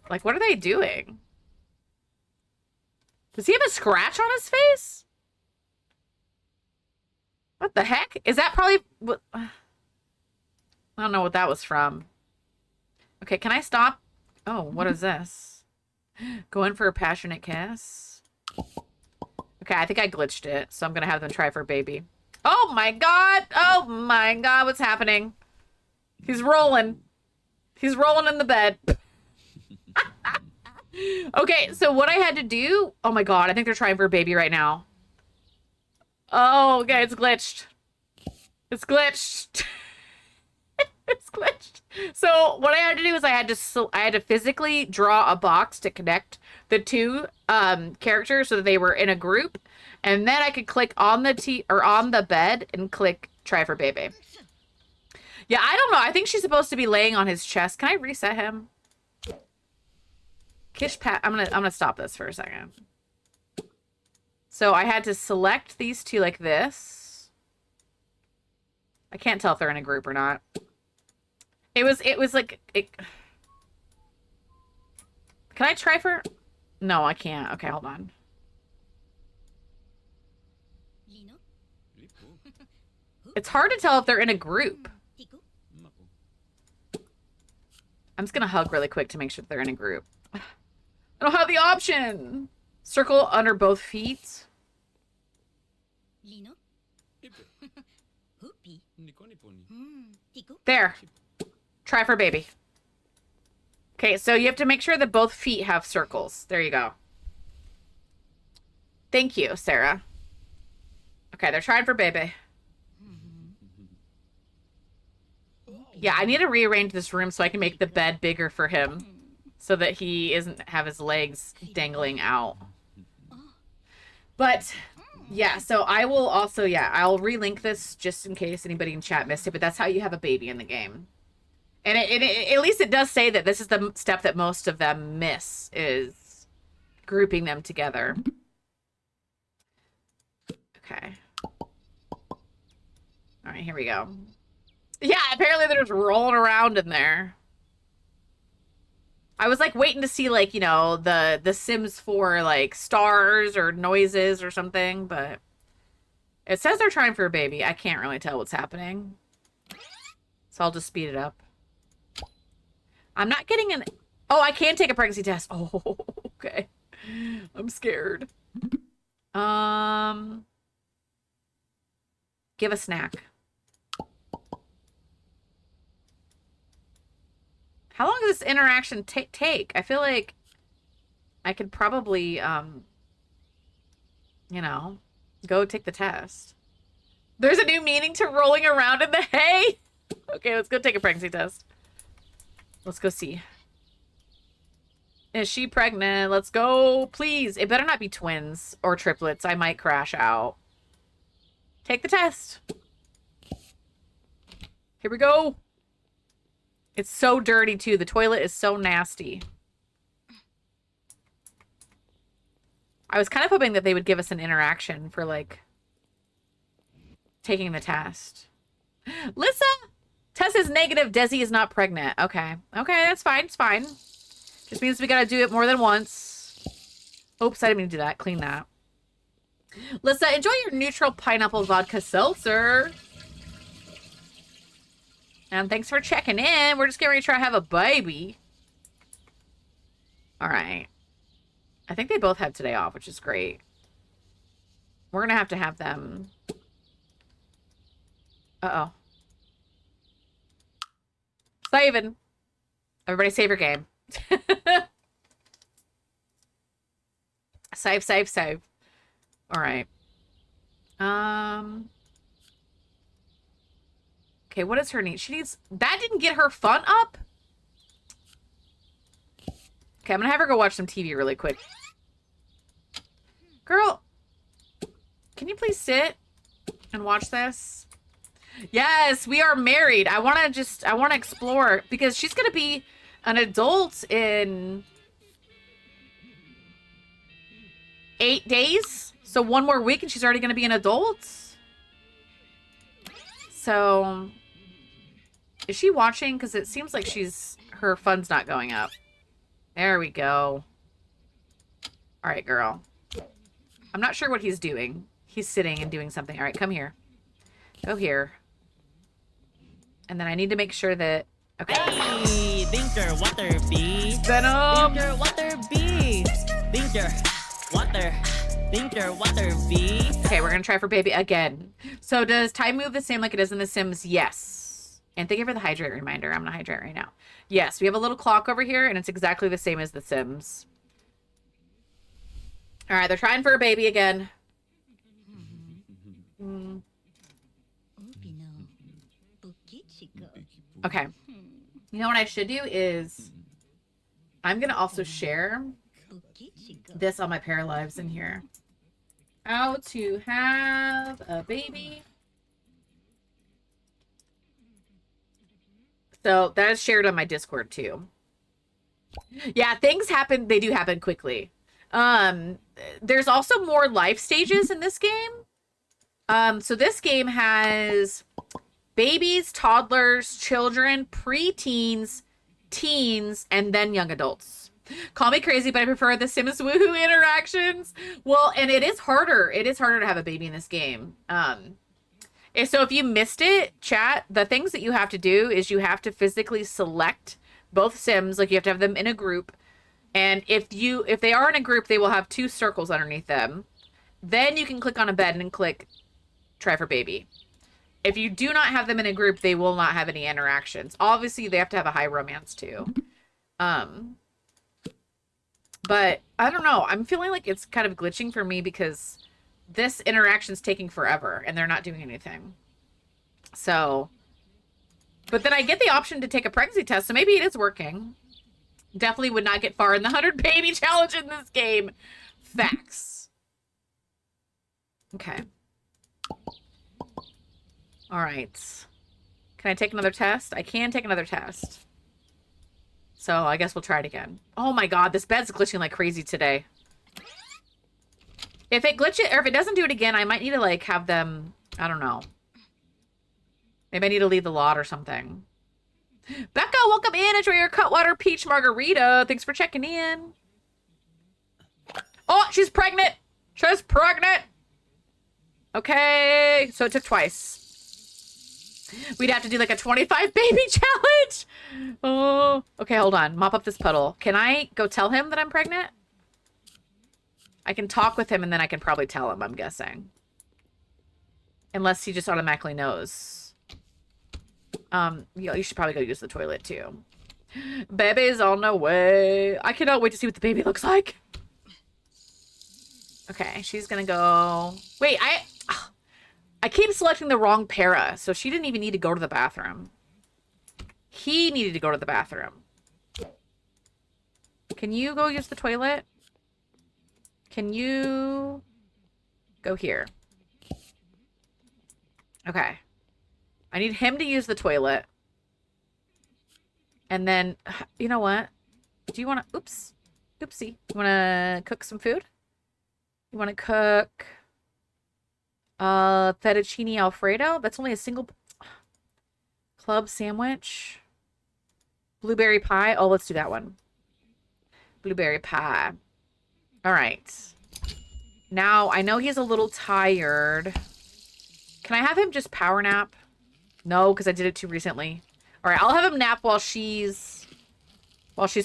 Like, what are they doing? Does he have a scratch on his face? What the heck? Is that probably... What? I don't know what that was from. Okay, can I stop? Oh, what is this? Going for a passionate kiss? Okay, I think I glitched it, so I'm gonna have them try for a baby. Oh my god! Oh my god, what's happening? He's rolling. He's rolling in the bed. Okay, so what I had to do... Oh my god, I think they're trying for a baby right now. Oh, okay, it's glitched. It's glitched. It's glitched. So what I had to do is I had to physically draw a box to connect the two characters so that they were in a group, and then I could click on the bed and click try for baby. Yeah, I don't know. I think she's supposed to be laying on his chest. Can I reset him? Kish Pat. I'm gonna stop this for a second. So I had to select these two like this. I can't tell if they're in a group or not. It was like it. Can I try for? No, I can't. Okay, hold on. It's hard to tell if they're in a group. I'm just gonna hug really quick to make sure that they're in a group. I don't have the option. Circle under both feet. There. Try for baby. Okay, so you have to make sure that both feet have circles. There you go. Thank you, Sarah. Okay, they're trying for baby. Yeah, I need to rearrange this room so I can make the bed bigger for him so that he isn't have his legs dangling out. But yeah, so I will also, I'll relink this just in case anybody in chat missed it, but that's how you have a baby in the game. And at least it does say that this is the step that most of them miss, is grouping them together. Okay. All right, here we go. Yeah, apparently they're just rolling around in there. I was like waiting to see like, you know, the Sims 4 like stars or noises or something, but it says they're trying for a baby. I can't really tell what's happening. So I'll just speed it up. I'm not getting an... Oh, I can take a pregnancy test. Oh, okay. I'm scared. Give a snack. How long does this interaction take? I feel like I could probably, you know, go take the test. There's a new meaning to rolling around in the hay. Okay, let's go take a pregnancy test. Let's go see. Is she pregnant? Let's go. Please. It better not be twins or triplets. I might crash out. Take the test. Here we go. It's so dirty, too. The toilet is so nasty. I was kind of hoping that they would give us an interaction for, like, taking the test. Lissa! Test is negative. Desi is not pregnant. Okay. Okay, that's fine. It's fine. Just means we gotta do it more than once. Oops, I didn't mean to do that. Clean that. Lissa, enjoy your neutral pineapple vodka seltzer. And thanks for checking in. We're just getting ready to try to have a baby. All right. I think they both had today off, which is great. We're going to have them. Uh-oh. Saving. Everybody save your game. Save, save, save. All right. Okay, what is her need? She needs... That didn't get her fun up? Okay, I'm gonna have her go watch some TV really quick. Girl, can you please sit and watch this? Yes, we are married. I want to explore because she's going to be an adult in 8 days. So 1 more week and she's already going to be an adult. So is she watching? Because it seems like her fun's not going up. There we go. All right, girl. I'm not sure what he's doing. He's sitting and doing something. All right, come here. Go here. And then I need to make sure that... Okay. Hey, Dinker, water, bee. Venom! Dinker, water, bee. Dinker, water. Dinker, water, bee. Okay, we're going to try for baby again. So does time move the same like it is in The Sims? Yes. And thank you for the hydrate reminder. I'm going to hydrate right now. Yes, we have a little clock over here, and it's exactly the same as The Sims. All right, they're trying for a baby again. Okay. You know what I should do is I'm going to also share this on my Paralives in here. How to have a baby. So that is shared on my Discord too. Yeah, things happen. They do happen quickly. There's also more life stages in this game. So this game has babies, toddlers, children, preteens, teens, and then young adults. Call me crazy, but I prefer the Sims Woohoo interactions. Well, and it is harder. It is harder to have a baby in this game. So if you missed it, chat, the things that you have to do is you have to physically select both Sims. Like you have to have them in a group. And if they are in a group, they will have 2 circles underneath them. Then you can click on a bed and click try for baby. If you do not have them in a group, they will not have any interactions. Obviously, they have to have a high romance too. But I don't know. I'm feeling like it's kind of glitching for me because this interaction's taking forever and they're not doing anything. So, but then I get the option to take a pregnancy test, so maybe it is working. Definitely would not get far in the 100 baby challenge in this game. Facts. Okay. All right. Can I take another test? I can take another test. So I guess we'll try it again. Oh my god, this bed's glitching like crazy today. If it glitches, or if it doesn't do it again, I might need to like have them, I don't know. Maybe I need to leave the lot or something. Becca, welcome in. Enjoy your Cutwater Peach Margarita. Thanks for checking in. Oh, she's pregnant. She's pregnant. Okay, so it took twice. We'd have to do like a 25 baby challenge. Oh, okay, hold on. Mop up this puddle. Can I go tell him that I'm pregnant? I can talk with him and then I can probably tell him, I'm guessing. Unless he just automatically knows. You should probably go use the toilet too. Baby's on the way. I cannot wait to see what the baby looks like. Okay, she's gonna go. Wait, I keep selecting the wrong para, so she didn't even need to go to the bathroom. He needed to go to the bathroom. Can you go use the toilet? Can you go here? Okay. I need him to use the toilet. And then, you know what? Do you want to, oopsie. You want to cook some food? You want to cook fettuccine Alfredo? That's only a single club sandwich. Blueberry pie. Oh, let's do that one. Blueberry pie. All right. Now, I know he's a little tired. Can I have him just power nap? No, because I did it too recently. All right, I'll have him nap while she's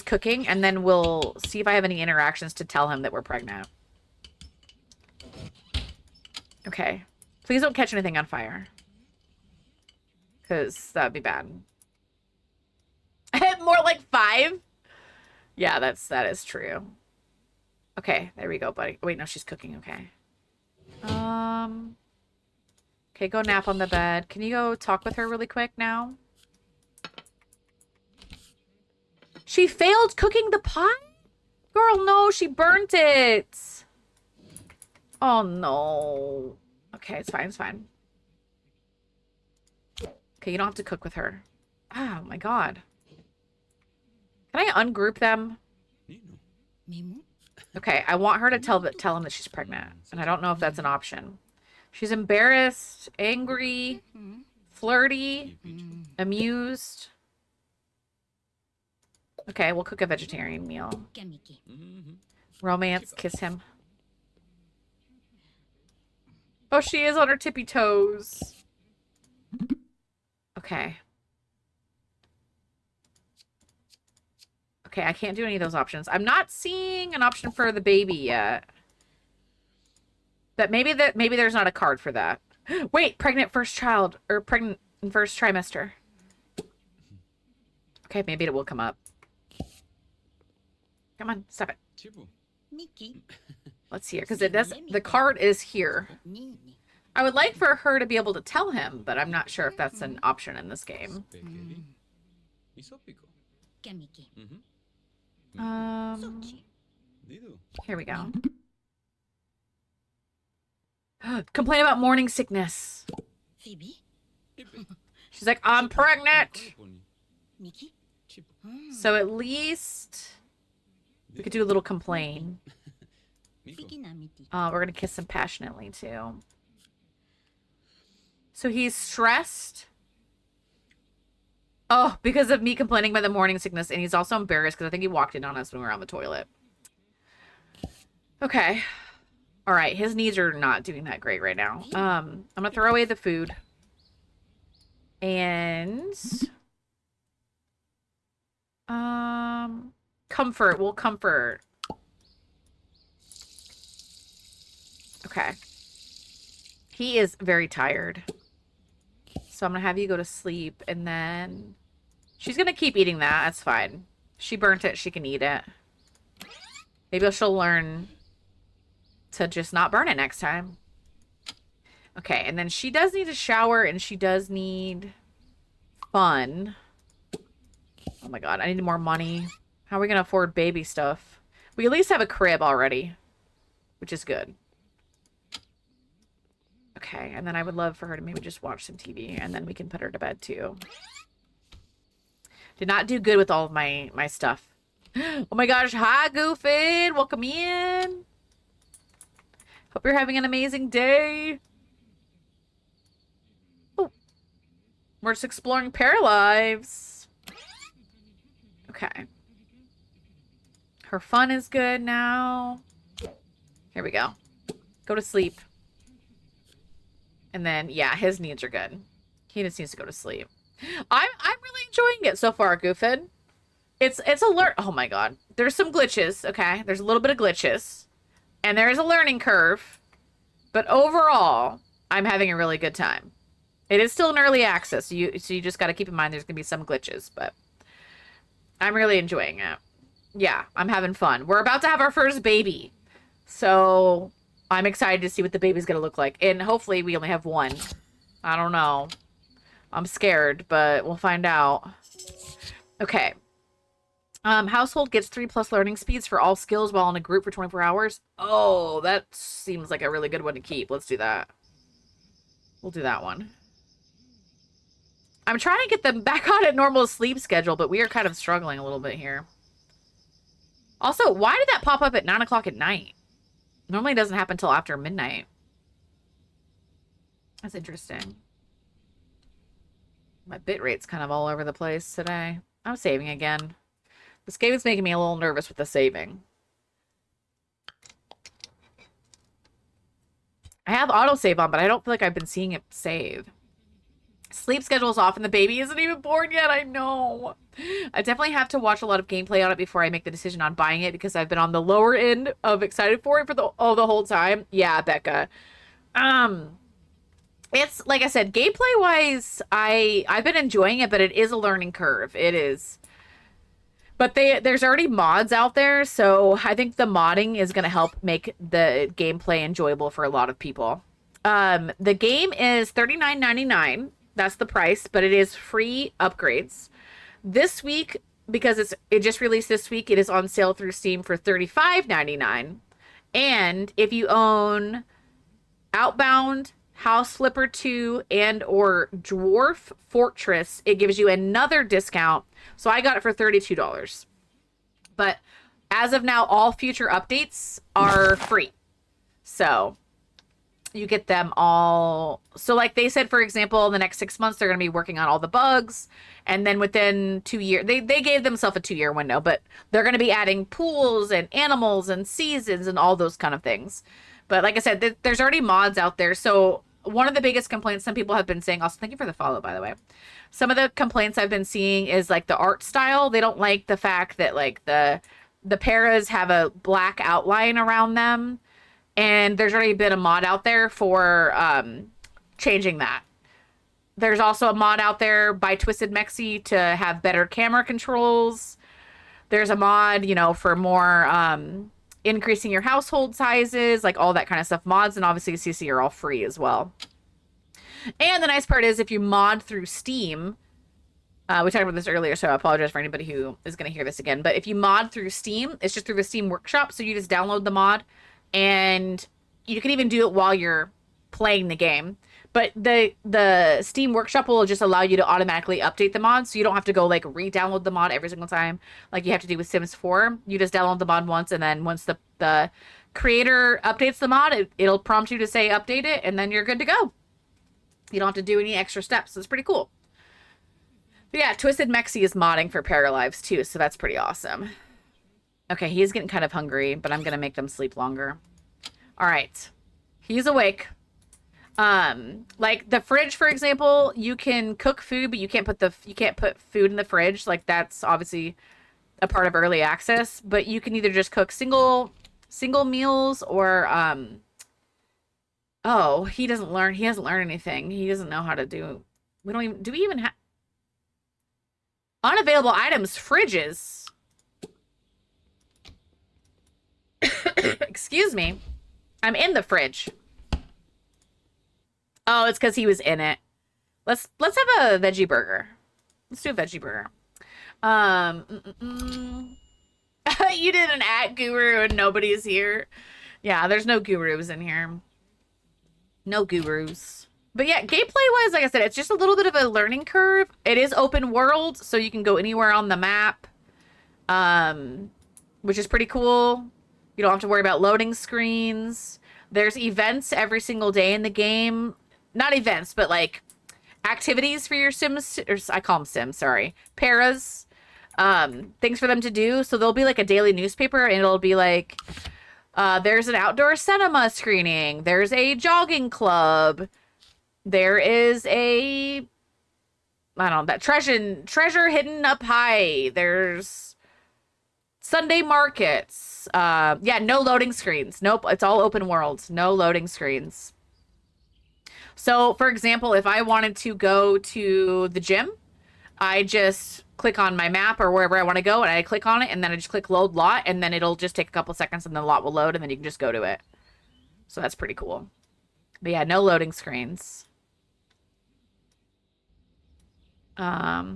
cooking, and then we'll see if I have any interactions to tell him that we're pregnant. Okay. Please don't catch anything on fire. Because that would be bad. More like 5? Yeah, that is true. Okay, there we go, buddy. Wait, no, she's cooking. Okay. Okay, go nap on the bed. Can you go talk with her really quick now? She failed cooking the pie? Girl, no, she burnt it. Oh, no. Okay, it's fine, it's fine. Okay, you don't have to cook with her. Oh, my God. Can I ungroup them? Okay, I want her to tell him that she's pregnant. And I don't know if that's an option. She's embarrassed, angry, flirty, amused. Okay, we'll cook a vegetarian meal. Romance, kiss him. Oh, she is on her tippy toes. Okay. Okay, I can't do any of those options. I'm not seeing an option for the baby yet. But maybe there's not a card for that. Wait, pregnant first child or pregnant in first trimester. Okay, maybe it will come up. Come on, stop it. Let's see here, because it does. The card is here. I would like for her to be able to tell him, but I'm not sure if that's an option in this game. Here we go. Complain about morning sickness. She's like, I'm pregnant. So at least we could do a little complain. We're gonna kiss him passionately too. So he's stressed. Oh, because of me complaining about the morning sickness, and he's also embarrassed because I think he walked in on us when we were on the toilet. Okay. All right, his needs are not doing that great right now. I'm gonna throw away the food. And comfort. We'll comfort. Okay. He is very tired. So I'm gonna have you go to sleep, and then she's gonna keep eating that. That's fine. She burnt it, she can eat it. Maybe she'll learn to just not burn it next time. Okay, and then she does need a shower, and she does need fun. Oh my god, I need more money. How are we gonna afford baby stuff? We at least have a crib already, which is good. Okay, and then I would love for her to maybe just watch some TV, and then we can put her to bed too. Did not do good with all of my stuff. Oh my gosh, hi Goofy, welcome in. Hope you're having an amazing day. Oh, we're just exploring Paralives. Okay. Her fun is good now. Here we go. Go to sleep. And then, yeah, his needs are good. He just needs to go to sleep. I'm really enjoying it so far, Goofin. It's alert. Oh my god. There's some glitches, okay? There's a little bit of glitches. And there is a learning curve. But overall, I'm having a really good time. It is still in early access, so you just got to keep in mind there's going to be some glitches, but I'm really enjoying it. Yeah, I'm having fun. We're about to have our first baby. So I'm excited to see what the baby's going to look like. And hopefully we only have one. I don't know. I'm scared, but we'll find out. Okay. Household gets 3+ learning speeds for all skills while in a group for 24 hours. Oh, that seems like a really good one to keep. Let's do that. We'll do that one. I'm trying to get them back on a normal sleep schedule, but we are kind of struggling a little bit here. Also, why did that pop up at 9 o'clock at night? Normally it doesn't happen until after midnight. That's interesting. My bit rate's kind of all over the place today. I'm saving again. This game is making me a little nervous with the saving. I have autosave on, but I don't feel like I've been seeing it save. Sleep schedule's off and the baby isn't even born yet. I know. I definitely have to watch a lot of gameplay on it before I make the decision on buying it because I've been on the lower end of excited for it for the whole time. Yeah, Becca. It's like I said, gameplay wise, I've been enjoying it, but it is a learning curve. It is. But there's already mods out there, so I think the modding is going to help make the gameplay enjoyable for a lot of people. The game is $39.99. That's the price, but it is free upgrades. This week, because it just released this week, it is on sale through Steam for $35.99. And if you own Outbound, House Flipper 2, and or Dwarf Fortress, it gives you another discount. So I got it for $32. But as of now, all future updates are free. So you get them all. So like they said, for example, in the next 6 months, they're going to be working on all the bugs. And then within 2 years, they gave themselves a 2-year window, but they're going to be adding pools and animals and seasons and all those kind of things. But like I said, there's already mods out there. So one of the biggest complaints some people have been saying, also thank you for the follow, by the way. Some of the complaints I've been seeing is like the art style. They don't like the fact that like the paras have a black outline around them. And there's already been a mod out there for changing that. There's also a mod out there by Twisted Mexi to have better camera controls. There's a mod, you know, for more increasing your household sizes, like all that kind of stuff. Mods and obviously CC are all free as well. And the nice part is if you mod through Steam, we talked about this earlier, so I apologize for anybody who is going to hear this again. But if you mod through Steam, it's just through the Steam Workshop. So you just download the mod and you can even do it while you're playing the game. But the Steam Workshop will just allow you to automatically update the mod, so you don't have to go like re-download the mod every single time like you have to do with Sims 4. You just download the mod once, and then once the creator updates the mod, it'll prompt you to say update it, and then you're good to go. You don't have to do any extra steps. It's pretty cool. But yeah, Twisted Mexi is modding for Paralives too, so that's pretty awesome. Okay, he's getting kind of hungry, but I'm gonna make them sleep longer. All right, he's awake. Like the fridge, for example, you can cook food, but you can't put food in the fridge. Like that's obviously a part of early access, but you can either just cook single meals or, oh, he hasn't learned anything. He doesn't know how to do, do we even have unavailable items, fridges? Excuse me. I'm in the fridge. Oh, it's because he was in it. Let's have a veggie burger. Let's do a veggie burger. You did an @guru and nobody's here. Yeah, there's no gurus in here. No gurus. But yeah, gameplay-wise, like I said, it's just a little bit of a learning curve. It is open world, so you can go anywhere on the map, which is pretty cool. You don't have to worry about loading screens. There's events every single day in the game. Not events, but like activities for your Sims, or I call them Sims, sorry. Paras. Things for them to do. So there'll be like a daily newspaper and it'll be like, there's an outdoor cinema screening. There's a jogging club. There is a, I don't know, that treasure hidden up high. There's Sunday markets. Yeah, no loading screens. Nope, it's all open world. No loading screens. So, for example, if I wanted to go to the gym, I just click on my map or wherever I want to go, and I click on it, and then I just click load lot, and then it'll just take a couple seconds, and the lot will load, and then you can just go to it. So that's pretty cool. But yeah, no loading screens.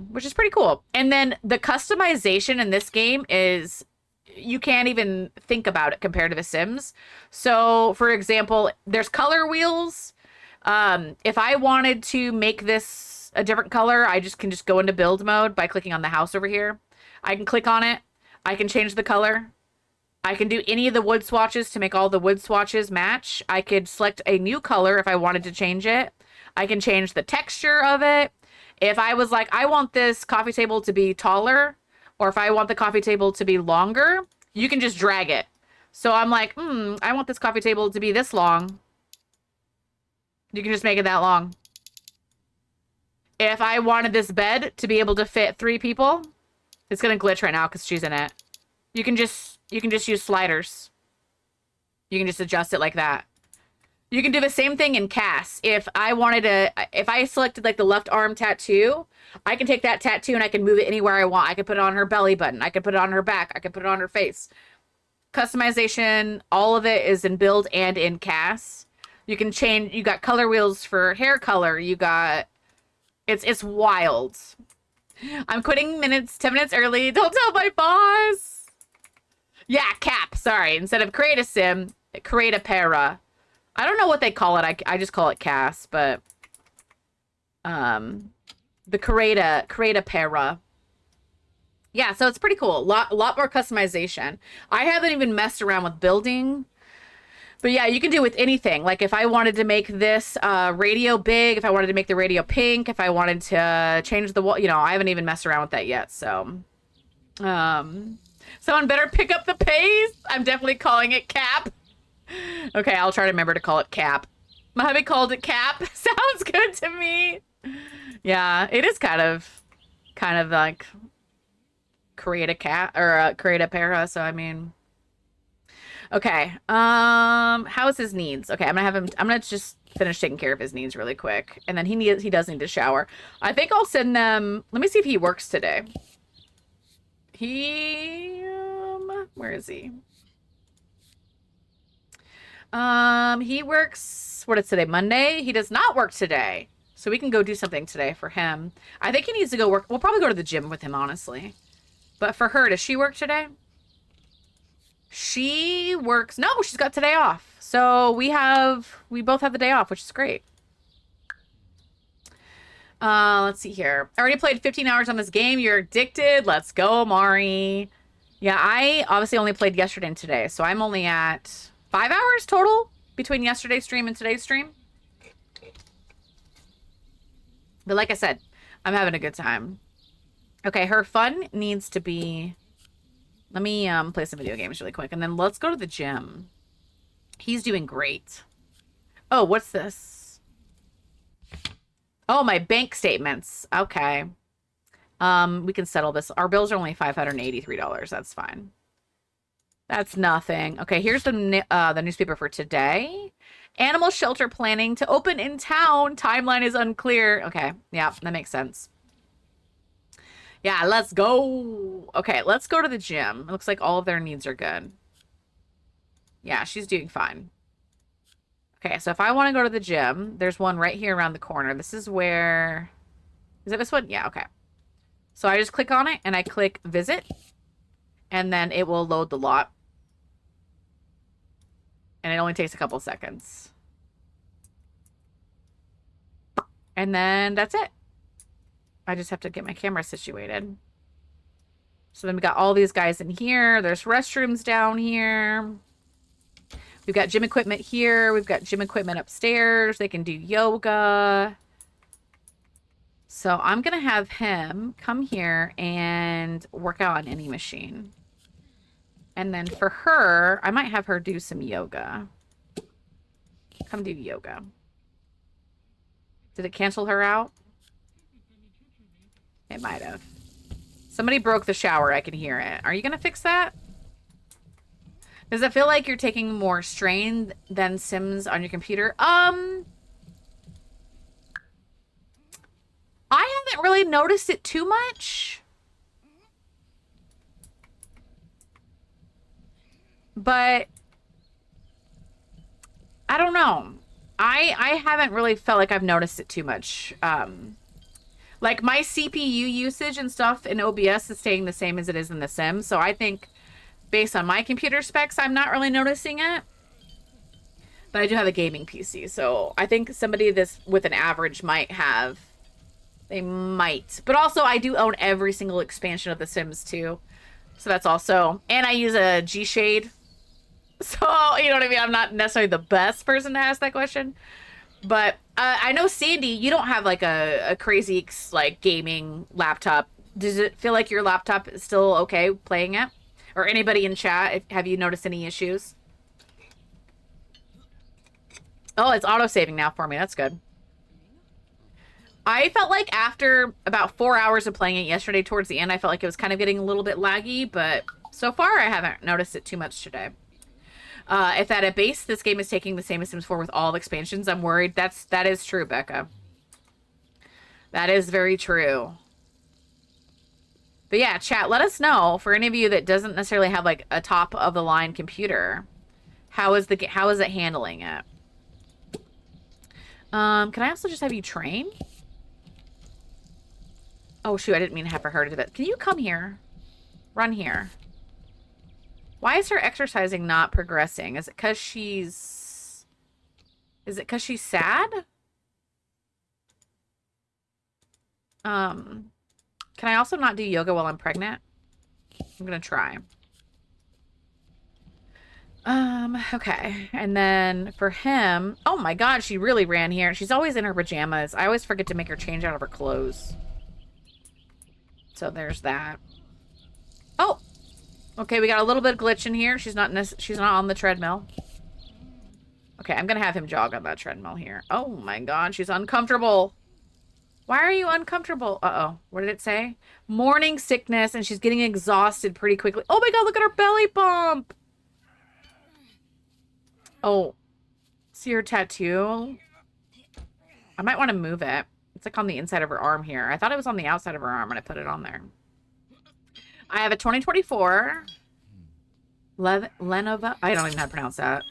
Which is pretty cool. And then the customization in this game is, you can't even think about it compared to The Sims. So, for example, there's color wheels. If I wanted to make this a different color, I can just go into build mode by clicking on the house over here. I can click on it. I can change the color. I can do any of the wood swatches to make all the wood swatches match. I could select a new color if I wanted to change it. I can change the texture of it. If I was like, I want this coffee table to be taller, or if I want the coffee table to be longer, you can just drag it. So I'm like, I want this coffee table to be this long. You can just make it that long. If I wanted this bed to be able to fit 3 people, it's gonna glitch right now because she's in it. You can just use sliders. You can just adjust it like that. You can do the same thing in CAS. If I selected like the left arm tattoo, I can take that tattoo and I can move it anywhere I want. I can put it on her belly button. I can put it on her back. I can put it on her face. Customization, all of it is in build and in CAS. You can change, you got color wheels for hair color. You got, it's wild. I'm quitting 10 minutes early. Don't tell my boss. Yeah, cap, sorry. Instead of create a sim, create a para. I don't know what they call it. I just call it CAS, but the create a para. Yeah, so it's pretty cool. A lot more customization. I haven't even messed around with building. But yeah, you can do with anything. Like if I wanted to make this radio big, if I wanted to make the radio pink, if I wanted to change the wall, you know, I haven't even messed around with that yet. So, someone better pick up the pace. I'm definitely calling it cap. Okay, I'll try to remember to call it cap. My hubby called it cap. Sounds good to me. Yeah, it is kind of like create a cat or create a para. So I mean, okay. How is his needs? Okay, I'm gonna just finish taking care of his needs really quick, and then he does need to shower. I think I'll send them. Let me see if he works today. Where is he? He works, what is today, Monday? He does not work today. So we can go do something today for him. I think he needs to go work. We'll probably go to the gym with him, honestly. But for her, does she work today? She works, no, she's got today off. So we both have the day off, which is great. Let's see here. I already played 15 hours on this game. You're addicted. Let's go, Mari. Yeah, I obviously only played yesterday and today. So I'm only at 5 hours total between yesterday's stream and today's stream. But like I said, I'm having a good time. Okay, her fun needs to be... Let me play some video games really quick. And then let's go to the gym. He's doing great. Oh, what's this? Oh, my bank statements. Okay. We can settle this. Our bills are only $583. That's fine. That's nothing. Okay, here's the newspaper for today. Animal shelter planning to open in town. Timeline is unclear. Okay, yeah, that makes sense. Yeah, let's go. Okay, let's go to the gym. It looks like all of their needs are good. Yeah, she's doing fine. Okay, so if I want to go to the gym, there's one right here around the corner. This is where... Is it this one? Yeah, okay. So I just click on it, and I click visit. And then it will load the lot. And it only takes a couple seconds. And then that's it. I just have to get my camera situated. So then we got all these guys in here. There's restrooms down here. We've got gym equipment here. We've got gym equipment upstairs. They can do yoga. So I'm going to have him come here and work out on any machine. And then for her, I might have her do some yoga. Come do yoga. Did it cancel her out? It might have. Somebody broke the shower. I can hear it. Are you going to fix that? Does it feel like you're taking more strain than Sims on your computer? I haven't really noticed it too much. But I don't know. I haven't really felt like I've noticed it too much. Like my CPU usage and stuff in OBS is staying the same as it is in The Sims. So I think based on my computer specs, I'm not really noticing it. But I do have a gaming PC. So I think somebody with an average might have. They might. But also I do own every single expansion of The Sims too. So that's also. And I use a G-Shade. So, you know what I mean? I'm not necessarily the best person to ask that question. But I know, Sandy, you don't have like a crazy like gaming laptop. Does it feel like your laptop is still okay playing it? Or anybody in chat, have you noticed any issues? Oh, it's auto-saving now for me. That's good. I felt like after about 4 hours of playing it yesterday towards the end, I felt like it was kind of getting a little bit laggy. But so far, I haven't noticed it too much today. If at a base this game is taking the same as Sims 4 with all expansions, I'm worried. That is true, Becca. That is very true. But yeah, chat, let us know for any of you that doesn't necessarily have like a top of the line computer. How is it handling it? Can I also just have you train? Oh shoot, I didn't mean to have her to do that. Can you come here? Run here. Why is her exercising not progressing? Is it because she's... Is it because she's sad? Can I also not do yoga while I'm pregnant? I'm gonna try. Okay. And then for him... Oh my god, she really ran here. She's always in her pajamas. I always forget to make her change out of her clothes. So there's that. Oh! Okay, we got a little bit of glitch in here. She's not on the treadmill. Okay, I'm gonna have him jog on that treadmill here. Oh my god, she's uncomfortable. Why are you uncomfortable? Uh-oh. What did it say? Morning sickness, and she's getting exhausted pretty quickly. Oh my god, look at her belly bump! Oh. See her tattoo? I might want to move it. It's like on the inside of her arm here. I thought it was on the outside of her arm when I put it on there. I have a 2024 Lenovo. I don't even know how to pronounce that.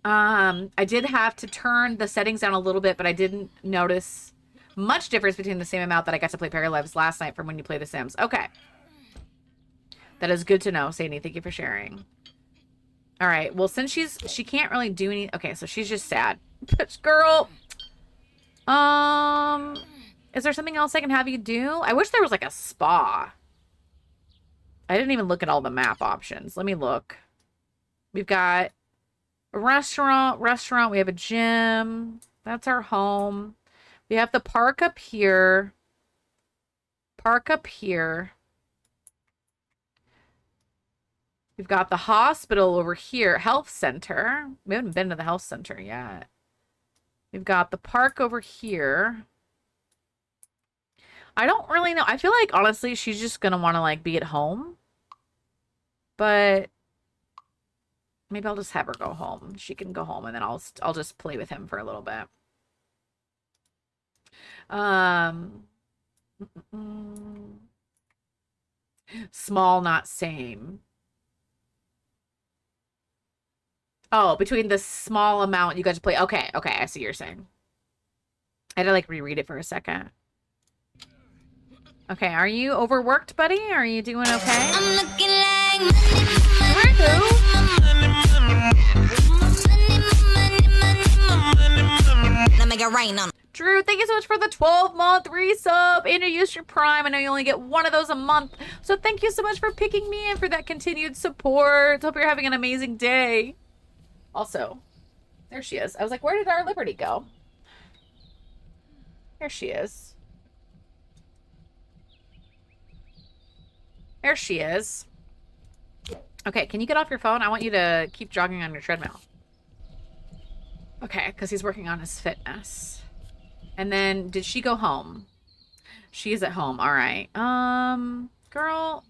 I did have to turn the settings down a little bit, but I didn't notice much difference between the same amount that I got to play Paralives last night from when you play The Sims. Okay. That is good to know, Sadie. Thank you for sharing. All right. Well, since she can't really do any... Okay, so she's just sad. Bitch, girl. Is there something else I can have you do? I wish there was like a spa. I didn't even look at all the map options. Let me look. We've got a restaurant. We have a gym. That's our home. We have the park up here. We've got the hospital over here. Health center. We haven't been to the health center yet. We've got the park over here. I don't really know. I feel like, honestly, she's just going to want to, like, be at home. But maybe I'll just have her go home. She can go home, and then I'll just play with him for a little bit. Small, not same. Oh, between the small amount you got to play. Okay, I see what you're saying. I had to, like, reread it for a second. Okay, are you overworked, buddy? Are you doing okay? I'm looking like Drew, thank you so much for the 12-month resub. Introduce your Prime. I know you only get one of those a month. So thank you so much for picking me and for that continued support. Hope you're having an amazing day. Also, there she is. I was like, where did our Liberty go? There she is. There she is. Okay, can you get off your phone? I want you to keep jogging on your treadmill. Okay, because he's working on his fitness. And then, did she go home? She's at home. All right. Girl.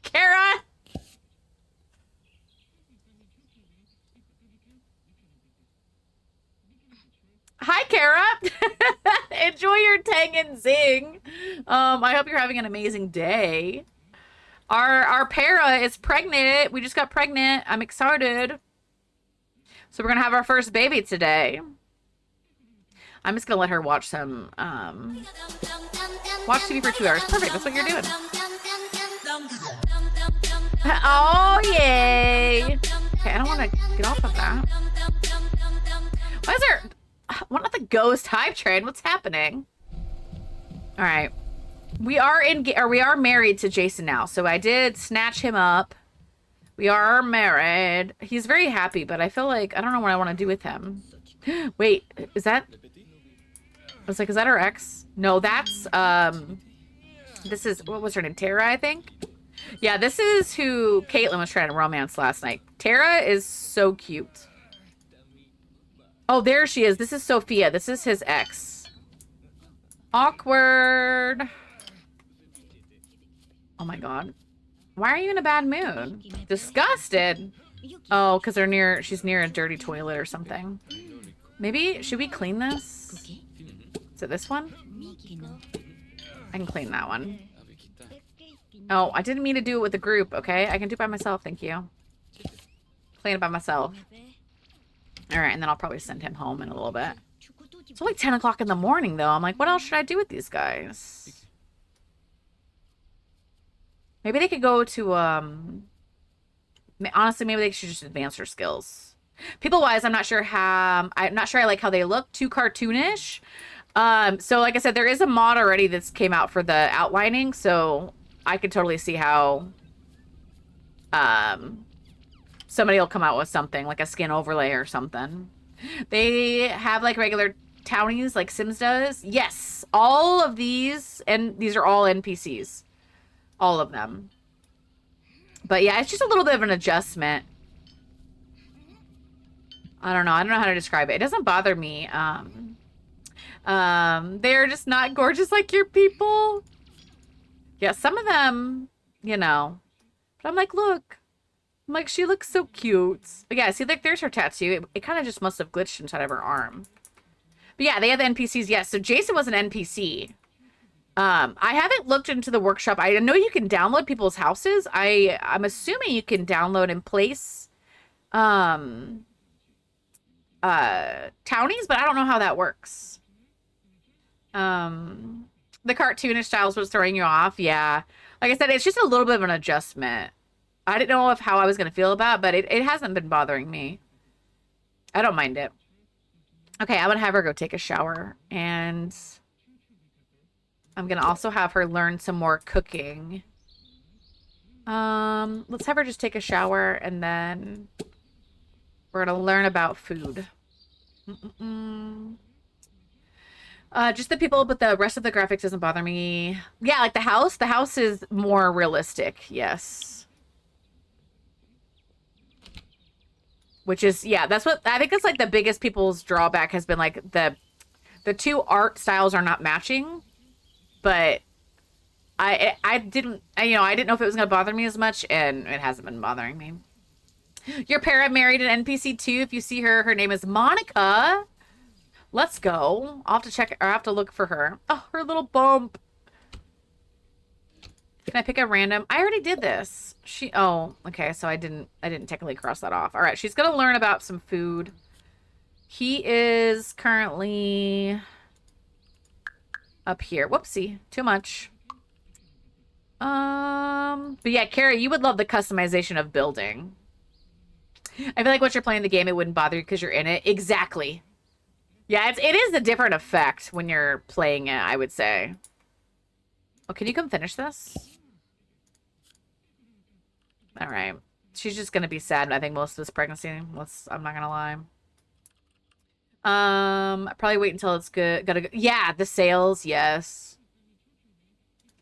Kara! Hi, Kara. Enjoy your Tang and Zing. I hope you're having an amazing day. Our Para is pregnant. We just got pregnant. I'm excited. So we're going to have our first baby today. I'm just going to let her watch some, watch TV for 2 hours. Perfect. That's what you're doing. Oh, yay. Okay, I don't want to get off of that. Why is there... What not the ghost hype train? What's happening? All right. We are married to Jason now. So I did snatch him up. We are married. He's very happy, but I feel like I don't know what I want to do with him. Wait, is that... I was like, is that her ex? No, that's this is, what was her name? Tara, I think. Yeah, this is who Caitlin was trying to romance last night. Tara is so cute. Oh, there she is. This is Sophia. This is his ex. Awkward. Oh my god. Why are you in a bad mood? Disgusted? Oh, because she's near a dirty toilet or something. Maybe, should we clean this? Is it this one? I can clean that one. Oh, I didn't mean to do it with a group, okay? I can do it by myself, thank you. Clean it by myself. Alright, and then I'll probably send him home in a little bit. It's only 10 o'clock in the morning, though. I'm like, what else should I do with these guys? Maybe they could go to, honestly, maybe they should just advance their skills. People-wise, I'm not sure I like how they look. Too cartoonish. So like I said, there is a mod already that's came out for the outlining, so I could totally see how, somebody will come out with something, like a skin overlay or something. They have, like, regular townies, like Sims does. Yes, all of these, and these are all NPCs. All of them. But yeah, it's just a little bit of an adjustment. I don't know how to describe it. It doesn't bother me. They're just not gorgeous like your people. Yeah, some of them, you know. But I'm like, look. I'm like, she looks so cute. But yeah, see, like, there's her tattoo. It kind of just must have glitched inside of her arm. But yeah, they have the NPCs. Yes, so Jason was an NPC. I haven't looked into the workshop. I know you can download people's houses. I'm assuming you can download and place townies, but I don't know how that works. The cartoonish style is what's throwing you off. Yeah. Like I said, it's just a little bit of an adjustment. I didn't know how I was going to feel about it, but it hasn't been bothering me. I don't mind it. Okay, I'm going to have her go take a shower, and I'm going to also have her learn some more cooking. Let's have her just take a shower, and then we're going to learn about food. Just the people, but the rest of the graphics doesn't bother me. Yeah, like the house is more realistic. Yes. Which is, yeah, that's what, I think that's like the biggest people's drawback has been, like, the two art styles are not matching, but I didn't know if it was going to bother me as much, and it hasn't been bothering me. Your parrot married an NPC too. If you see her, her name is Monica. Let's go. I'll have to check, or I have to look for her. Oh, her little bump. Can I pick a random? I already did this. Oh, okay. So I didn't technically cross that off. All right. She's going to learn about some food. He is currently up here. Whoopsie. Too much. But yeah, Carrie, you would love the customization of building. I feel like once you're playing the game, it wouldn't bother you because you're in it. Exactly. Yeah, it is a different effect when you're playing it, I would say. Oh, can you come finish this? All right. She's just going to be sad, I think, most of this pregnancy. I'm not going to lie. Probably wait until it's good. Gotta go. Yeah, the sales, yes.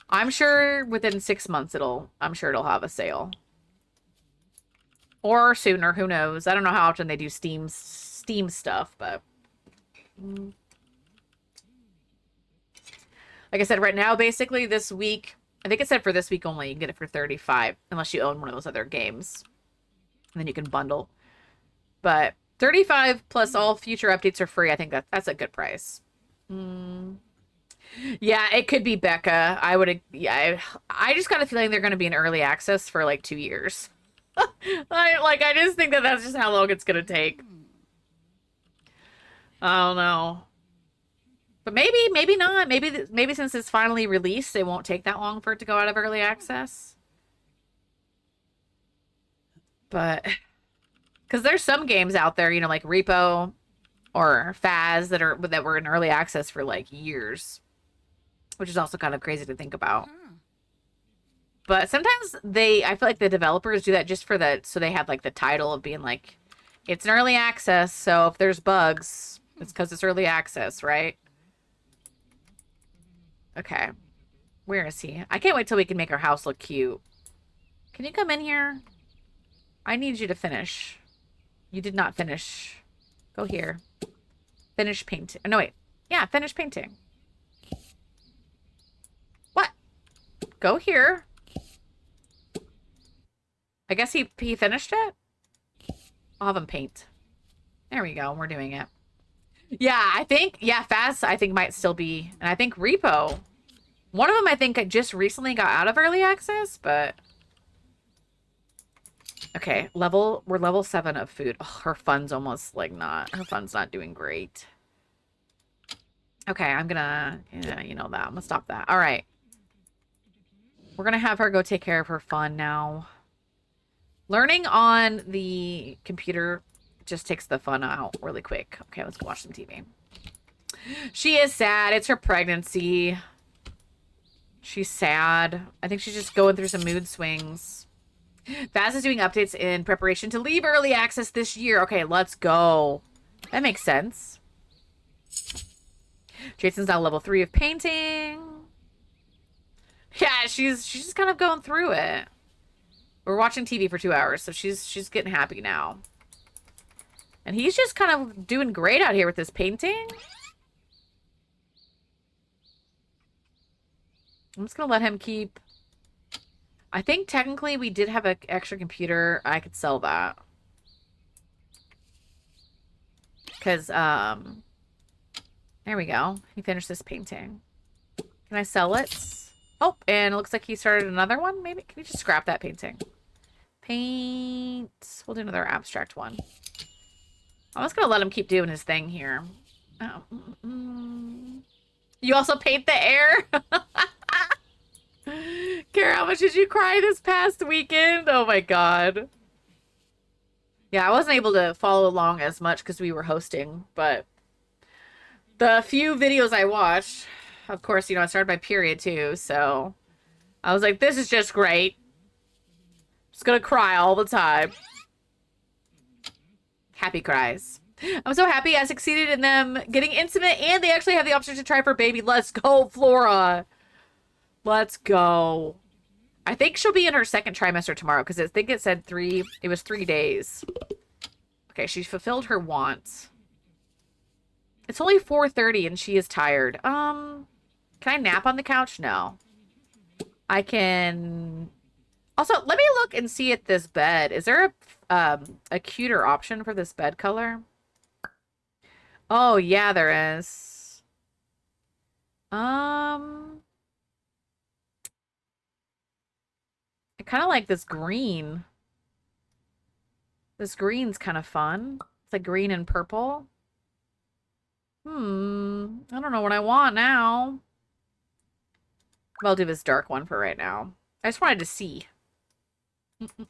I'm sure within 6 months I'm sure it'll have a sale. Or sooner, who knows? I don't know how often they do Steam stuff, but like I said, right now, basically this week, I think it said for this week only, you can get it for $35, unless you own one of those other games. And then you can bundle. But $35 plus all future updates are free. I think that's a good price. Yeah, it could be Becca. I just got a feeling they're going to be in early access for like 2 years. I just think that's just how long it's going to take. I don't know. But maybe not. Maybe since it's finally released, it won't take that long for it to go out of early access. But because there's some games out there, you know, like Repo or Faz that were in early access for like years, which is also kind of crazy to think about. But sometimes I feel like the developers do that just for so they have like the title of being like, it's an early access, so if there's bugs, it's because it's early access, right? Okay. Where is he? I can't wait till we can make our house look cute. Can you come in here? I need you to finish. You did not finish. Go here. Finish painting. No, wait. Yeah, finish painting. What? Go here. I guess he finished it? I'll have him paint. There we go. We're doing it. Yeah, I think, yeah, Fast, I think might still be, and I think Repo. One of them, I think, I just recently got out of early access, but... Okay, we're level 7 of food. Oh, her fun's almost, like, her fun's not doing great. Okay, I'm gonna, yeah, you know that. I'm gonna stop that. All right. We're gonna have her go take care of her fun now. Learning on the computer just takes the fun out really quick. Okay, let's go watch some TV. She is sad. It's her pregnancy. She's sad. I think she's just going through some mood swings. Vaz is doing updates in preparation to leave early access this year. Okay, let's go. That makes sense. Jason's now level 3 of painting. Yeah, she's just kind of going through it. We're watching TV for 2 hours, so she's getting happy now. And he's just kind of doing great out here with this painting. I'm just gonna let him keep. I think technically we did have an extra computer. I could sell that. Because, there we go. He finished this painting. Can I sell it? Oh, and it looks like he started another one, maybe? Can you just scrap that painting? Paint. We'll do another abstract one. I'm just going to let him keep doing his thing here. Oh. You also paint the air? Kara, how much did you cry this past weekend? Oh my god. Yeah, I wasn't able to follow along as much because we were hosting, but the few videos I watched, of course, you know, I started my period too, so I was like, this is just great. Just gonna cry all the time. Happy cries. I'm so happy I succeeded in them getting intimate, and they actually have the option to try for baby. Let's go, Flora. Let's go. I think she'll be in her second trimester tomorrow, because I think it said it was 3 days. Okay, she fulfilled her wants. It's only 4:30 and she is tired. Can I nap on the couch? No. I can... Also, let me look and see at this bed. Is there a cuter option for this bed color? Oh, yeah, there is. I kind of like this green. This green's kind of fun. It's like green and purple. I don't know what I want now. I'll do this dark one for right now. I just wanted to see.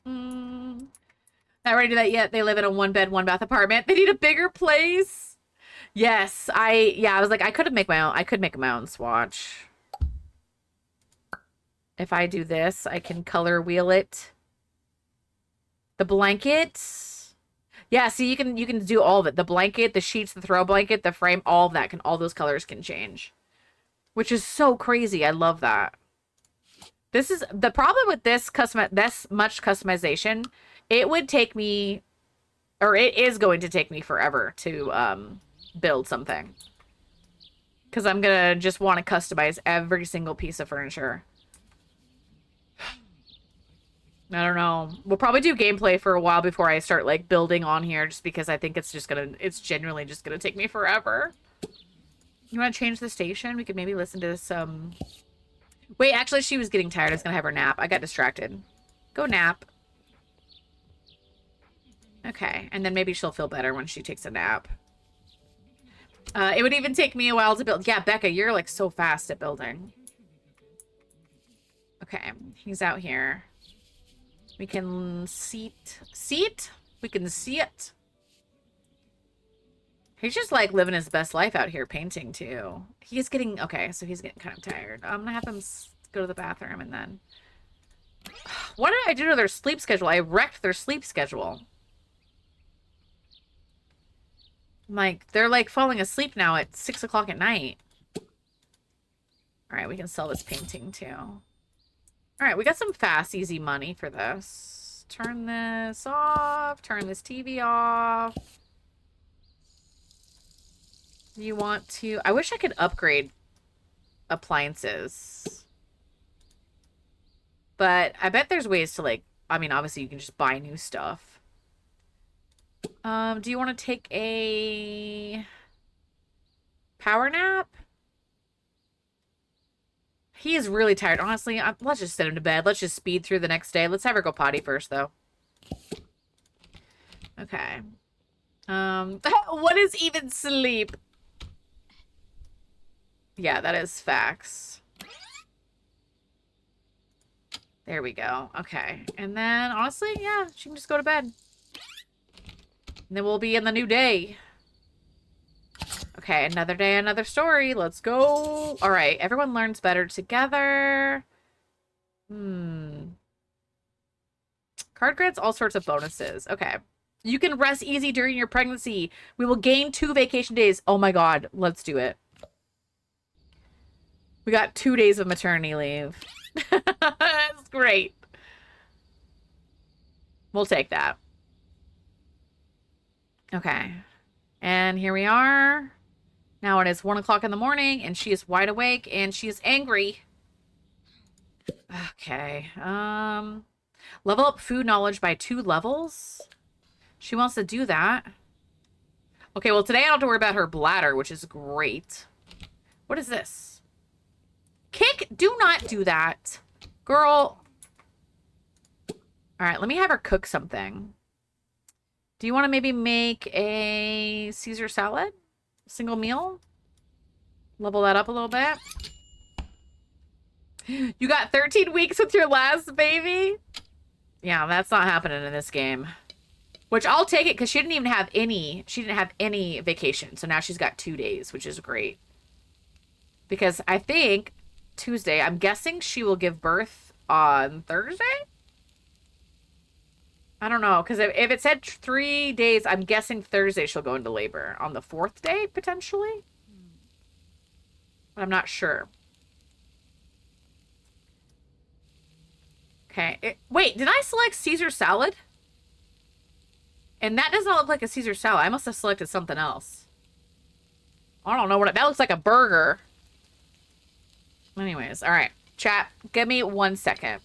Not ready to do that yet. They live in a 1-bed, 1-bath apartment. They need a bigger place. Yes, I was like, I could make my own swatch. If I do this, I can color wheel it. The blanket. Yeah, see, you can do all of it. The blanket, the sheets, the throw blanket, the frame, all of that all those colors can change. Which is so crazy. I love that. This is the problem with this much customization. It would take me, or it is going to take me forever to build something. Because I'm going to just want to customize every single piece of furniture. I don't know. We'll probably do gameplay for a while before I start, like, building on here, just because I think it's genuinely just gonna take me forever. You want to change the station? We could maybe listen to some... Wait, actually, she was getting tired. I was gonna have her nap. I got distracted. Go nap. Okay, and then maybe she'll feel better when she takes a nap. It would even take me a while to build. Yeah, Becca, you're, like, so fast at building. Okay, he's out here. We can seat? We can see it. He's just like living his best life out here painting too. He's getting, okay, so he's getting kind of tired. I'm gonna have him go to the bathroom and then. What did I do to their sleep schedule? I wrecked their sleep schedule. Like, they're like falling asleep now at 6 o'clock at night. All right, we can sell this painting too. All right, we got some fast, easy money for this. Turn this off. Turn this TV off. You want to... I wish I could upgrade appliances. But I bet there's ways to, like, I mean, obviously you can just buy new stuff. Do you want to take a power nap? He is really tired. Honestly, let's just send him to bed. Let's just speed through the next day. Let's have her go potty first, though. Okay. What is even sleep? Yeah, that is facts. There we go. Okay. And then, honestly, yeah, she can just go to bed. And then we'll be in the new day. Okay, another day, another story. Let's go. All right, everyone learns better together. Card grants all sorts of bonuses. Okay. You can rest easy during your pregnancy. We will gain 2 vacation days. Oh my god, let's do it. We got 2 days of maternity leave. That's great. We'll take that. Okay. And here we are. Now it is 1 o'clock in the morning, and she is wide awake, and she is angry. Okay. Level up food knowledge by 2 levels. She wants to do that. Okay, well, today I don't have to worry about her bladder, which is great. What is this? Kick, do not do that. Girl. All right, let me have her cook something. Do you want to maybe make a Caesar salad? Single meal? Level that up a little bit. You got 13 weeks with your last baby? Yeah, that's not happening in this game. Which I'll take it because she didn't have any vacation. So now she's got 2 days, which is great. Because I think Tuesday, I'm guessing she will give birth on Thursday? I don't know, because if it said 3 days, I'm guessing Thursday she'll go into labor. On the 4th day, potentially? But I'm not sure. Okay. Wait, did I select Caesar salad? And that does not look like a Caesar salad. I must have selected something else. I don't know what that looks like, a burger. Anyways, all right. Chat, give me 1 second.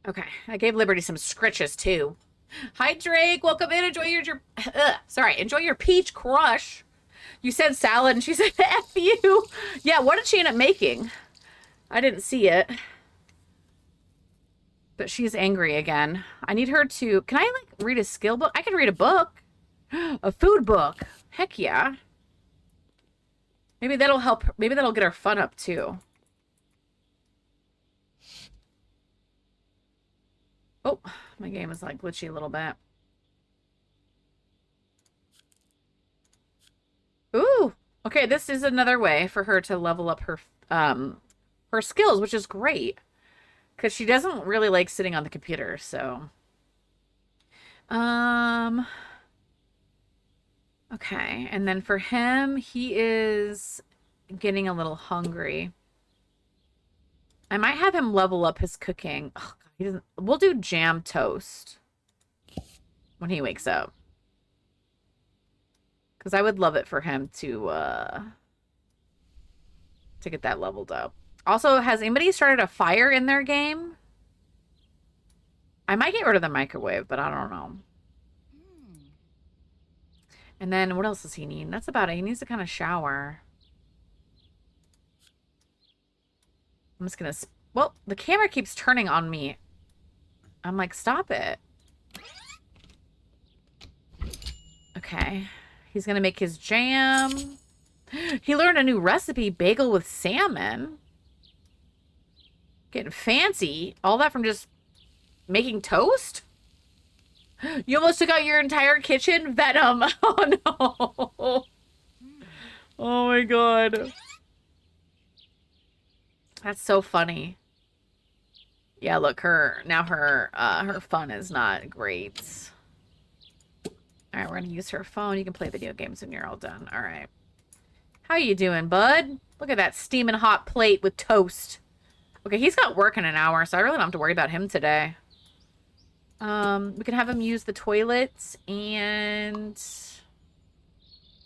Okay, I gave Liberty some scritches too. Hi Drake, welcome in. Enjoy enjoy your peach crush. You said salad and she said F you. Yeah, what did she end up making? I didn't see it. But she's angry again. I need her to, can I like read a skill book? I can read a book. A food book. Heck yeah. Maybe that'll help. Maybe that'll get her fun up too. Oh, my game is like glitchy a little bit. Ooh, okay, this is another way for her to level up her skills, which is great. Because she doesn't really like sitting on the computer, so. Okay, and then for him, he is getting a little hungry. I might have him level up his cooking. Oh, God, he doesn't. We'll do jam toast when he wakes up. Because I would love it for him to get that leveled up. Also, has anybody started a fire in their game? I might get rid of the microwave, but I don't know. And then what else does he need? That's about it. He needs to kind of shower. I'm just going to... Well, the camera keeps turning on me. I'm like, stop it. Okay. He's going to make his jam. He learned a new recipe, bagel with salmon. Getting fancy. All that from just making toast? You almost took out your entire kitchen? Venom. Oh, no. Oh, my God. That's so funny. Yeah, look, her fun is not great. All right, we're going to use her phone. You can play video games when you're all done. All right. How you doing, bud? Look at that steaming hot plate with toast. Okay, he's got work in an hour, so I really don't have to worry about him today. We can have him use the toilets, and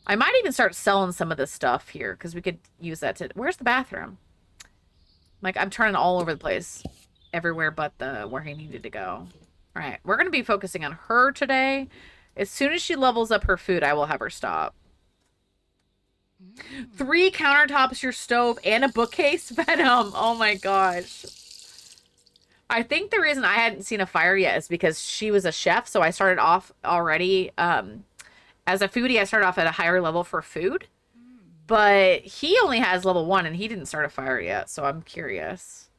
I might even start selling some of this stuff here, because we could use that to... Where's the bathroom? Like, I'm turning all over the place. Everywhere but the where he needed to go. All right, we're going to be focusing on her today. As soon as she levels up her food, I will have her stop. 3 countertops, your stove, and a bookcase? Venom. Oh my gosh. I think the reason I hadn't seen a fire yet is because she was a chef, so I started off already, as a foodie, I started off at a higher level for food. But he only has level 1, and he didn't start a fire yet, so I'm curious.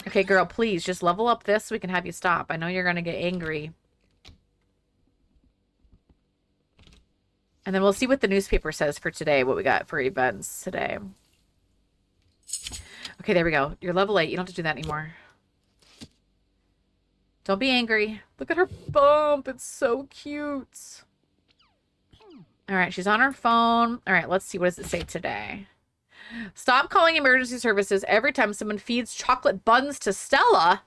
Okay, girl, please, just level up this so we can have you stop. I know you're going to get angry. And then we'll see what the newspaper says for today, what we got for events today. Okay, there we go. You're level 8. You don't have to do that anymore. Don't be angry. Look at her bump. It's so cute. All right, she's on her phone. All right, let's see. What does it say today? Stop calling emergency services every time someone feeds chocolate buns to Stella.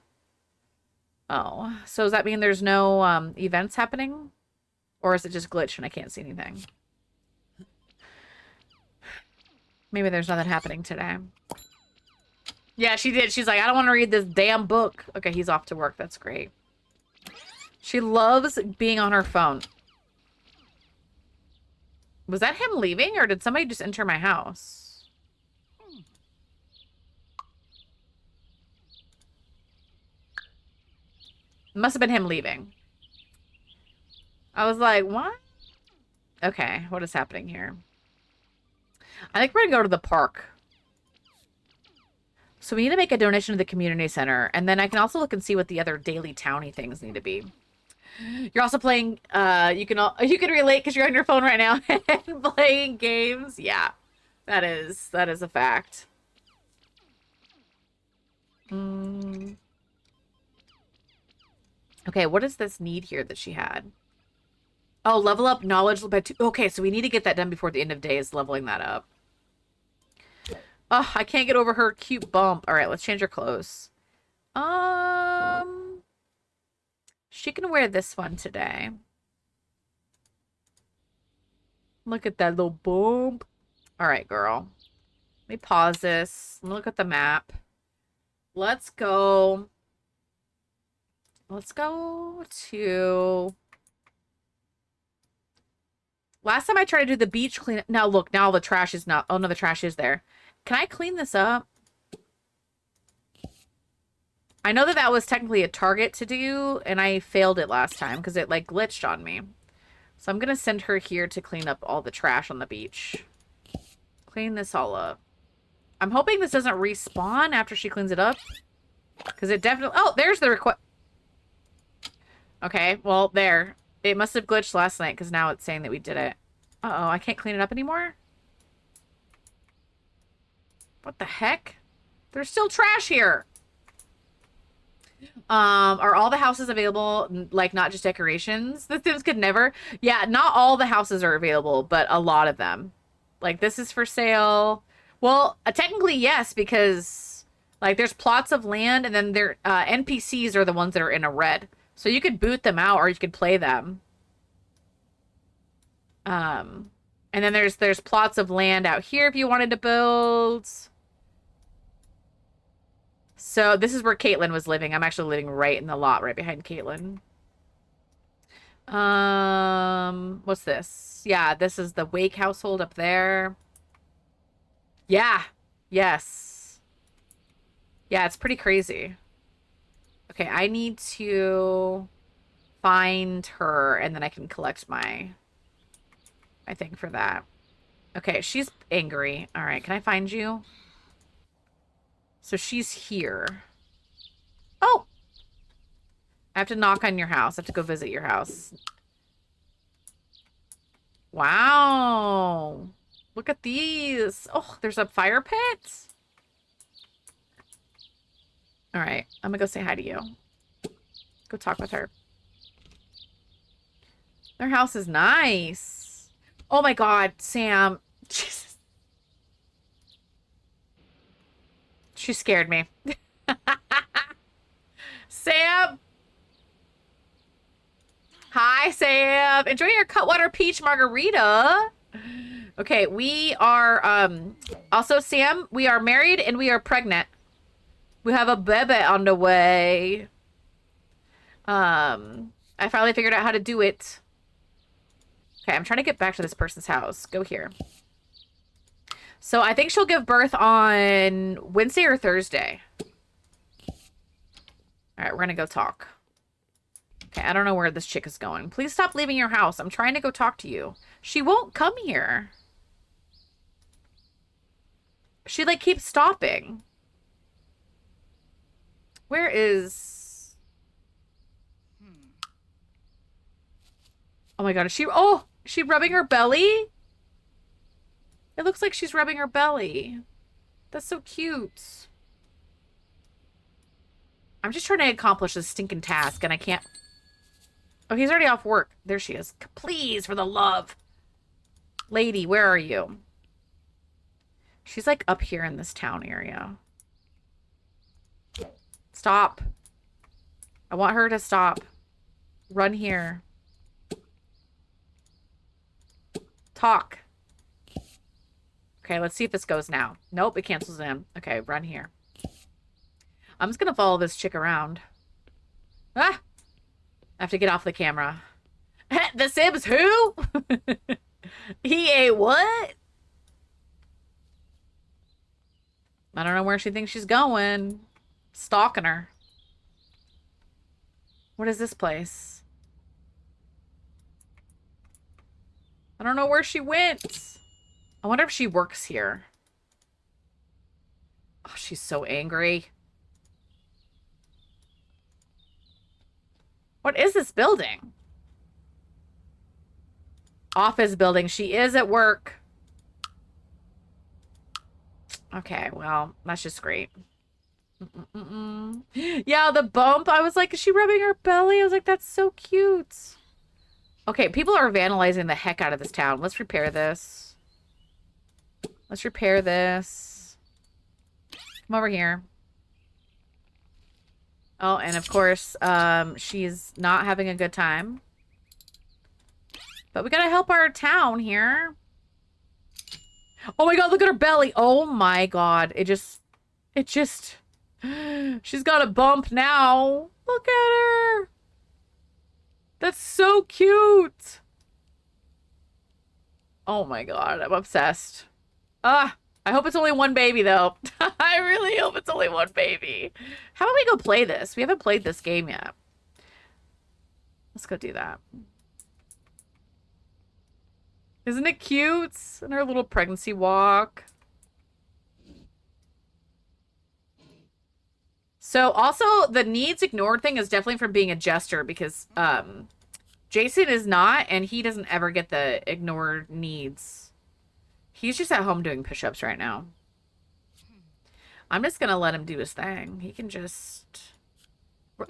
Oh, so does that mean there's no events happening? Or is it just glitched and I can't see anything? Maybe there's nothing happening today. Yeah, she did. She's like, I don't want to read this damn book. Okay, he's off to work. That's great. She loves being on her phone. Was that him leaving, or did somebody just enter my house? Must have been him leaving. I was like, what? Okay, what is happening here? I think we're gonna go to the park. So we need to make a donation to the community center, and then I can also look and see what the other daily towny things need to be. You're also playing, you can relate because you're on your phone right now and playing games. Yeah, that is a fact. Okay, what does this need here that she had? Oh, level up knowledge by 2. Okay, so we need to get that done before the end of day is leveling that up. Oh, I can't get over her cute bump. All right, let's change her clothes. She can wear this one today. Look at that little bump. All right, girl. Let me pause this. Let me look at the map. Let's go. Let's go to... Last time I tried to do the beach cleanup. Now look, now the trash is not... Oh no, the trash is there. Can I clean this up? I know that that was technically a target to do, and I failed it last time because it like glitched on me. So I'm going to send her here to clean up all the trash on the beach. Clean this all up. I'm hoping this doesn't respawn after she cleans it up. Because it definitely... Oh, there's the request. Okay, well, there. It must have glitched last night because now it's saying that we did it. Uh-oh, I can't clean it up anymore? What the heck? There's still trash here. Are all the houses available? Like, not just decorations? The Sims could never... Yeah, not all the houses are available, but a lot of them. Like, this is for sale. Well, technically, yes, because, like, there's plots of land, and then there NPCs are the ones that are in a red. So you could boot them out, or you could play them. And then there's plots of land out here if you wanted to build. So this is where Caitlin was living. I'm actually living right in the lot right behind Caitlin. What's this? Yeah, this is the Wake household up there. Yeah. Yes. Yeah, it's pretty crazy. Okay, I need to find her, and then I can collect my thing for that. Okay, she's angry. All right, can I find you? So she's here. Oh! I have to knock on your house. I have to go visit your house. Wow. Look at these. Oh, there's a fire pit. All right. I'm going to go say hi to you. Go talk with her. Their house is nice. Oh my God, Sam. Jesus. She scared me. Sam. Hi, Sam. Enjoy your Cutwater Peach Margarita. Okay, we are, also, Sam, we are married and we are pregnant. We have a baby on the way. I finally figured out how to do it. Okay, I'm trying to get back to this person's house. Go here. So I think she'll give birth on Wednesday or Thursday. All right, we're gonna go talk. Okay, I don't know where this chick is going. Please stop leaving your house. I'm trying to go talk to you. She won't come here. She, like, keeps stopping. Where is... Oh my God, is she... Oh! Is she rubbing her belly? It looks like she's rubbing her belly. That's so cute. I'm just trying to accomplish this stinking task, and I can't... Oh, he's already off work. There she is. Please, for the love. Lady, where are you? She's, like, up here in this town area. Stop. I want her to stop. Run here. Talk. Okay, let's see if this goes now. Nope, it cancels in. Okay, run here. I'm just gonna follow this chick around. Ah! I have to get off the camera. The Sims who? He ate what? I don't know where she thinks she's going. Stalking her. What is this place? I don't know where she went. I wonder if she works here. Oh, she's so angry. What is this building? Office building. She is at work. Okay, well, that's just great. Yeah, the bump. I was like, is she rubbing her belly? I was like, that's so cute. Okay, people are vandalizing the heck out of this town. Let's repair this. Let's repair this. Come over here. Oh, and of course, she's not having a good time. But we gotta help our town here. Oh my God, look at her belly. Oh my God. It just, she's got a bump now. Look at her. That's so cute. Oh my God, I'm obsessed. I hope it's only one baby though. I really hope it's only one baby. How about we go play this? We haven't played this game yet. Let's go do that. Isn't it cute? And her little pregnancy walk. So also the needs ignored thing is definitely from being a jester because Jason is not, and he doesn't ever get the ignored needs. He's just at home doing push-ups right now. I'm just gonna let him do his thing. He can just...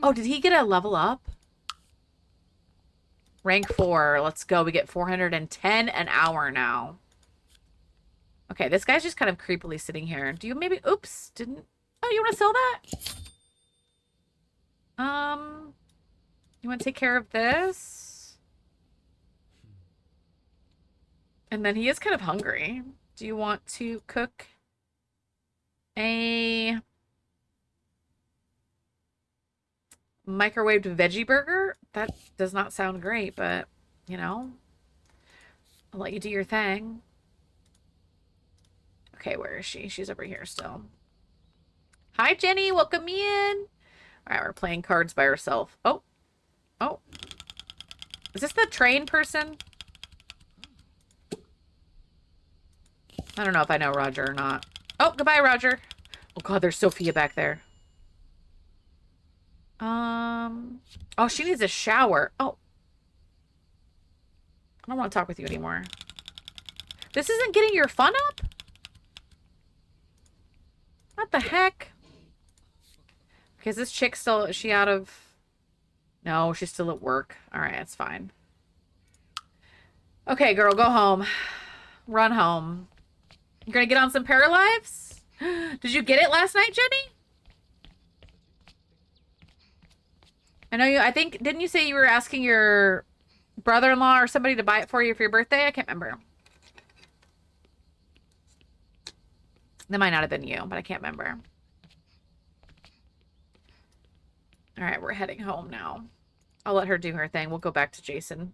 Oh, did he get a level up? Rank 4. Let's go. We get 410 an hour now. Okay, this guy's just kind of creepily sitting here. Do you maybe... Oops. Didn't... Oh, you want to sell that? You want to take care of this? And then he is kind of hungry. Do you want to cook a microwaved veggie burger? That does not sound great, but, you know, I'll let you do your thing. Okay, where is she? She's over here still. Hi, Jenny. Welcome in. All right, we're playing cards by herself. Oh. Oh. Is this the train person? I don't know if I know Roger or not. Oh, goodbye, Roger. Oh god, there's Sophia back there. Oh, she needs a shower. Oh. I don't want to talk with you anymore. This isn't getting your fun up? What the heck? Okay, is this chick still, is she out of... No, she's still at work. Alright, that's fine. Okay, girl, go home. Run home. You're gonna get on some Paralives? Did you get it last night, Jenny? I know you, I think, didn't you say you were asking your brother-in-law or somebody to buy it for you for your birthday? I can't remember. That might not have been you, but I can't remember. All right, we're heading home now. I'll let her do her thing. We'll go back to Jason.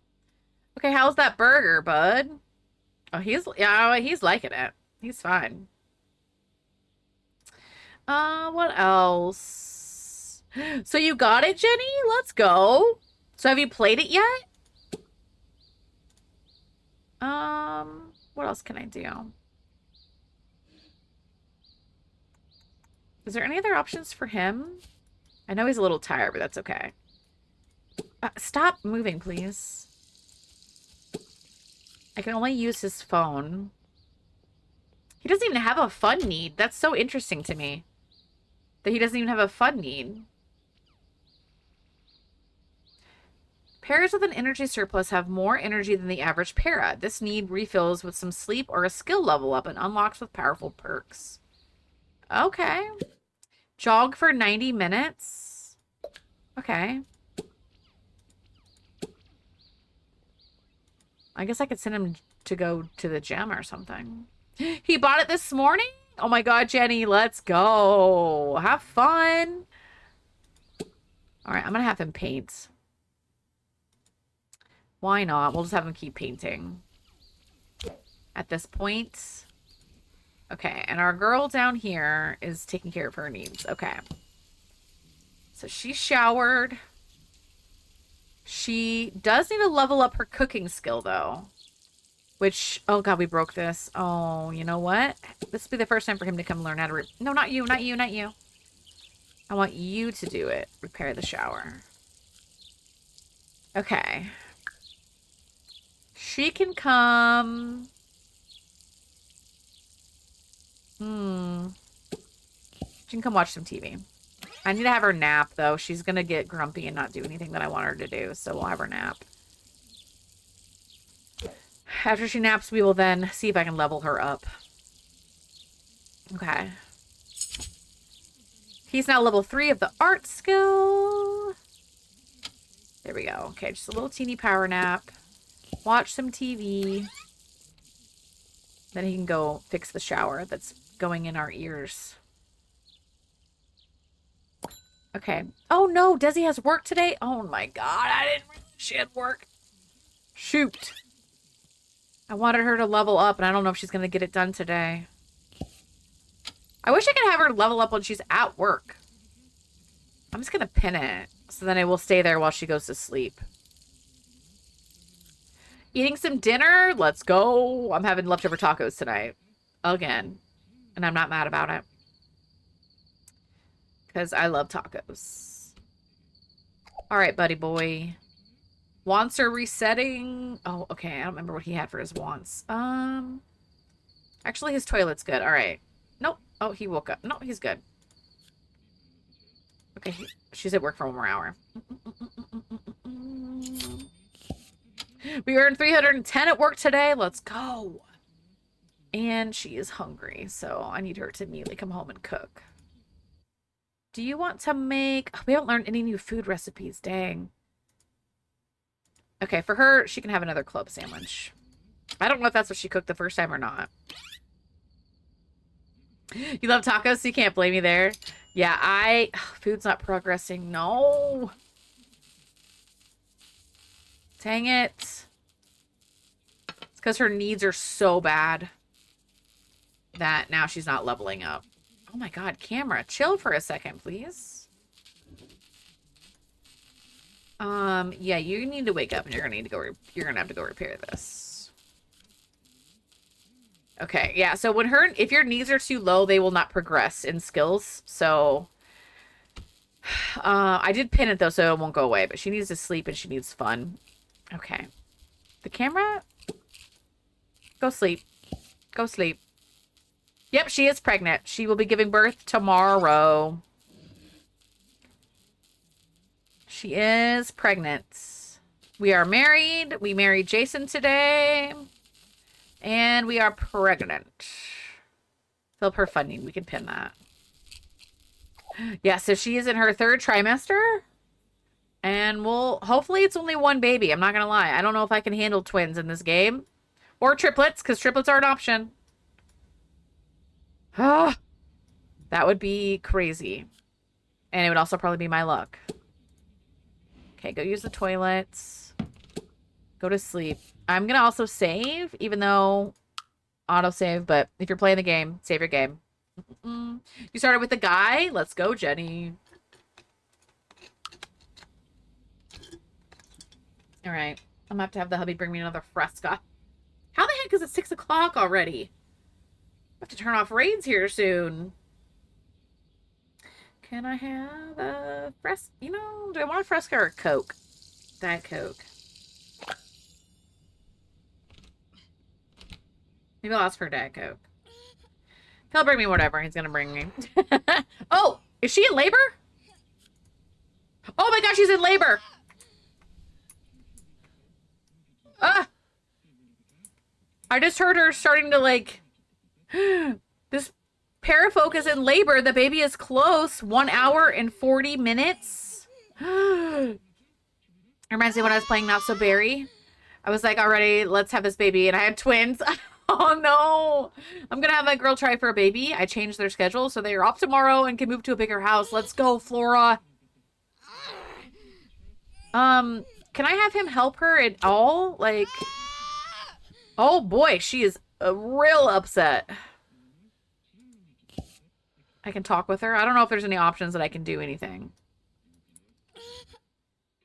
Okay, how's that burger, bud? Oh, he's liking it. He's fine. What else? So you got it, Jenny? Let's go. So have you played it yet? What else can I do? Is there any other options for him? I know he's a little tired, but that's okay. Stop moving, please. I can only use his phone. He doesn't even have a fun need. That's so interesting to me. That he doesn't even have a fun need. Pairs with an energy surplus have more energy than the average para. This need refills with some sleep or a skill level up and unlocks with powerful perks. Okay. Jog for 90 minutes. Okay. I guess I could send him to go to the gym or something. He bought it this morning? Oh my god, Jenny, let's go. Have fun. All right, I'm going to have him paint. Why not? We'll just have him keep painting. At this point. Okay, and our girl down here is taking care of her needs. Okay. So she showered. She does need to level up her cooking skill, though. Which, oh god, we broke this. Oh, you know what? This will be the first time for him to come learn how to... No, not you, not you, not you. I want you to do it. Repair the shower. Okay. She can come... She can come watch some TV. I need to have her nap, though. She's going to get grumpy and not do anything that I want her to do, so we'll have her nap. After she naps, we will then see if I can level her up. Okay. He's now level 3 of the art skill. There we go. Okay, just a little teeny power nap. Watch some TV. Then he can go fix the shower that's going in our ears. Okay. Oh no, Desi has work today? Oh my god, I didn't realize she had work. Shoot. I wanted her to level up, and I don't know if she's going to get it done today. I wish I could have her level up when she's at work. I'm just going to pin it, so then it will stay there while she goes to sleep. Eating some dinner? Let's go. I'm having leftover tacos tonight. Again. And I'm not mad about it. Because I love tacos. Alright, buddy boy. Wants are resetting. Oh, okay. I don't remember what he had for his wants. Actually, his toilet's good. Alright. Nope. Oh, he woke up. No, he's good. Okay. She's at work for 1 more hour. We earned 310 at work today. Let's go. And she is hungry, so I need her to immediately come home and cook. Do you want to make... Oh, we haven't learned any new food recipes. Dang. Okay, for her, she can have another club sandwich. I don't know if that's what she cooked the first time or not. You love tacos, so you can't blame me there. Yeah, food's not progressing. No. Dang it. It's because her needs are so bad that now she's not leveling up. Oh my god, camera. Chill for a second, please. Yeah, you need to wake up and you're gonna need to go you're gonna have to go repair this. Okay, yeah. So if your needs are too low, they will not progress in skills. So I did pin it though, so it won't go away. But she needs to sleep and she needs fun. Okay. The camera. Go sleep. Go sleep. Yep, she is pregnant. She will be giving birth tomorrow. She is pregnant. We are married. We married Jason today. And we are pregnant. Philip her funding. We can pin that. Yeah, so she is in her 3rd trimester. And hopefully it's only one baby. I'm not going to lie. I don't know if I can handle twins in this game. Or triplets, because triplets are an option. Ah, that would be crazy. And it would also probably be my luck. Okay, go use the toilets. Go to sleep. I'm going to also save, even though autosave, but if you're playing the game, save your game. You started with the guy? Let's go, Jenny. All right. I'm going to have the hubby bring me another Fresca. How the heck is it 6 o'clock already? I have to turn off raids here soon. Can I have a Fresca? You know, do I want a Fresca or a Coke? Diet Coke. Maybe I'll ask for a Diet Coke. He'll bring me whatever he's gonna bring me. Oh, is she in labor? Oh my gosh, she's in labor. Ah! I just heard her starting to like... This Parafolk is in labor. The baby is close. 1 hour and 40 minutes. It reminds me when I was playing Not So Berry. I was like, already, let's have this baby. And I had twins. Oh no. I'm going to have my girl try for a baby. I changed their schedule so they are off tomorrow and can move to a bigger house. Let's go, Flora. Can I have him help her at all? Like, oh boy, she is real upset. I can talk with her. I don't know if there's any options that I can do anything.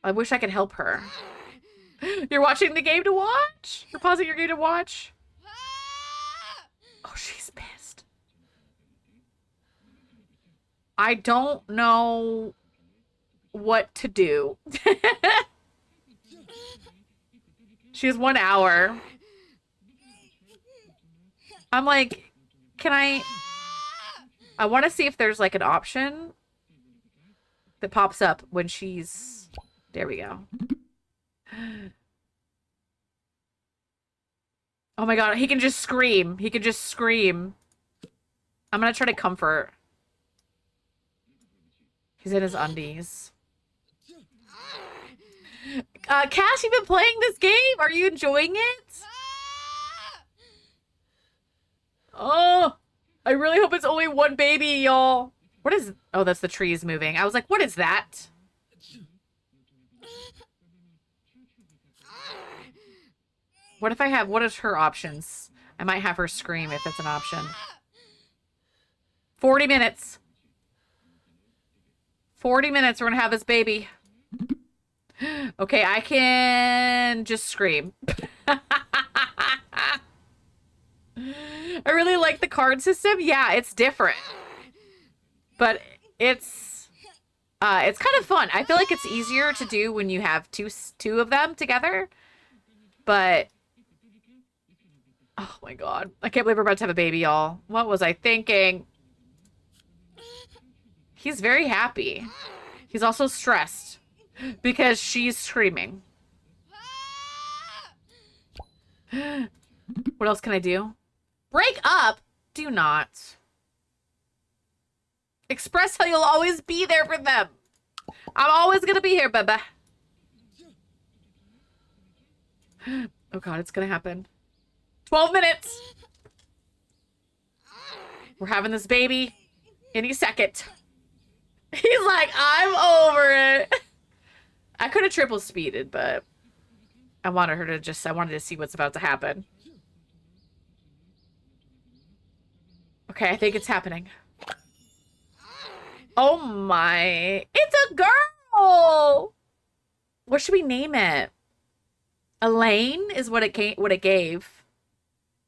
I wish I could help her. You're watching the game to watch? You're pausing your game to watch? Oh, she's pissed. I don't know what to do. She has 1 hour. I'm like, can I want to see if there's like an option that pops up when she's... There we go. Oh my god, he can just scream. He can just scream. I'm gonna try to comfort. He's in his undies. Cash, you've been playing this game? Are you enjoying it? Oh, I really hope it's only one baby, y'all. What is... Oh, that's the trees moving. I was like, what is that? What if I have... What is her options? I might have her scream if it's an option. 40 minutes. 40 minutes. We're gonna have this baby. Okay, I can just scream. I really like the card system. Yeah, it's different. But it's kind of fun. I feel like it's easier to do when you have two of them together. But oh my god. I can't believe we're about to have a baby, y'all. What was I thinking? He's very happy. He's also stressed because she's screaming. What else can I do? Break up? Do not. Express how you'll always be there for them. I'm always gonna be here, baby. Oh god, it's gonna happen. 12 minutes. We're having this baby any second. He's like, I'm over it. I could have triple speeded, but I wanted her to just, I wanted to see what's about to happen. Okay, I think it's happening. Oh my, it's a girl. What should we name it? Elaine is what it gave.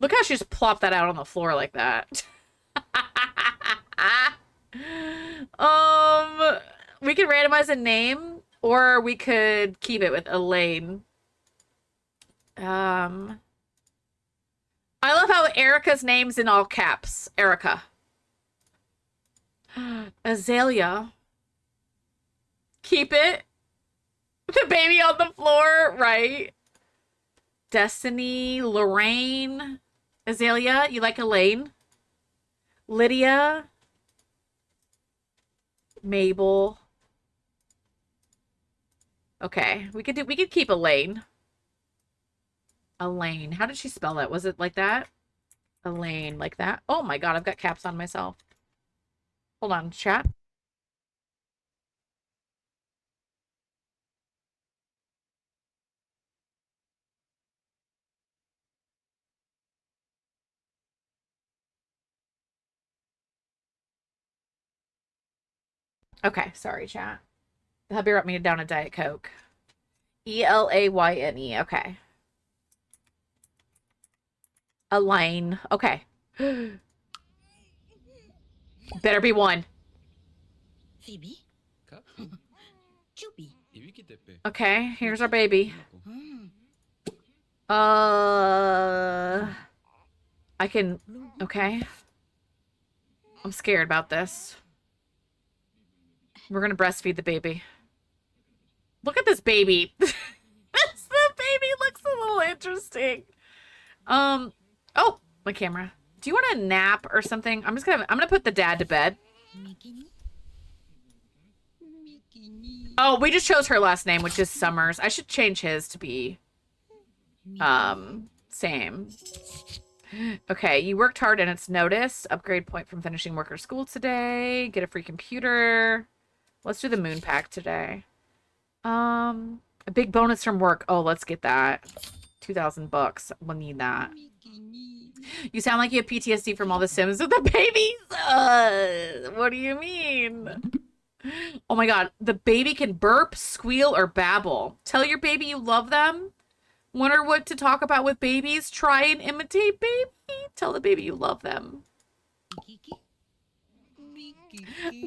Look how she just plopped that out on the floor like that. We could randomize a name, or we could keep it with Elaine. I love how Erica's name's in all caps. Erica. Azalea. Keep it. The baby on the floor, right? Destiny, Lorraine, Azalea, you like Elaine? Lydia, Mabel. Okay, we could keep Elaine. Elaine, how did she spell that? Was it like that? Elaine, like that? Oh my god, I've got caps on myself. Hold on, chat. Okay, sorry, chat. The hubby wrote me down a Diet Coke. Elaine. Okay. Elaine. Okay. Better be one. Phoebe? Capo. Chubby. Iwikitepe. Okay, here's our baby. Hmm. I can... Okay. I'm scared about this. We're gonna breastfeed the baby. Look at this baby. The baby looks a little interesting. Oh, my camera. Do you want a nap or something? I'm gonna put the dad to bed. Oh, we just chose her last name, which is Summers. I should change his to be same. Okay, you worked hard and it's noticed. Upgrade point from finishing work or school today. Get a free computer. Let's do the moon pack today. A big bonus from work. Oh, let's get that. 2,000 bucks. We'll need that. You sound like you have PTSD from all the Sims with the babies. What do you mean? Oh my god, the baby can burp, squeal, or babble. Tell your baby you love them. Wonder what to talk about with babies? Try and imitate baby. Tell the baby you love them.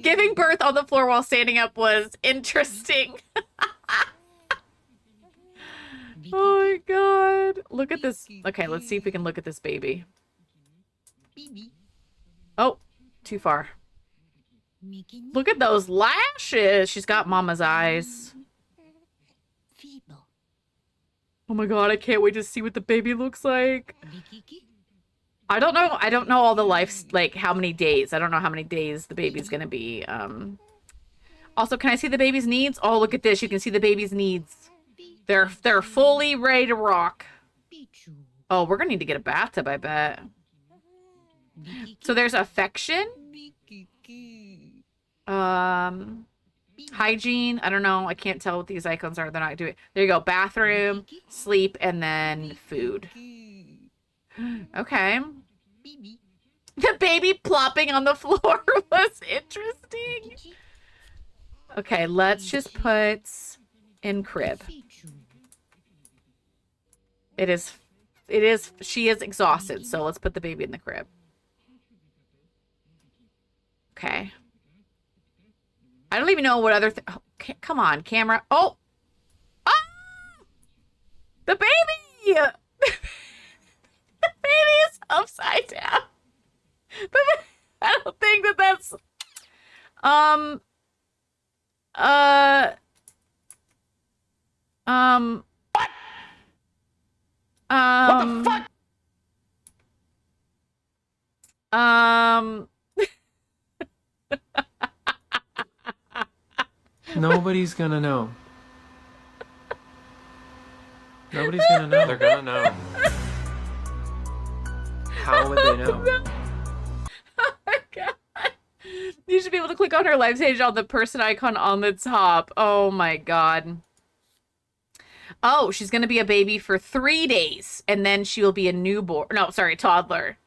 Giving birth on the floor while standing up was interesting. Oh my god. Look at this. Okay, let's see if we can look at this baby. Oh, too far. Look at those lashes. She's got mama's eyes. Oh my god, I can't wait to see what the baby looks like. I don't know all the life, like how many days. I don't know how many days the baby's gonna be. Also, can I see the baby's needs? Oh, look at this. You can see the baby's needs. They're fully ready to rock. Oh, we're gonna need to get a bathtub, I bet. So there's affection. Hygiene. I don't know. I can't tell what these icons are. They're not doing. There you go. Bathroom, sleep, and then food. Okay. The baby plopping on the floor was interesting. Okay, let's just put in crib. She is exhausted, so let's put the baby in the crib. Okay. I don't even know what other oh, come on, camera. Oh! Ah! The baby! The baby is upside down. I don't think that's what the fuck? Nobody's gonna know. Nobody's gonna know. They're gonna know. How would they know? Oh my god. You should be able to click on her live page on the person icon on the top. Oh my god. Oh, she's gonna be a baby for 3 days, and then she will be a newborn. No, sorry, toddler.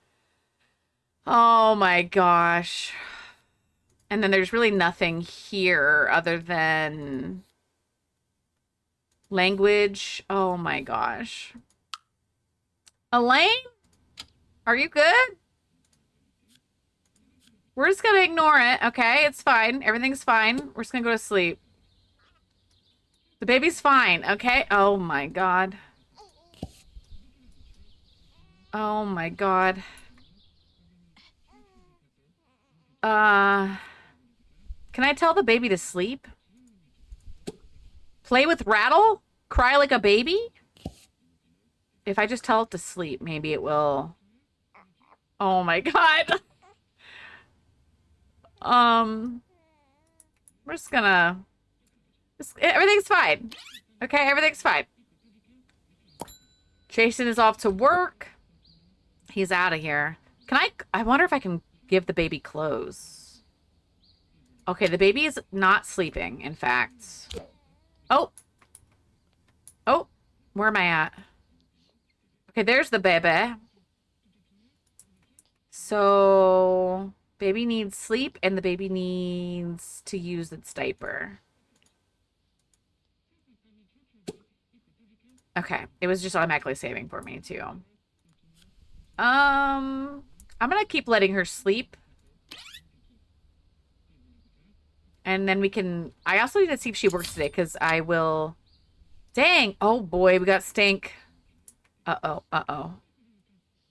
Oh my gosh. And then there's really nothing here other than language. Oh my gosh. Elaine? Are you good? We're just gonna ignore it, okay? It's fine. Everything's fine. We're just gonna go to sleep. The baby's fine, okay? Oh my god. Oh my god. Can I tell the baby to sleep? Play with rattle? Cry like a baby? If I just tell it to sleep, maybe it will. Oh my god. We're just gonna... everything's fine. Okay, everything's fine. Jason is off to work. He's out of here. Can I wonder if I can give the baby clothes. Okay, the baby is not sleeping, in fact. Oh. Oh, where am I at? Okay, there's the baby. So, baby needs sleep, and the baby needs to use its diaper. Okay, it was just automatically saving for me, too. I'm gonna keep letting her sleep. And then we can... I also need to see if she works today, because I will... Dang! Oh, boy, we got stink. Uh-oh, uh-oh.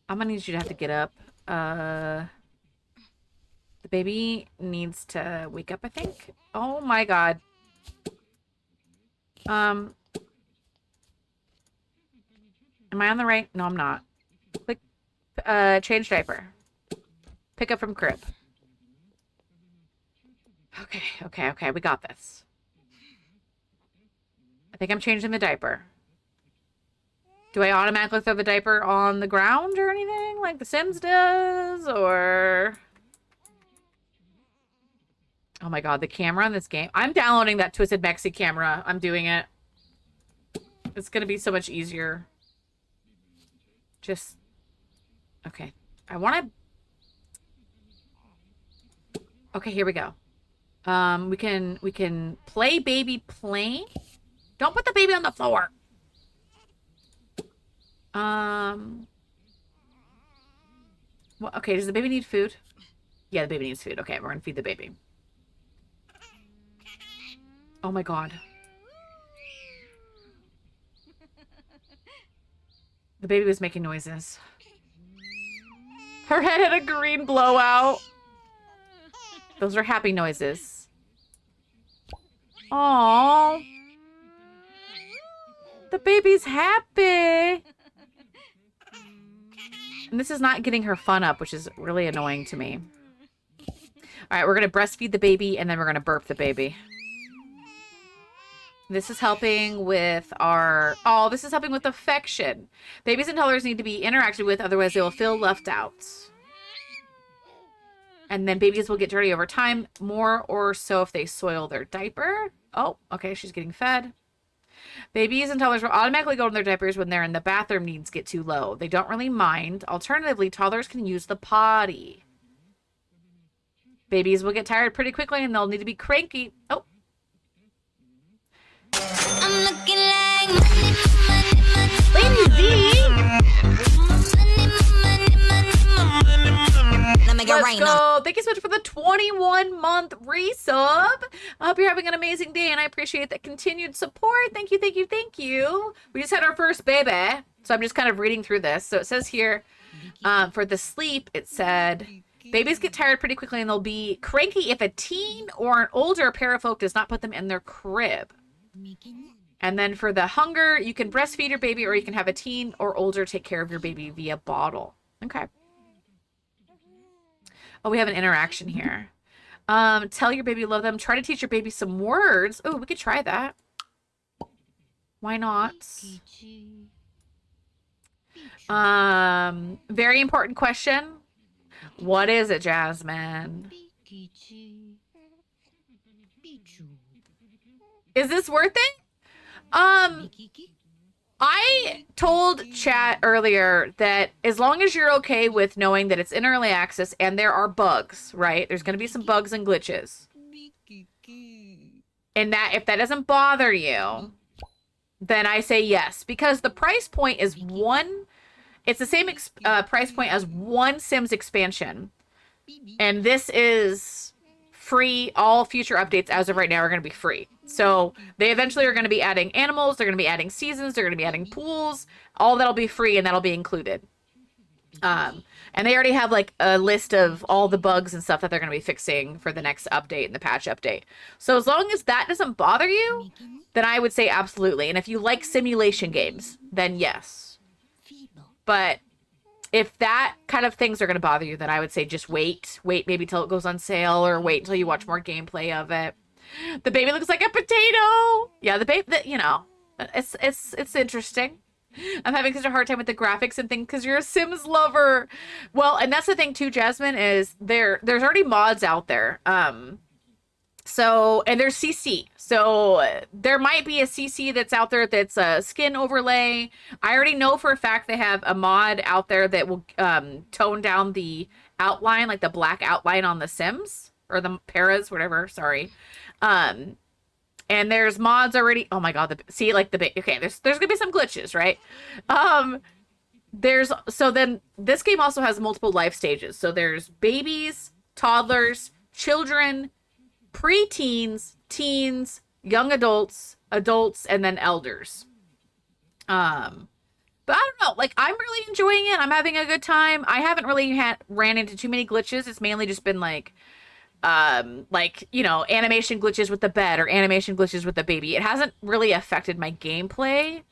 I'm gonna need you to have to get up. The baby needs to wake up, I think. Oh, my God. Am I on the right? No, I'm not. Click... change diaper. Pick up from crib. Okay. We got this. I think I'm changing the diaper. Do I automatically throw the diaper on the ground or anything like The Sims does? Or... oh my god, the camera on this game. I'm downloading that Twisted Mexi camera. I'm doing it. It's going to be so much easier. Just... okay. I want to... okay, here we go. We can play baby playing. Don't put the baby on the floor. Well, okay, does the baby need food? Yeah, the baby needs food. Okay, we're gonna feed the baby. Oh my god. The baby was making noises. Her head had a green blowout. Those are happy noises. Aww. The baby's happy. And this is not getting her fun up, which is really annoying to me. Alright, we're going to breastfeed the baby, and then we're going to burp the baby. This is helping with our... oh, this is helping with affection. Babies and toddlers need to be interacted with, otherwise they will feel left out. And then babies will get dirty over time, more or so if they soil their diaper. Oh, okay, she's getting fed. Babies and toddlers will automatically go in their diapers when they're in the bathroom needs get too low. They don't really mind. Alternatively, toddlers can use the potty. Babies will get tired pretty quickly and they'll need to be cranky. Oh. I'm looking like Lady Z. Let's go. Thank you so much for the 21-month resub. I hope you're having an amazing day, and I appreciate that continued support. Thank you, thank you, thank you. We just had our first baby, so I'm just kind of reading through this. So it says here, for the sleep, it said, babies get tired pretty quickly, and they'll be cranky if a teen or an older pair of folk does not put them in their crib. And then for the hunger, you can breastfeed your baby, or you can have a teen or older take care of your baby via bottle. Okay. Oh, we have an interaction here. Tell your baby you love them. Try to teach your baby some words. Oh, we could try that. Why not? Very important question. What is it, Jasmine? Is this worth it? I told chat earlier that as long as you're okay with knowing that it's in early access and there are bugs, right? There's going to be some bugs and glitches. And that if that doesn't bother you, then I say yes. Because the price point is $1 it's the same price point as one Sims expansion. And this is free. All future updates as of right now are going to be free. So they eventually are going to be adding animals. They're going to be adding seasons. They're going to be adding pools. All that'll be free and that'll be included. And they already have like a list of all the bugs and stuff that they're going to be fixing for the next update and the patch update. So as long as that doesn't bother you, then I would say absolutely. And if you like simulation games, then yes. But if that kind of things are going to bother you, then I would say just wait maybe till it goes on sale, or wait until you watch more gameplay of it. The baby looks like a potato. Yeah, the baby, you know, it's interesting. I'm having such a hard time with the graphics and things because you're a Sims lover. Well, and that's the thing too, Jasmine, is there's already mods out there. So, and there's CC. So there might be a CC that's out there that's a skin overlay. I already know for a fact they have a mod out there that will tone down the outline, like the black outline on the Sims or the Paras, whatever. Sorry. And there's mods already. Oh my god, okay, there's gonna be some glitches, right? So then this game also has multiple life stages. So there's babies, toddlers, children, preteens, teens, young adults, and then elders. But I don't know, like I'm really enjoying it. I'm having a good time. I haven't really ran into too many glitches. It's mainly just been like, you know, animation glitches with the bed or animation glitches with the baby. It hasn't really affected my gameplay.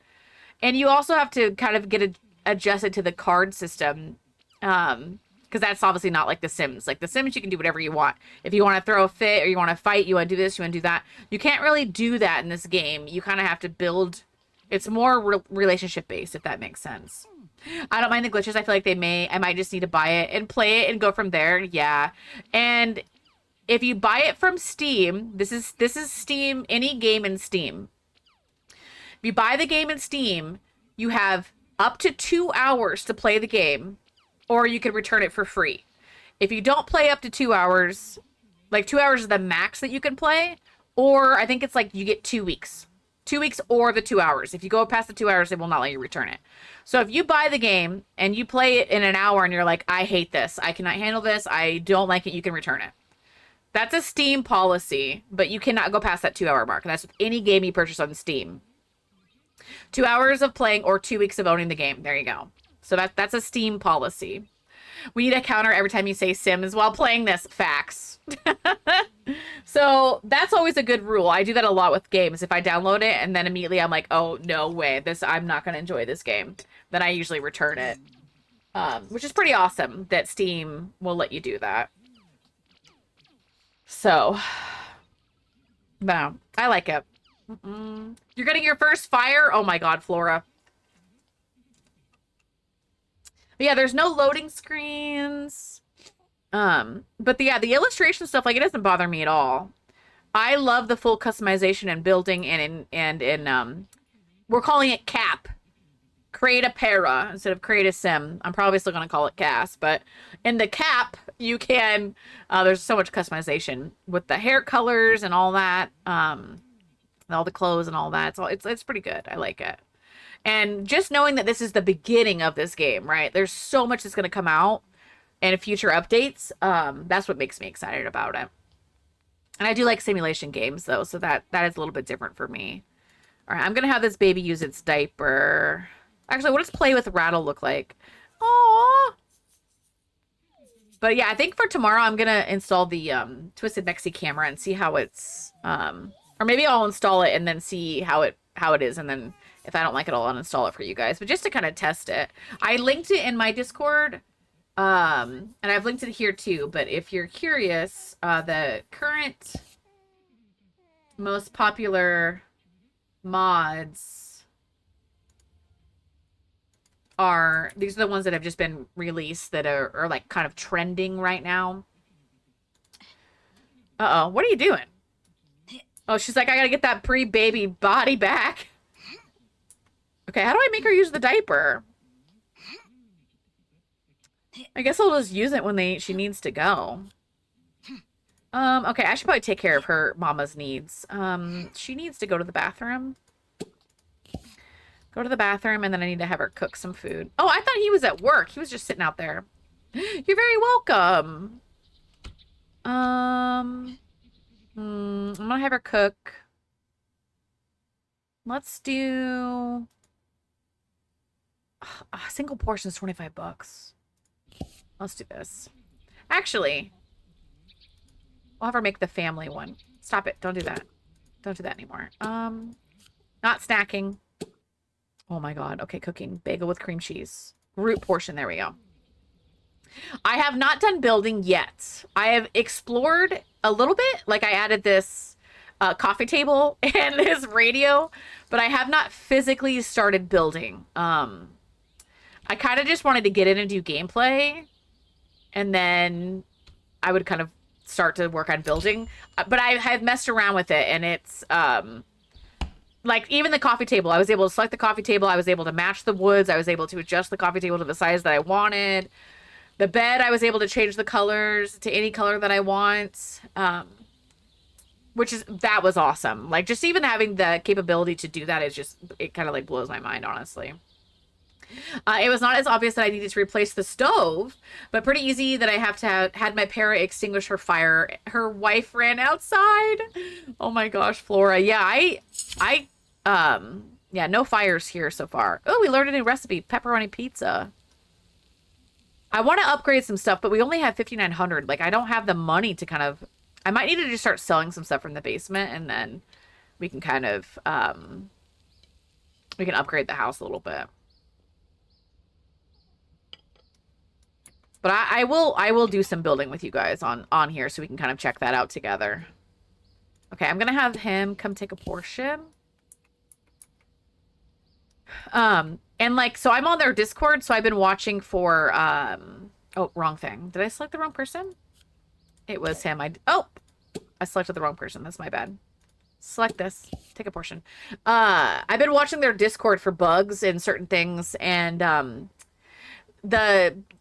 And you also have to kind of get adjusted to the card system. Because that's obviously not like The Sims. Like The Sims, you can do whatever you want. If you want to throw a fit or you want to fight, you want to do this, you want to do that. You can't really do that in this game. You kind of have to build. It's more relationship based, if that makes sense. I don't mind the glitches. I feel like I might just need to buy it and play it and go from there. Yeah. And if you buy it from Steam, this is Steam, any game in Steam. If you buy the game in Steam, you have up to 2 hours to play the game, or you can return it for free. If you don't play up to 2 hours, like 2 hours is the max that you can play, or I think it's like you get 2 weeks. 2 weeks or the 2 hours. If you go past the 2 hours, they will not let you return it. So if you buy the game and you play it in an hour and you're like, I hate this, I cannot handle this, I don't like it, you can return it. That's a Steam policy, but you cannot go past that 2 hour mark. And that's with any game you purchase on Steam. 2 hours of playing or 2 weeks of owning the game. There you go. So that's a Steam policy. We need a counter every time you say Sims while playing this. Facts. So that's always a good rule. I do that a lot with games. If I download it and then immediately I'm like, oh, no way, I'm not going to enjoy this game, then I usually return it. Which is pretty awesome that Steam will let you do that. So, no, I like it. You're getting your first fire? Oh my god, Flora. But yeah, there's no loading screens. But the illustration stuff, like, it doesn't bother me at all. I love the full customization and building and we're calling it CAP. Create a para instead of create a sim. I'm probably still going to call it CAS, but in the CAP, you can, there's so much customization with the hair colors and all that, all the clothes and all that. So it's pretty good. I like it. And just knowing that this is the beginning of this game, right? There's so much that's going to come out and future updates. That's what makes me excited about it. And I do like simulation games though, so that is a little bit different for me. All right, I'm going to have this baby use its diaper. Actually, what does play with Rattle look like? Aww. But yeah, I think for tomorrow I'm going to install the Twisted Mexi camera and see how it's... or maybe I'll install it and then see how it is. And then if I don't like it, I'll uninstall it for you guys. But just to kind of test it. I linked it in my Discord. And I've linked it here too. But if you're curious, the current most popular mods... these are the ones that have just been released that are like kind of trending right now. Uh-oh, what are you doing? Oh, she's like, I gotta get that pre-baby body back. Okay, how do I make her use the diaper? I guess I'll just use it when she needs to go. Okay, I should probably take care of her mama's needs. She needs to go to the bathroom. Go to the bathroom, and then I need to have her cook some food. Oh, I thought he was at work. He was just sitting out there. You're very welcome. I'm gonna have her cook. Let's do a single portion is $25. Let's do this. Actually, we'll have her make the family one. Stop it. Don't do that. Don't do that anymore. Not snacking. Oh my god. Okay, cooking. Bagel with cream cheese. Root portion. There we go. I have not done building yet. I have explored a little bit. Like I added this coffee table and this radio, but I have not physically started building. I kind of just wanted to get in and do gameplay, and then I would kind of start to work on building. But I have messed around with it, and it's like even the coffee table, I was able to select the coffee table. I was able to match the woods. I was able to adjust the coffee table to the size that I wanted. The bed, I was able to change the colors to any color that I want. That was awesome. Like just even having the capability to do that is just, it kind of like blows my mind, honestly. It was not as obvious that I needed to replace the stove, but pretty easy that I have to have had my para extinguish her fire. Her wife ran outside. Oh my gosh, Flora. Yeah, yeah, no fires here so far. Oh, we learned a new recipe, pepperoni pizza. I want to upgrade some stuff, but we only have 5,900. Like, I don't have the money to kind of... I might need to just start selling some stuff from the basement, and then we can kind of... we can upgrade the house a little bit. But I will do some building with you guys on here, so we can kind of check that out together. Okay, I'm going to have him come take a portion. And like, so I'm on their Discord, so I've been watching for, oh, wrong thing. Did I select the wrong person? It was him. I selected the wrong person. That's my bad. Select this. Take a portion. I've been watching their Discord for bugs and certain things, and,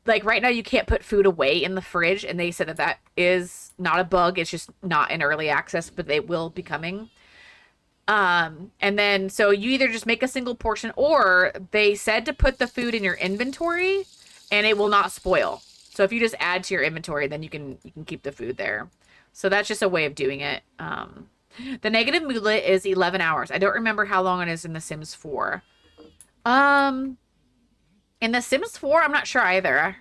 like right now you can't put food away in the fridge, and they said that is not a bug. It's just not in early access, but they will be coming. And then, so you either just make a single portion, or they said to put the food in your inventory and it will not spoil. So if you just add to your inventory, then you can keep the food there. So that's just a way of doing it. The negative moodlet is 11 hours. I don't remember how long it is in The Sims 4. In The Sims 4, I'm not sure either.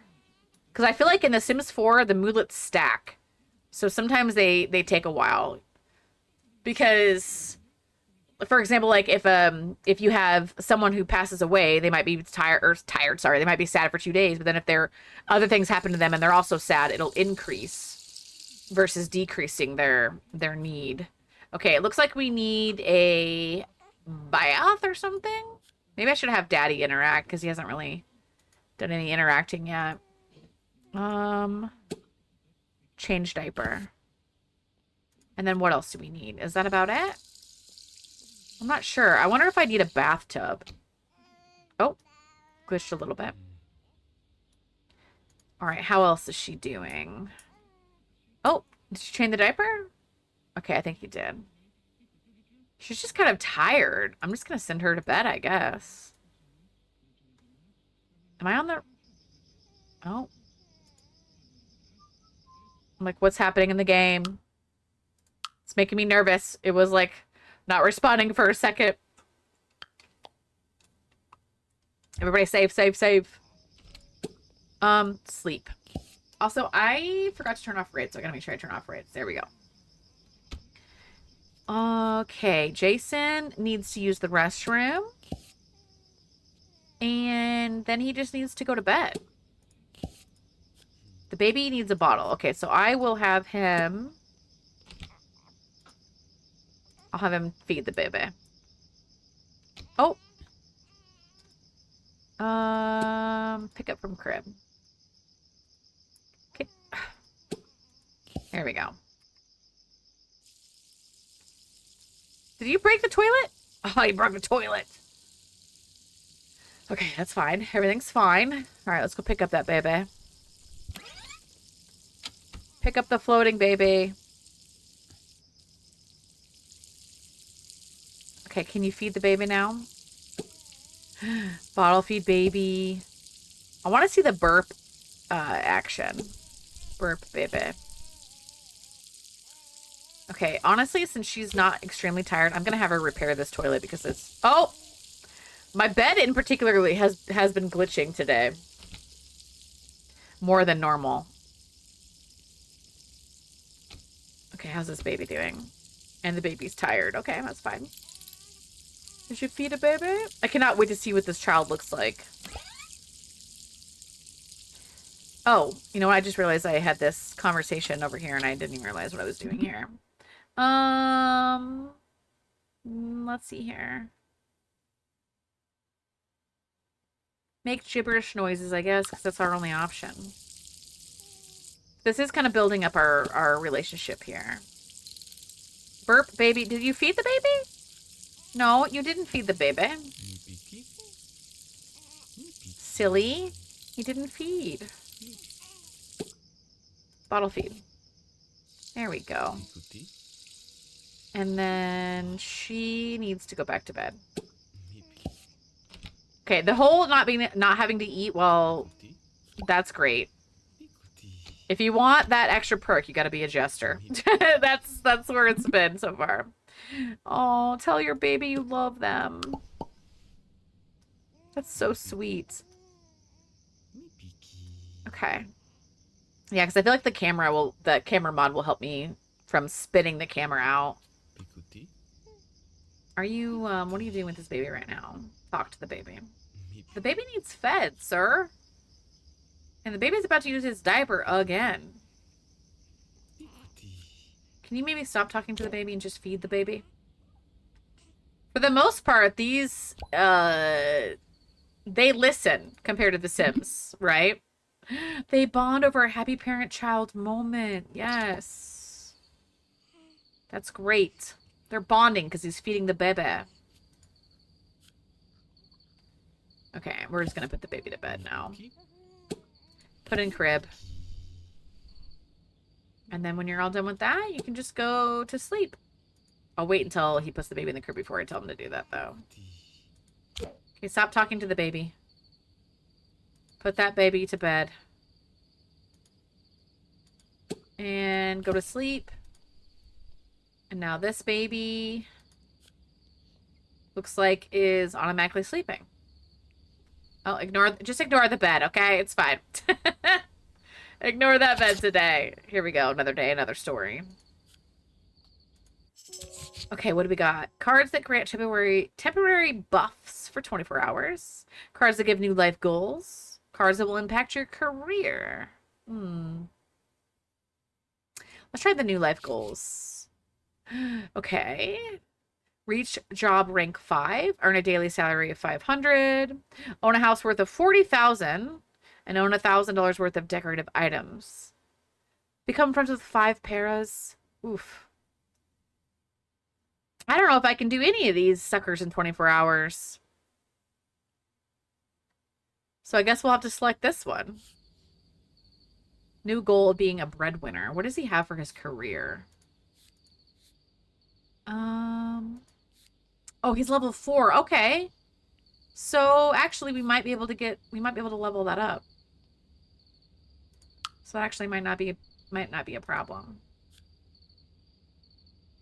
Because I feel like in The Sims 4, the moodlets stack. So sometimes they take a while. Because... for example, like if you have someone who passes away, they might be tired, sorry, they might be sad for 2 days, but then if other things happen to them and they're also sad, it'll increase versus decreasing their need. Okay, it looks like we need a bath or something. Maybe I should have Daddy interact because he hasn't really done any interacting yet. Change diaper. And then what else do we need? Is that about it? I'm not sure. I wonder if I need a bathtub. Oh, glitched a little bit. All right, how else is she doing? Oh, did she change the diaper? Okay, I think he did. She's just kind of tired. I'm just going to send her to bed, I guess. Am I on the... Oh. I'm like, what's happening in the game? It's making me nervous. It was like... not responding for a second. Everybody save. Sleep. Also, I forgot to turn off rates, so I gotta make sure I turn off rates. There we go. Okay, Jason needs to use the restroom. And then he just needs to go to bed. The baby needs a bottle. Okay, so I will have him... I'll have him feed the baby. Oh. Pick up from crib. Okay. There we go. Did you break the toilet? Oh, you broke the toilet. Okay, that's fine. Everything's fine. All right, let's go pick up that baby. Pick up the floating baby. Okay, can you feed the baby now? Bottle feed baby. I want to see the burp action. Burp baby. Okay, honestly, since she's not extremely tired, I'm gonna have her repair this toilet because it's... Oh! My bed in particularly has been glitching today. More than normal. Okay, how's this baby doing? And the baby's tired. Okay, that's fine. Did you feed a baby? I cannot wait to see what this child looks like. Oh, you know what? I just realized I had this conversation over here and I didn't even realize what I was doing here. Let's see here. Make gibberish noises, I guess, because that's our only option. This is kind of building up our relationship here. Burp, baby. Did you feed the baby? No, you didn't feed the baby. Silly. You didn't feed. Bottle feed. There we go. And then she needs to go back to bed. Okay, the whole not having to eat, well, that's great. If you want that extra perk, you got to be a jester. that's where it's been so far. Oh, tell your baby you love them. That's so sweet. Okay. Yeah, because I feel like the camera mod will help me from spitting the camera out. Are you, what are you doing with this baby right now? Talk to the baby. The baby needs fed, sir. And the baby's about to use his diaper again. Can you maybe stop talking to the baby and just feed the baby? For the most part, these, they listen compared to The Sims, right? They bond over a happy parent-child moment. Yes. That's great. They're bonding because he's feeding the baby. Okay, we're just going to put the baby to bed now. Put in crib. And then when you're all done with that, you can just go to sleep. I'll wait until he puts the baby in the crib before I tell him to do that, though. Okay, stop talking to the baby. Put that baby to bed. And go to sleep. And now this baby looks like is automatically sleeping. Oh, just ignore the bed, okay? It's fine. Ignore that bed today. Here we go. Another day, another story. Okay, what do we got? Cards that grant temporary buffs for 24 hours. Cards that give new life goals. Cards that will impact your career. Let's try the new life goals. Okay. Reach job rank 5. Earn a daily salary of 500. Own a house worth of 40,000. And own $1,000 worth of decorative items. Become friends with 5 paras. Oof. I don't know if I can do any of these suckers in 24 hours. So I guess we'll have to select this one. New goal of being a breadwinner. What does he have for his career? Oh, he's level 4. Okay. So actually we might be able to level that up. So that actually might not be a problem.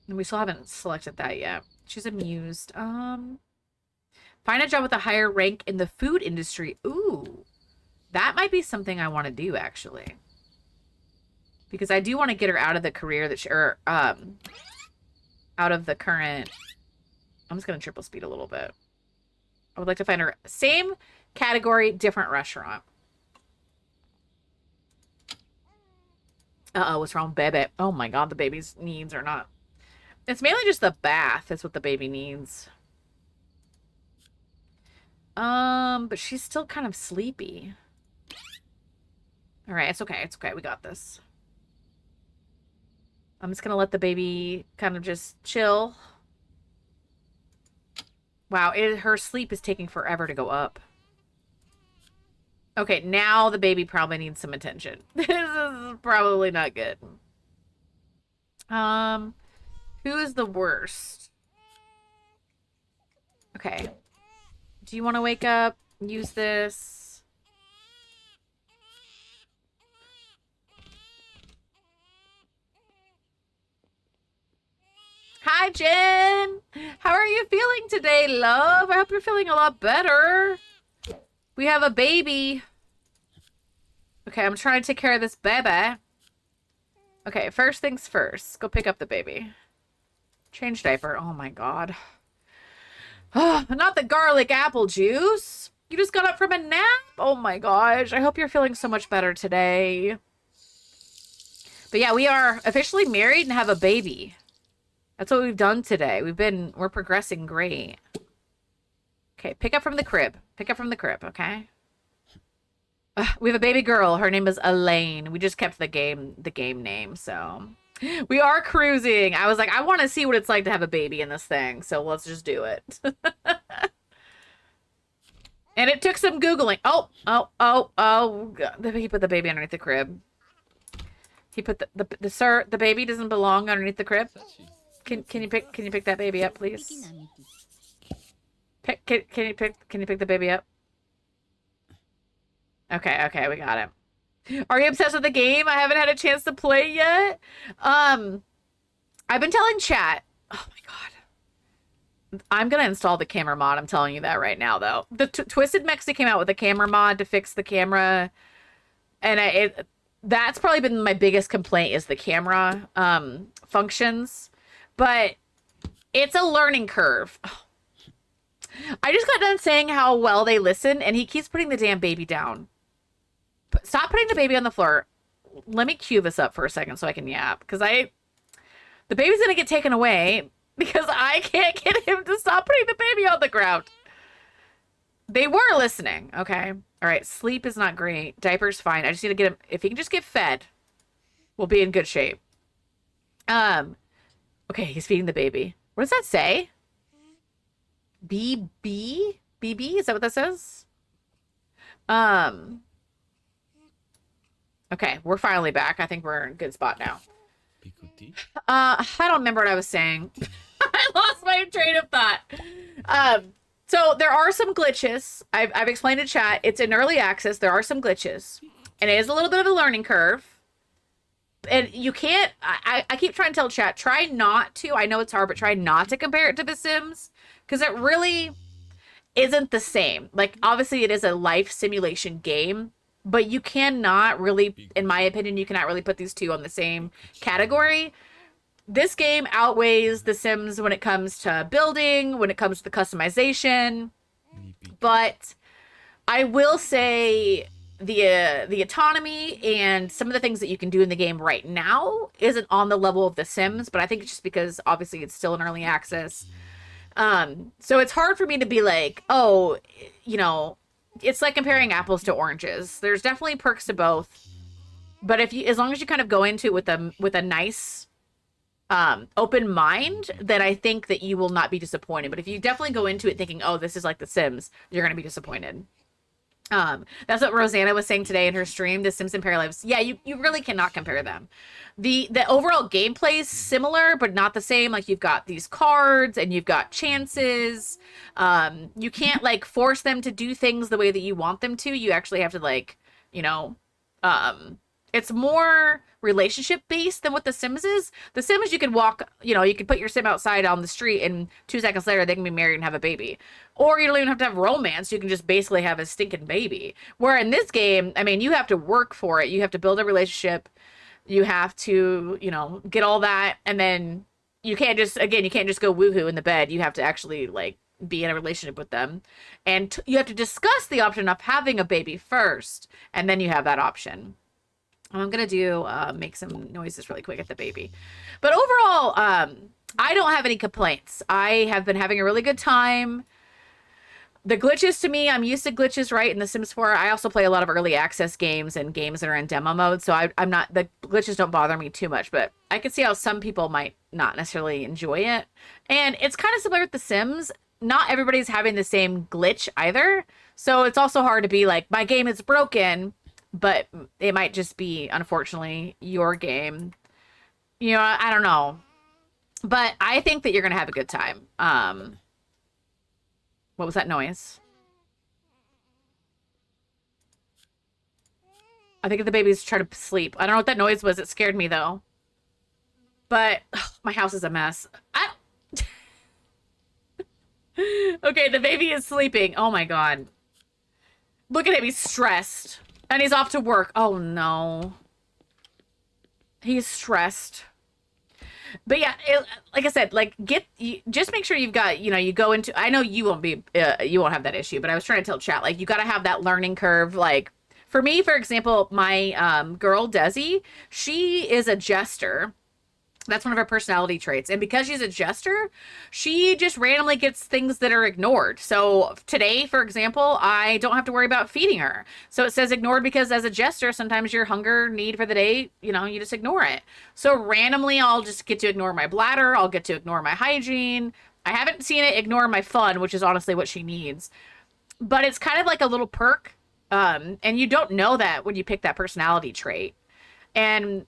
And we still haven't selected that yet. She's amused. Find a job with a higher rank in the food industry. Ooh. That might be something I want to do, actually. Because I do want to get her out of the career that out of the current... I'm just going to triple speed a little bit. I would like to find her same category, different restaurant. Uh-oh, what's wrong, baby? Oh my god, the baby's needs are not... It's mainly just the bath. That's what the baby needs. But she's still kind of sleepy. All right, it's okay. It's okay. We got this. I'm just going to let the baby kind of just chill. Wow, her sleep is taking forever to go up. Okay, now the baby probably needs some attention. This is probably not good. Who is the worst? Okay. Do you want to wake up? Use this. Hi, Jen. How are you feeling today, love? I hope you're feeling a lot better. We have a baby. Okay, I'm trying to take care of this baby. Okay, first things first. Go pick up the baby. Change diaper. Oh my god. Oh, not the garlic apple juice. You just got up from a nap? Oh my gosh. I hope you're feeling so much better today. But yeah, we are officially married and have a baby. That's what we've done today. We're progressing great. Okay, pick up from the crib. Pick up from the crib, okay? We have a baby girl. Her name is Elaine. We just kept the game name, so we are cruising. I was like, I want to see what it's like to have a baby in this thing, so let's just do it. And it took some Googling. Oh, God. He put the baby underneath the crib. He put the baby doesn't belong underneath the crib. Can you pick that baby up, please? Can you pick the baby up? Okay, we got it. Are you obsessed with the game? I haven't had a chance to play yet. I've been telling chat. Oh my god. I'm gonna install the camera mod. I'm telling you that right now, though. The Twisted Mexi came out with a camera mod to fix the camera, and that's probably been my biggest complaint is the camera functions, but it's a learning curve. I just got done saying how well they listen, and he keeps putting the damn baby down. Stop putting the baby on the floor. Let me cue this up for a second so I can yap, because the baby's gonna get taken away because I can't get him to stop putting the baby on the ground. They were listening, okay? All right, sleep is not great. Diaper's fine. I just need to get him. If he can just get fed, we'll be in good shape. Okay, he's feeding the baby. What does that say? BB? BB? Is that what that says? Okay, we're finally back. I think we're in a good spot now. I don't remember what I was saying. I lost my train of thought. So there are some glitches. I've explained to chat. It's in early access. There are some glitches. And it is a little bit of a learning curve. And you can't... I keep trying to tell chat, try not to. I know it's hard, but try not to compare it to The Sims. Because it really isn't the same. Like, obviously, it is a life simulation game. But you cannot really, in my opinion, you cannot really put these two on the same category. This game outweighs The Sims when it comes to building, when it comes to the customization. But I will say the autonomy and some of the things that you can do in the game right now isn't on the level of The Sims. But I think it's just because, obviously, it's still in early access. So it's hard for me to be like, oh, you know... It's like comparing apples to oranges. There's definitely perks to both, but as long as you kind of go into it with a nice, open mind, then I think that you will not be disappointed. But if you definitely go into it thinking, oh, this is like The Sims, you're going to be disappointed. That's what Rosanna was saying today in her stream, The Sims and Paralives. Yeah, you really cannot compare them. The overall gameplay is similar, but not the same. Like, you've got these cards and you've got chances. You can't, like, force them to do things the way that you want them to. You actually have to, like, you know, it's more relationship based than what The Sims is. The Sims, you can walk, you know, you can put your Sim outside on the street and 2 seconds later they can be married and have a baby. Or you don't even have to have romance. You can just basically have a stinking baby. Where in this game, I mean, you have to work for it. You have to build a relationship. You have to, you know, get all that. And then you can't just go woohoo in the bed. You have to actually, like, be in a relationship with them. And you have to discuss the option of having a baby first. And then you have that option. I'm going to make some noises really quick at the baby. But overall, I don't have any complaints. I have been having a really good time. The glitches, to me, I'm used to glitches, right? In The Sims 4, I also play a lot of early access games and games that are in demo mode. So the glitches don't bother me too much, but I can see how some people might not necessarily enjoy it. And it's kind of similar with The Sims. Not everybody's having the same glitch either. So it's also hard to be like, my game is broken, but it might just be, unfortunately, your game. You know, I don't know. But I think that you're going to have a good time. What was that noise? I think the baby's trying to sleep. I don't know what that noise was. It scared me though. But my house is a mess. Okay, the baby is sleeping. Oh my God. Look at him. He's stressed. And he's off to work. Oh no. He's stressed. But yeah, like I said, like just make sure you've got, you go into, I know you won't be, you won't have that issue, but I was trying to tell chat, like you got to have that learning curve. Like for me, for example, my girl Desi, she is a jester. That's one of her personality traits. And because she's a jester, she just randomly gets things that are ignored. So today, for example, I don't have to worry about feeding her. So it says ignored because as a jester, sometimes your hunger need for the day, you just ignore it. So randomly, I'll just get to ignore my bladder. I'll get to ignore my hygiene. I haven't seen it ignore my fun, which is honestly what she needs. But it's kind of like a little perk. And you don't know that when you pick that personality trait. And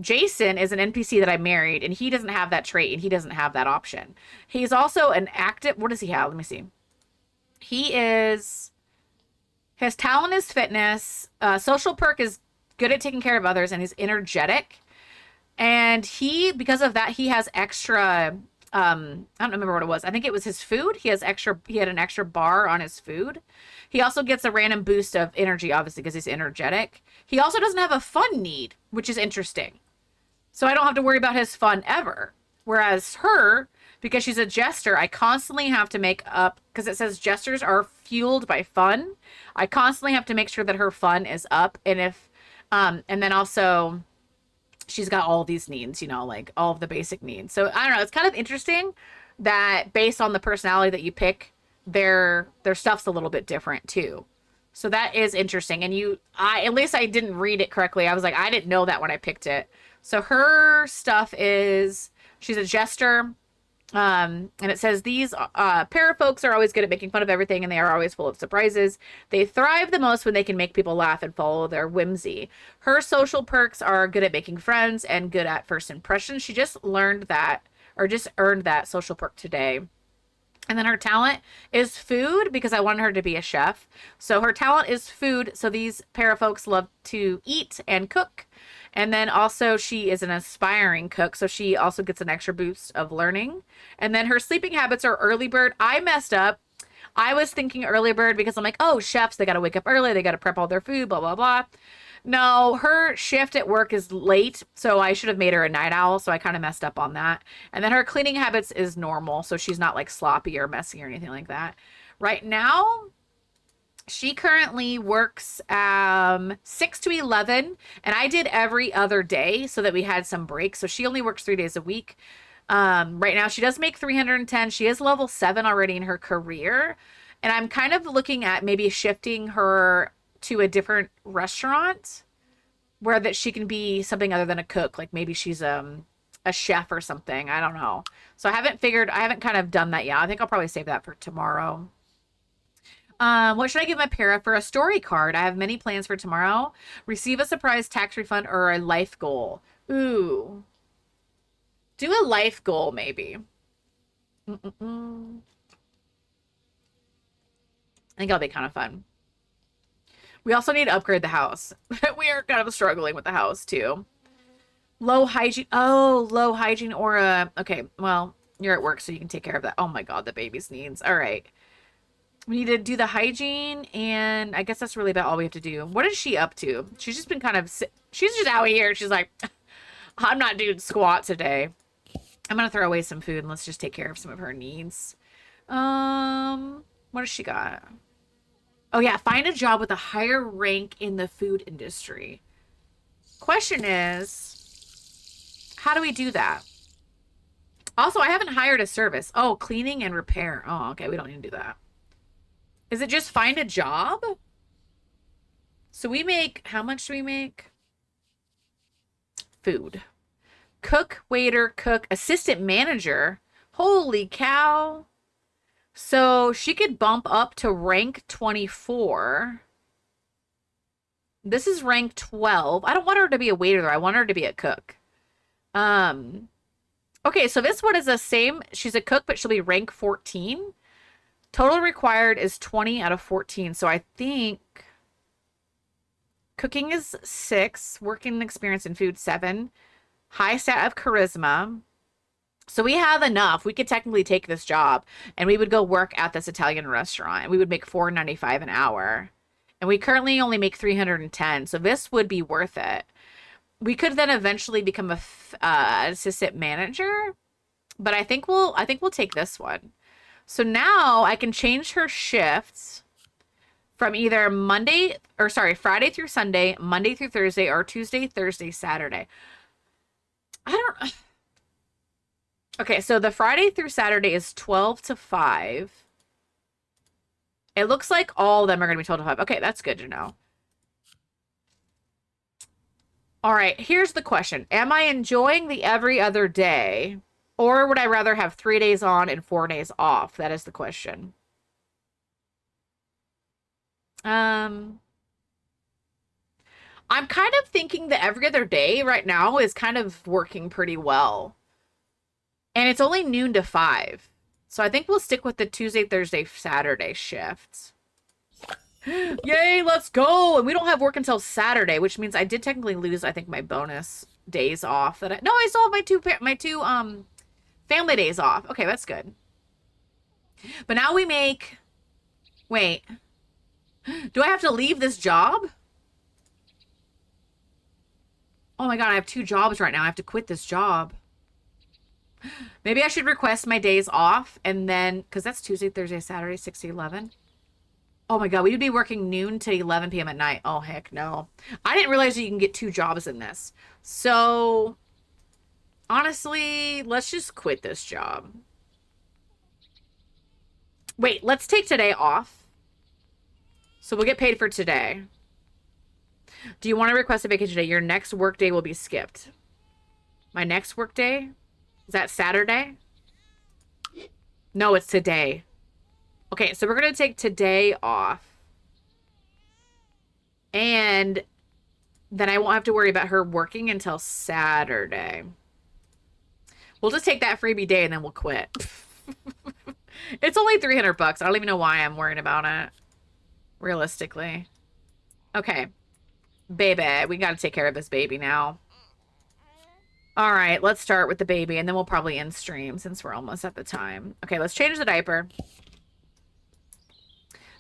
Jason is an NPC that I married, and he doesn't have that trait, and he doesn't have that option. He's also an active, what does he have? Let me see. His talent is fitness. Social perk is good at taking care of others, and he's energetic. And because of that, he has extra, I don't remember what it was. I think it was his food. He had an extra bar on his food. He also gets a random boost of energy, obviously, because he's energetic. He also doesn't have a fun need, which is interesting. So I don't have to worry about his fun ever. Whereas her, because she's a jester, I constantly have to make up, because it says jesters are fueled by fun. I constantly have to make sure that her fun is up. And and then also she's got all these needs, like all of the basic needs. So I don't know. It's kind of interesting that based on the personality that you pick, their stuff's a little bit different too. So that is interesting. And at least I didn't read it correctly. I was like, I didn't know that when I picked it. So her stuff is, she's a jester. And it says these para folks are always good at making fun of everything, and they are always full of surprises. They thrive the most when they can make people laugh and follow their whimsy. Her social perks are good at making friends and good at first impressions. She just learned that, or just earned that social perk today. And then her talent is food, because I wanted her to be a chef. So her talent is food. So these para folks love to eat and cook. And then also she is an aspiring cook. So she also gets an extra boost of learning. And then her sleeping habits are early bird. I messed up. I was thinking early bird because I'm like, oh, chefs, they got to wake up early. They got to prep all their food, blah, blah, blah. No, her shift at work is late, so I should have made her a night owl, so I kind of messed up on that. And then her cleaning habits is normal, so she's not like sloppy or messy or anything like that. Right now, she currently works 6 to 11, and I did every other day so that we had some breaks. So she only works 3 days a week. Right now, she does make 310. She is level 7 already in her career, and I'm kind of looking at maybe shifting her to a different restaurant where that she can be something other than a cook. Like maybe she's a chef or something. I don't know. So I haven't kind of done that yet. I think I'll probably save that for tomorrow. What should I give my para for a story card? I have many plans for tomorrow. Receive a surprise tax refund or a life goal. Ooh. Do a life goal, maybe. I think that'll be kind of fun. We also need to upgrade the house. We are kind of struggling with the house too. Low hygiene. Oh, low hygiene aura. Okay, well, you're at work, so you can take care of that. Oh my God, the baby's needs. All right. We need to do the hygiene, and I guess that's really about all we have to do. What is she up to? She's just been she's just out here. She's like, I'm not doing squat today. I'm going to throw away some food, and let's just take care of some of her needs. What has she got? Oh yeah, find a job with a higher rank in the food industry. Question is, how do we do that? Also, I haven't hired a service. Oh, cleaning and repair. Oh, okay, we don't need to do that. Is it just find a job? So we make, how much do we make? Food. Cook, waiter, cook, assistant manager. Holy cow. So she could bump up to rank 24. This is rank 12. I don't want her to be a waiter though. I want her to be a cook. Okay, so this one is the same. She's a cook, but she'll be rank 14. Total required is 20 out of 14. So I think Cooking is 6. Working experience in food, 7. High stat of charisma. So we have enough. We could technically take this job and we would go work at this Italian restaurant. We would make $4.95 an hour. And we currently only make 310. So this would be worth it. We could then eventually become a assistant manager, but I think we'll take this one. So now I can change her shifts from either Friday through Sunday, Monday through Thursday, or Tuesday, Thursday, Saturday. Okay, so the Friday through Saturday is 12 to 5. It looks like all of them are going to be 12 to 5. Okay, that's good to know. All right, here's the question. Am I enjoying the every other day, or would I rather have 3 days on and 4 days off? That is the question. I'm kind of thinking the every other day right now is kind of working pretty well. And it's only noon to 5. So I think we'll stick with the Tuesday, Thursday, Saturday shifts. Yay, let's go. And we don't have work until Saturday, which means I did technically lose, I think, my bonus days off. I still have my two family days off. Okay, that's good. But now we make... Wait. Do I have to leave this job? Oh my god, I have 2 jobs right now. I have to quit this job. Maybe I should request my days off and then... Because that's Tuesday, Thursday, Saturday, 6 to 11. Oh my god, we would be working noon to 11 p.m. at night. Oh, heck no. I didn't realize that you can get 2 jobs in this. So, honestly, let's just quit this job. Wait, let's take today off. So we'll get paid for today. Do you want to request a vacation day? Your next work day will be skipped. My next work day? Is that Saturday? No, it's today. Okay, so we're going to take today off. And then I won't have to worry about her working until Saturday. We'll just take that freebie day and then we'll quit. It's only $300. I don't even know why I'm worried about it. Realistically. Okay. Baby. We got to take care of this baby now. All right, let's start with the baby and then we'll probably end stream since we're almost at the time. Okay, let's change the diaper.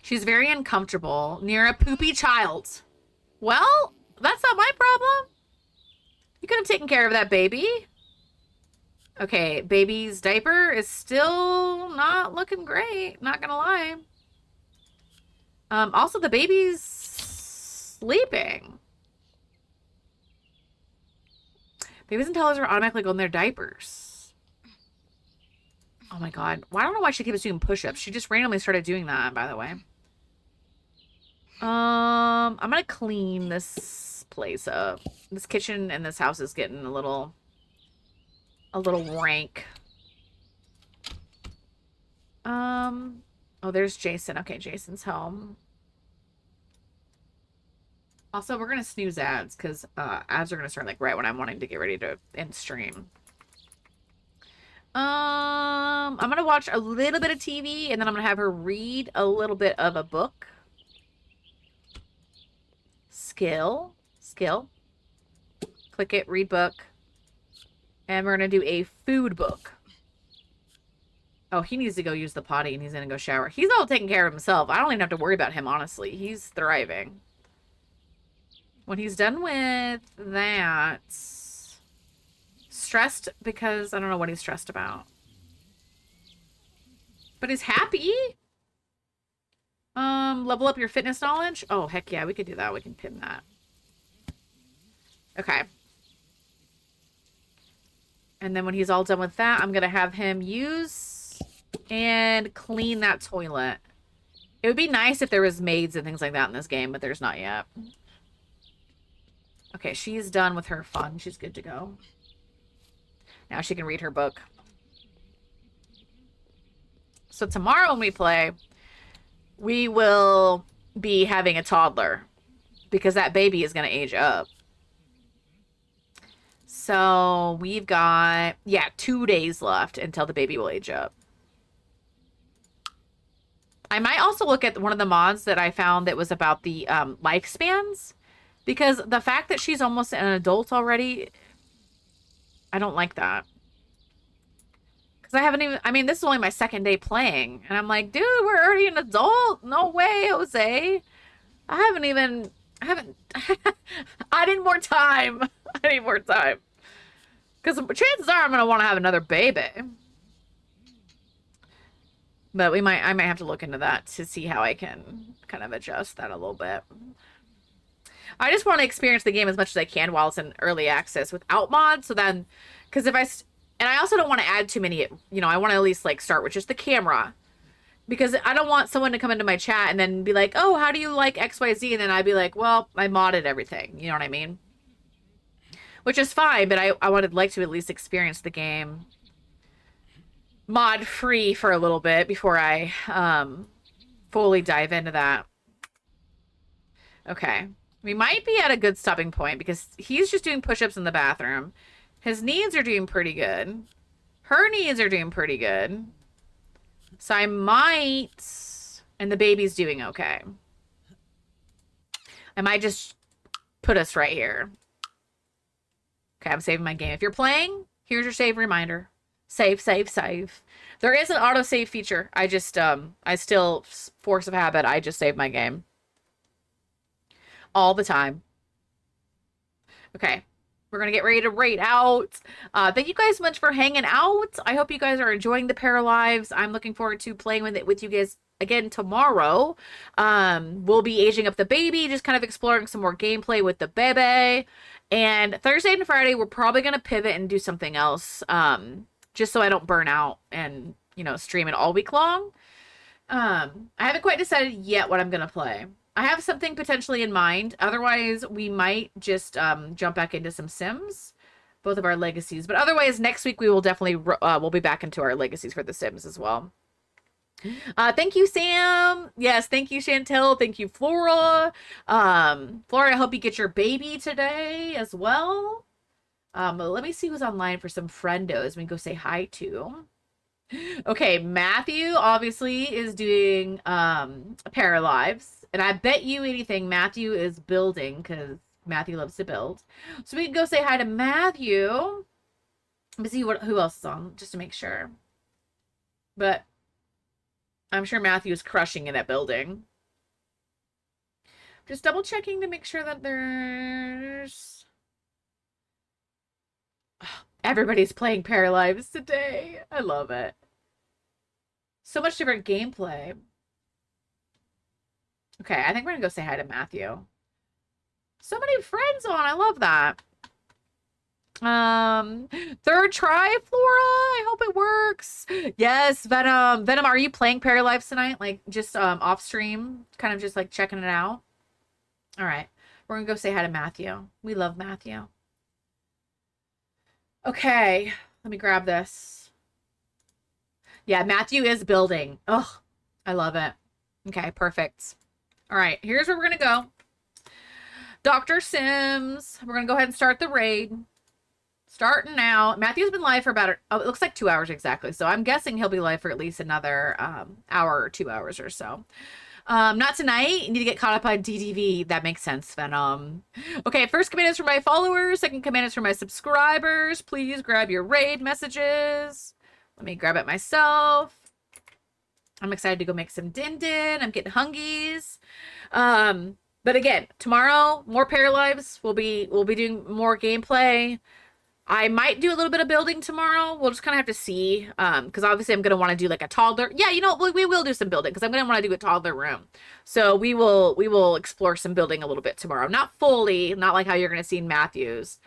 She's very uncomfortable near a poopy child. Well, that's not my problem. You could have taken care of that baby. Okay, baby's diaper is still not looking great. Not gonna lie. Also, the baby's sleeping. Babies and toddlers are automatically going in their diapers. Oh my god. Well, I don't know why she keeps doing push-ups. She just randomly started doing that, by the way. I'm gonna clean this place up. This kitchen and this house is getting a little rank. Oh, there's Jason. Okay, Jason's home. Also, we're gonna snooze ads because ads are gonna start like right when I'm wanting to get ready to end stream. I'm gonna watch a little bit of TV and then I'm gonna have her read a little bit of a book. Skill. Click it, read book. And we're gonna do a food book. Oh, he needs to go use the potty and he's gonna go shower. He's all taking care of himself. I don't even have to worry about him, honestly. He's thriving. When he's done with that, stressed because I don't know what he's stressed about. But he's happy. Level up your fitness knowledge. Oh, heck yeah, we could do that. We can pin that. Okay. And then when he's all done with that, I'm going to have him use and clean that toilet. It would be nice if there was maids and things like that in this game, but there's not yet. Okay, she's done with her fun. She's good to go. Now she can read her book. So tomorrow when we play, we will be having a toddler because that baby is going to age up. So we've got, 2 days left until the baby will age up. I might also look at one of the mods that I found that was about the lifespans. Because the fact that she's almost an adult already, I don't like that. Because I haven't even, I mean, this is only my second day playing. And I'm like, dude, we're already an adult. No way, Jose. I need more time. I need more time. Because chances are I'm going to want to have another baby. But I might have to look into that to see how I can kind of adjust that a little bit. I just want to experience the game as much as I can while it's in early access without mods. So then, because and I also don't want to add too many, you know, I want to at least like start with just the camera. Because I don't want someone to come into my chat and then be like, oh, how do you like XYZ? And then I'd be like, well, I modded everything. You know what I mean? Which is fine, but I would like to at least experience the game mod free for a little bit before I fully dive into that. Okay. We might be at a good stopping point because he's just doing push-ups in the bathroom. His needs are doing pretty good. Her needs are doing pretty good. So I might... And the baby's doing okay. I might just put us right here. Okay, I'm saving my game. If you're playing, here's your save reminder. Save, save, save. There is an autosave feature. I just, I still, force of habit, I just save my game. All the time. Okay. We're going to get ready to rate out. Thank you guys so much for hanging out. I hope you guys are enjoying the Paralives. I'm looking forward to playing with it with you guys again tomorrow. We'll be aging up the baby, just kind of exploring some more gameplay with the baby. And Thursday and Friday, we're probably going to pivot and do something else. Just so I don't burn out and, you know, stream it all week long. I haven't quite decided yet what I'm going to play. I have something potentially in mind. Otherwise, we might just jump back into some Sims. Both of our legacies. But otherwise, next week we will definitely, we'll be back into our legacies for the Sims as well. Thank you, Sam. Yes, thank you, Chantel. Thank you, Flora. Flora, I hope you get your baby today as well. Let me see who's online for some friendos we can go say hi to. Okay, Matthew obviously is doing Paralives. And I bet you anything Matthew is building because Matthew loves to build. So we can go say hi to Matthew. Let me see who else is on just to make sure. But I'm sure Matthew is crushing it at building. Just double checking to make sure that there's... Everybody's playing Paralives today. I love it. So much different gameplay. Okay, I think we're gonna go say hi to Matthew. So many friends on. I love that. Third try, Flora. I hope it works. Yes, Venom. Venom, are you playing Paralives tonight? Like just off stream, kind of just like checking it out. All right, we're gonna go say hi to Matthew. We love Matthew. Okay, let me grab this. Yeah, Matthew is building. Oh, I love it. Okay, perfect. All right, here's where we're going to go. Dr. Sims. We're going to go ahead and start the raid. Starting now. Matthew's been live for about, oh, it looks like 2 hours exactly. So I'm guessing he'll be live for at least another hour or 2 hours or so. Not tonight. You need to get caught up on DTV. That makes sense, Venom. Okay, first command is for my followers. Second command is for my subscribers. Please grab your raid messages. Let me grab it myself. I'm excited to go make some din-din. I'm getting hungies. But again, tomorrow, more Paralives. We'll be doing more gameplay. I might do a little bit of building tomorrow. We'll just kind of have to see. Because obviously I'm going to want to do like a toddler. Yeah, you know, we will do some building because I'm going to want to do a toddler room. So we will explore some building a little bit tomorrow. Not fully, not like how you're going to see in Matthew's.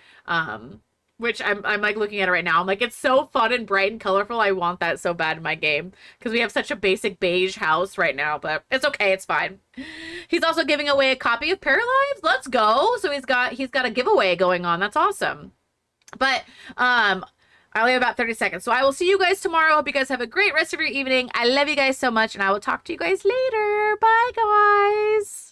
Which I'm like looking at it right now. I'm like, it's so fun and bright and colorful. I want that so bad in my game because we have such a basic beige house right now, but it's okay. It's fine. He's also giving away a copy of Paralives. Let's go. So he's got a giveaway going on. That's awesome. But I only have about 30 seconds. So I will see you guys tomorrow. Hope you guys have a great rest of your evening. I love you guys so much and I will talk to you guys later. Bye guys.